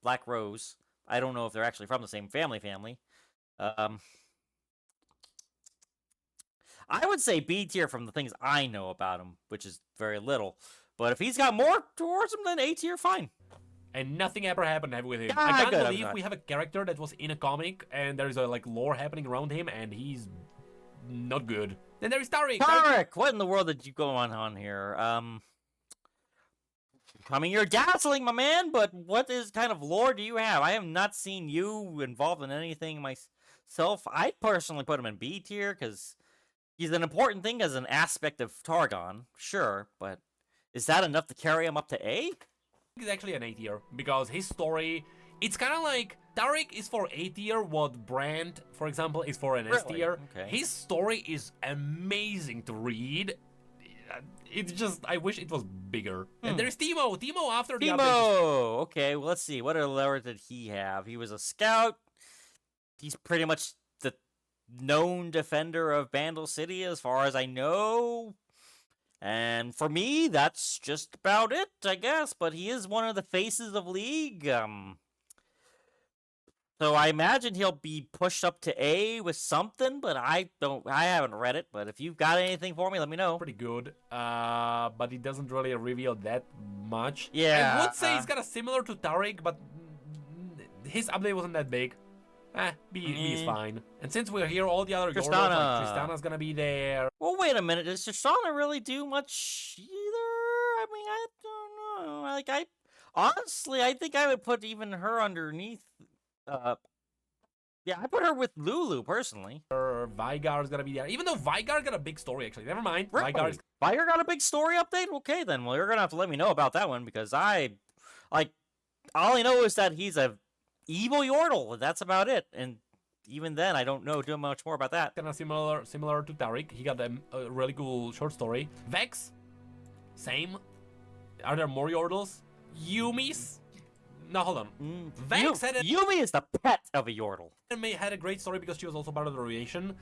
Black Rose. I don't know if they're actually from the same family. I would say B tier from the things I know about him, which is very little. But if he's got more towards him, then A tier, fine. And nothing ever happened with him. I can't believe we have a character that was in a comic, and there's a lore happening around him, and he's not good. Then there is Taric. Taric, what in the world did you go on here? I mean, you're dazzling, my man, but what kind of lore do you have? I have not seen you involved in anything myself. I personally put him in B tier because he's an important thing as an aspect of Targon, sure, but is that enough to carry him up to A? He's actually an A tier because his story, it's kind of like Taric is for A tier what Brand, for example, is for an S tier. Okay. His story is amazing to read. It's just, I wish it was bigger. And there's Teemo. Teemo after the update. Teemo! Okay, well, let's see. What lore did he have? He was a scout. He's pretty much the known defender of Bandle City, as far as I know. And for me, that's just about it, I guess. But he is one of the faces of League. So I imagine he'll be pushed up to A with something, but I haven't read it. But if you've got anything for me, let me know. Pretty good, but it doesn't really reveal that much. Yeah. I would say he's kind of similar to Taric, but his update wasn't that big. B is fine. And since we're here, all the other Yordles, Tristana's gonna be there. Well, wait a minute. Does Tristana really do much either? I mean, I don't know. Honestly, I think I would put even her underneath. Yeah, I put her with Lulu, personally. Veigar's gonna be there. Even though Veigar got a big story, actually. Never mind. Really? Veigar got a big story update? Okay, then. Well, you're gonna have to let me know about that one, because all I know is that he's a evil Yordle. That's about it. And even then, I don't know too much more about that. Kind of similar to Taric. He got a really cool short story. Vex, same. Are there more Yordles? Yumi's? No, hold on. Vex Yumi is the pet of a Yordle. Had a great story because she was also part of the relation.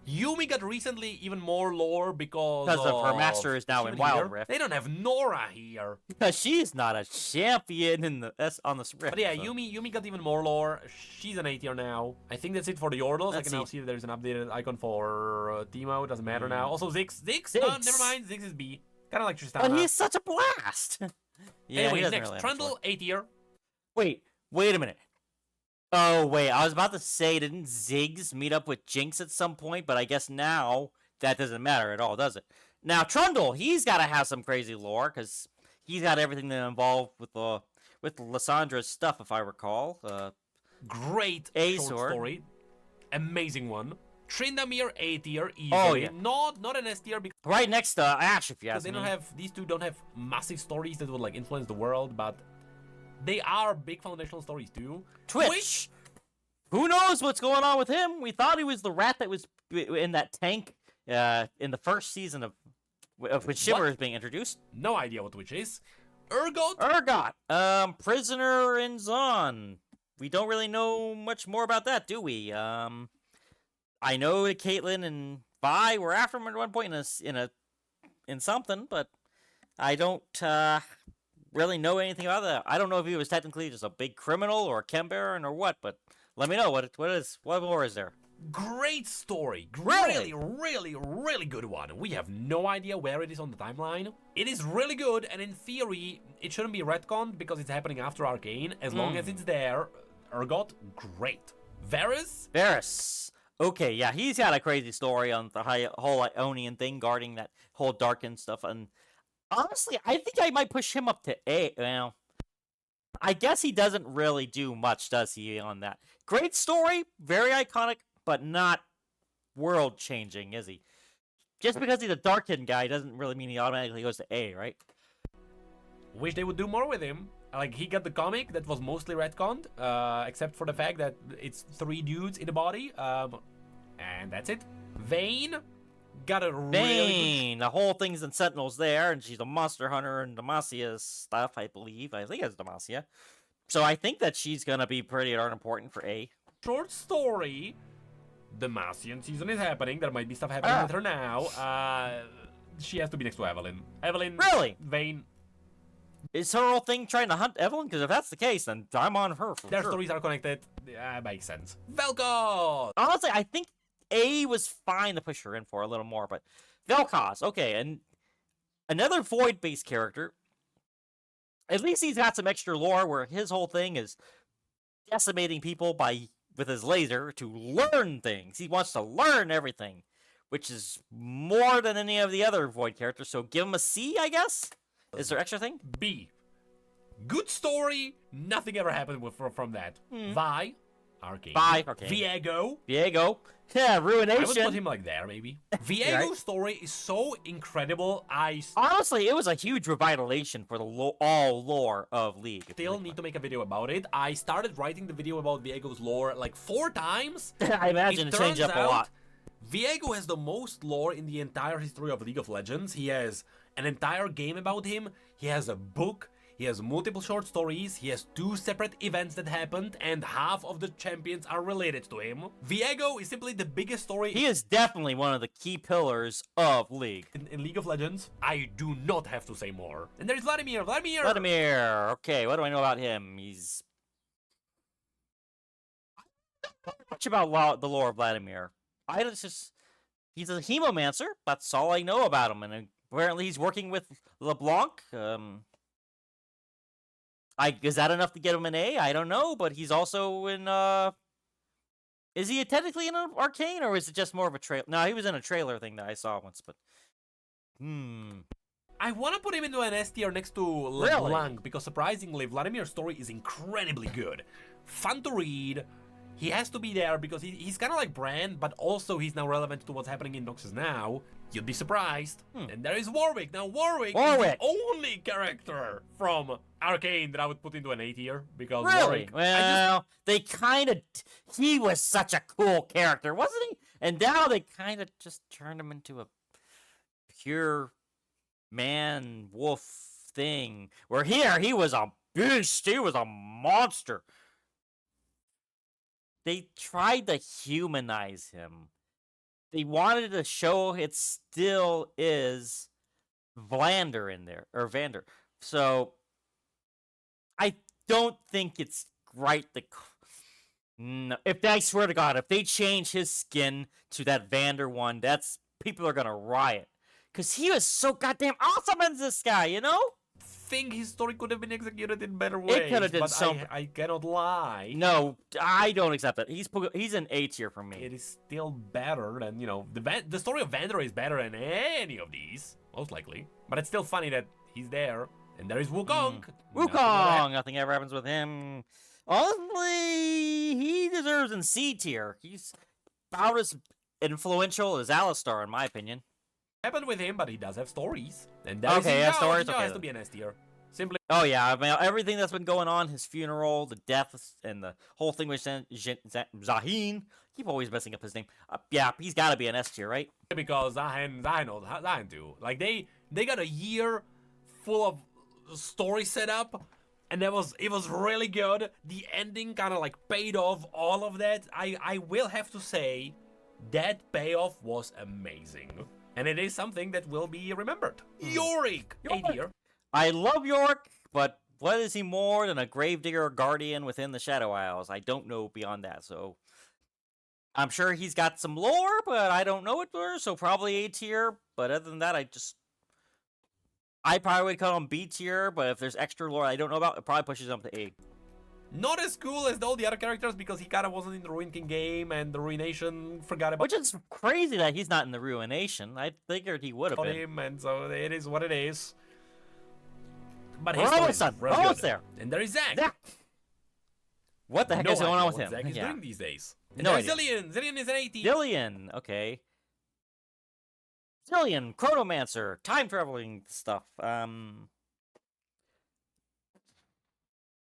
Yumi got recently even more lore because of her master is now in Wild Rift. They don't have Nora here. Because she's not a champion on the Rift. But yeah, so. Yumi got even more lore. She's an A tier now. I think that's it for the Yordles. I can now see that there's an updated icon for Teemo. Doesn't matter now. Also Ziggs. Never mind. Ziggs is B. Kind of like Tristana. But he's such a blast. Yeah, anyway, next. Really Trundle, A tier. Wait a minute. Oh, wait, I was about to say, didn't Ziggs meet up with Jinx at some point? But I guess now that doesn't matter at all, does it? Now Trundle, he's got to have some crazy lore because he's got everything that involved with Lyssandra's stuff, if I recall. Great A short sword. story. Amazing one. Tryndamere A tier easily. Oh, yeah. Not an S tier because Right next to Ash, if you ask they me. don't have, these two don't have massive stories that would like influence the world, but they are big foundational stories too. Twitch. Who knows what's going on with him? We thought he was the rat that was in that tank in the first season of when Shimmer is being introduced. No idea what Twitch is. Urgot. Urgot, prisoner in Zon. We don't really know much more about that, do we? I know that Caitlyn and Vi were after him at one point in something, but I don't really know anything about that. I don't know if he was technically just a big criminal or a chem baron or what, but let me know what more is there. Great story. Really? Really good one. We have no idea where it is on the timeline. It is really good, and in theory, it shouldn't be retconned because it's happening after Arcane. As long as it's there, Urgot, great. Varus? Okay, yeah, he's got a crazy story on the whole Ionian thing, guarding that whole Darkened stuff, and honestly, I think I might push him up to A. Well, I guess he doesn't really do much, does he, on that? Great story, very iconic, but not world-changing, is he? Just because he's a Darkened guy doesn't really mean he automatically goes to A, right? Wish they would do more with him. Like, he got the comic that was mostly retconned, except for the fact that it's 3 dudes in the body, and that's it. Vayne got a really good... The whole thing's in Sentinels there, and she's a monster hunter and Demasia's stuff, I believe. I think it's Demacia. So I think that she's gonna be pretty darn important for A. Short story. The Demacian season is happening. There might be stuff happening with her now. She has to be next to Evelyn. Really? Vayne. Is her whole thing trying to hunt Evelyn? Because if that's the case, then I'm on her for Their sure. stories are connected. Makes sense. Vel'Koz! Honestly, I think A was fine to push her in for a little more, but Vel'Koz, okay, and another Void-based character. At least he's got some extra lore where his whole thing is decimating people with his laser to learn things. He wants to learn everything, which is more than any of the other Void characters, so give him a C, I guess? Is there extra thing? B. Good story. Nothing ever happened from that. Vi. Arcane. Viego. Yeah, Ruination. I would put him like there, maybe. Viego's story is so incredible. Honestly, it was a huge revitalization for the all lore of League. Still need to make a video about it. I started writing the video about Viego's lore like 4 times. I imagine it changed up a lot. Viego has the most lore in the entire history of League of Legends. He has an entire game about him. He has a book. He has multiple short stories. He has 2 separate events that happened, and half of the champions are related to him. Viego is simply the biggest story. He is definitely one of the key pillars of League. In League of Legends, I do not have to say more. And there's Vladimir. Okay, what do I know about him? He's... I don't know much about the lore of Vladimir. He's a hemomancer. That's all I know about him, and apparently he's working with LeBlanc. Is that enough to get him an A? I don't know, but he's also in, is he technically in an Arcane, or is it just more of a trailer? No, he was in a trailer thing that I saw once, but... I want to put him into an S tier next to LeBlanc, because surprisingly, Vladimir's story is incredibly good. Fun to read. He has to be there because he's kind of like Brand, but also he's now relevant to what's happening in Noxus now. You'd be surprised. And there is Warwick. Now, Warwick is the only character from Arcane that I would put into an A tier. Because Warwick, well, they kind of... He was such a cool character, wasn't he? And now they kind of just turned him into a pure man-wolf thing. Where here, he was a beast. He was a monster. They tried to humanize him. They wanted to show it still is Vander in there, or Vander. So, I don't think it's right to... No, I swear to God, if they change his skin to that Vander one, people are gonna riot. Because he was so goddamn awesome as this guy, you know? think his story could have been executed in better ways. could have been but some- I cannot lie. No, I don't accept that. He's an A tier for me. It is still better than, you know, the story of Vander is better than any of these, most likely. But it's still funny that he's there, and there is Wukong. Wukong! Nothing ever happens with him. Honestly, he deserves in C tier. He's about as influential as Alistar, in my opinion. Happened with him, but he does have stories. And that Okay, yeah, stories, Xiao okay has then. to be an S tier. Simply Oh yeah, I mean, everything that's been going on, his funeral, the deaths, and the whole thing with Zaheen. Keep always messing up his name. Yeah, he's got to be an S tier, right? because Zahen too. Like they got a year full of story setup, and it was really good. The ending kind of like paid off all of that. I will have to say that payoff was amazing, and it is something that will be remembered. Yorick, A tier. I love York, but what is he more than a gravedigger or guardian within the Shadow Isles? I don't know beyond that, so I'm sure he's got some lore, but I don't know it for, so probably A tier. But other than that, I probably would call him B tier, but if there's extra lore I don't know about, it probably pushes him to A. Not as cool as all the other characters because he kind of wasn't in the Ruin King game, and the Ruination forgot about Which is crazy that he's not in the Ruination. I figured he would have been. him, and so it is what it is. But We're his story almost is done. real Almost good. there. And there is Zack. Zack! What the heck No is going idea on with what him? Zack is Yeah. doing these days. And No there's idea. Zillion. Zillion is an 80. Zillion, okay. Zillion, Chronomancer, time traveling stuff.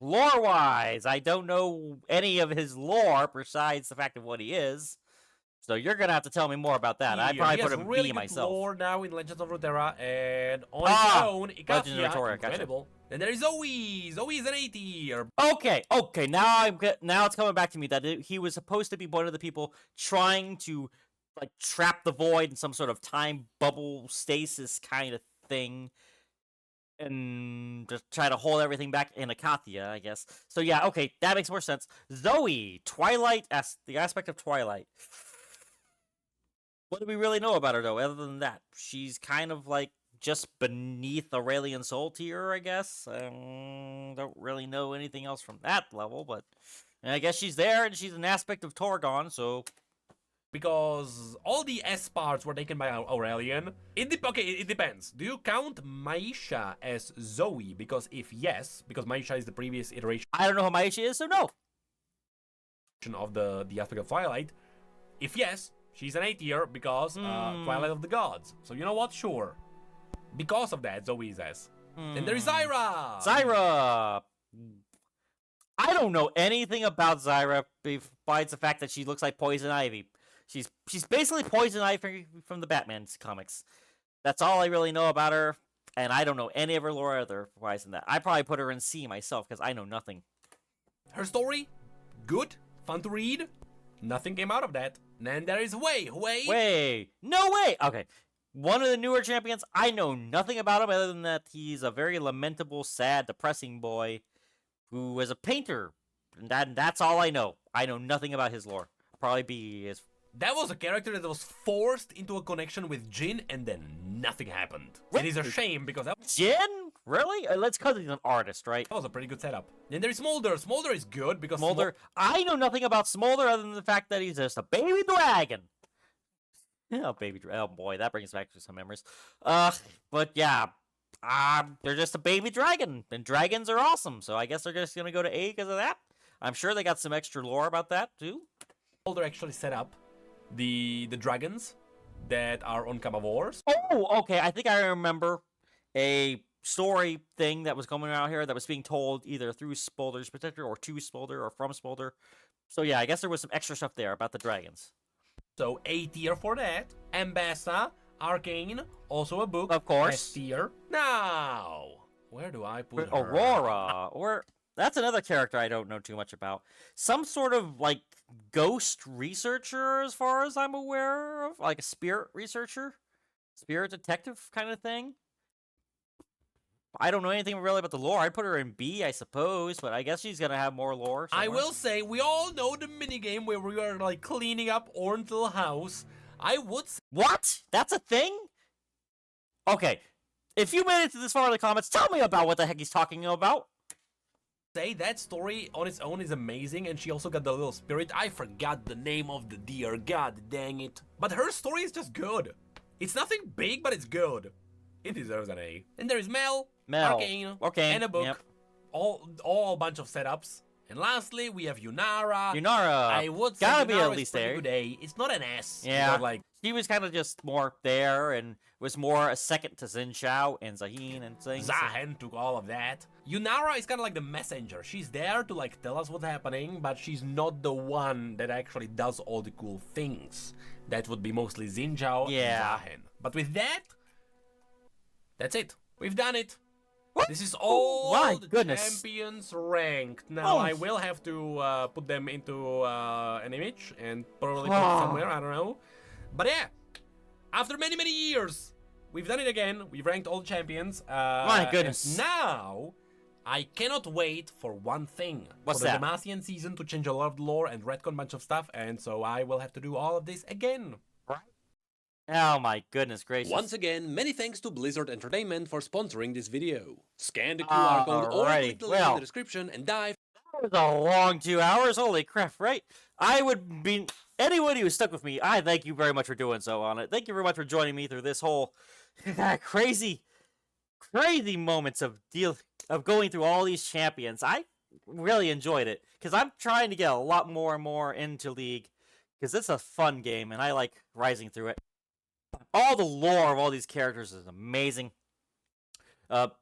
Lore-wise, I don't know any of his lore besides the fact of what he is. So you're gonna have to tell me more about that. I probably he put has him really B good myself. lore now in Legends of Runeterra, and on Ah, its own, Legends of Ikathia, Runeterra, gotcha. incredible. And there is Zoe. Zoe is an 80. Okay. Now it's coming back to me that he was supposed to be one of the people trying to like trap the void in some sort of time bubble stasis kind of thing, and just try to hold everything back in Ikathia, I guess. So yeah, okay, that makes more sense. Zoe, Twilight, the aspect of Twilight. What do we really know about her though? Other than that, she's kind of like just beneath Aurelian Soul tier, I guess. Don't really know anything else from that level, but I guess she's there, and she's an aspect of Torgon, so... Because all the S parts were taken by Aurelian. It depends. Do you count Maisha as Zoe? Because if yes, because Maisha is the previous iteration I don't know who Maisha is, so no. of the aspect of Twilight. If yes, she's an A tier because Twilight of the Gods. So you know what? Sure. Because of that, Zoe is S. And there is Zyra! Zyra! I don't know anything about Zyra besides the fact that she looks like Poison Ivy. She's basically Poison Ivy from the Batman comics. That's all I really know about her, and I don't know any of her lore otherwise than that. I probably put her in C myself because I know nothing. Her story? Good. Fun to read. Nothing came out of that. And there is Wei. Wait, no way! Okay, one of the newer champions, I know nothing about him other than that he's a very lamentable, sad, depressing boy who was a painter. And that's all I know. I know nothing about his lore. Probably be his... That was a character that was forced into a connection with Jin, and then nothing happened. What? It is a shame, because that Jin? Really? Let's cause he's an artist, right? was a pretty good setup. Then there is Smolder. Smolder is good, because Smolder. I know nothing about Smolder other than the fact that he's just a baby dragon. Oh, oh boy, that brings back some memories. But yeah, they're just a baby dragon, and dragons are awesome. So I guess they're just gonna go to A because of that. I'm sure they got some extra lore about that too. Smolder actually set up the dragons that are on Kamavors. Oh, okay. I think I remember a story thing that was coming out here that was being told either through Smolder's Protector or to Smolder or from Smolder. So yeah, I guess there was some extra stuff there about the dragons. So A tier for that. Ambassa, Arcane, also a book. Of course. S tier. Now, where do I put her? Aurora, or that's another character I don't know too much about. Some sort of like ghost researcher, as far as I'm aware of, like a spirit researcher, spirit detective kind of thing. I don't know anything really about the lore. I'd put her in B, I suppose, but I guess she's gonna have more lore. I somewhere. will say, we all know the minigame where we are like cleaning up Ornthil House. I would say What? That's a thing? Okay. If you made it to this far in the comments, tell me about what the heck he's talking about. Say that story on its own is amazing, and she also got the little spirit. I forgot the name of the deer, god dang it. But her story is just good. It's nothing big, but it's good. It deserves an A. And there is Mel, Arcane, and a book. Yep. All a bunch of setups. And lastly, we have Yunara. Yunara, I would say gotta be Yunara at least is pretty there. good A. It's not an S. Yeah, But like, she was kind of just more there and was more a second to Xin Shao and Zaheen and things. Zahen took all of that. Yunara is kind of like the messenger. She's there to like tell us what's happening, but she's not the one that actually does all the cool things. That would be mostly Xin Zhao and Zahen. But with that, that's it. We've done it. What? This is all my the goodness. champions ranked. Now, Oh. I will have to put them into an image and probably put it somewhere, I don't know. But yeah, after many, many years, we've done it again. We've ranked all the champions. My goodness. And now, I cannot wait for one thing. What's for that? the Demacian season to change a lot of the lore and retcon a bunch of stuff, and so I will have to do all of this again. Oh my goodness gracious. Once again, many thanks to Blizzard Entertainment for sponsoring this video. Scan the QR code or Alrighty, click the link in well. the description and dive That was a long 2 hours. Holy crap, right? I would be... Anyone who stuck with me, I thank you very much for doing so on it. Thank you very much for joining me through this whole crazy moments of going through all these champions. I really enjoyed it, because I'm trying to get a lot more and more into League, because it's a fun game, and I like rising through it. All the lore of all these characters is amazing.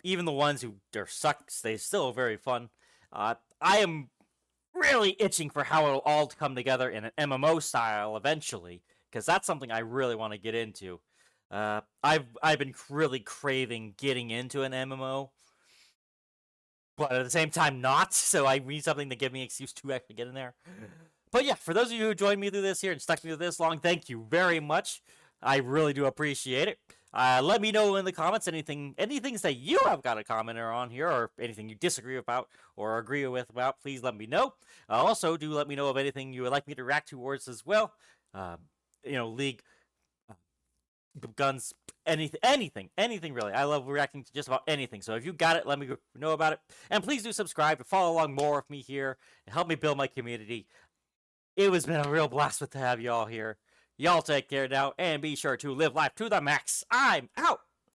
Even the ones who sucks, they still very fun. I am really itching for how it'll all come together in an MMO style eventually, because that's something I really want to get into. I've been really craving getting into an MMO, but at the same time not, so I need something to give me an excuse to actually get in there. But yeah, for those of you who joined me through this here and stuck me through this long, thank you very much. I really do appreciate it. Let me know in the comments anything that you have got a commenter on here, or anything you disagree about or agree with about. Please let me know. Also, do let me know of anything you would like me to react towards as well. League, guns, anything really. I love reacting to just about anything. So if you got it, let me know about it. And please do subscribe to follow along more with me here and help me build my community. It has been a real blast to have y'all here. Y'all take care now, and be sure to live life to the max. I'm out!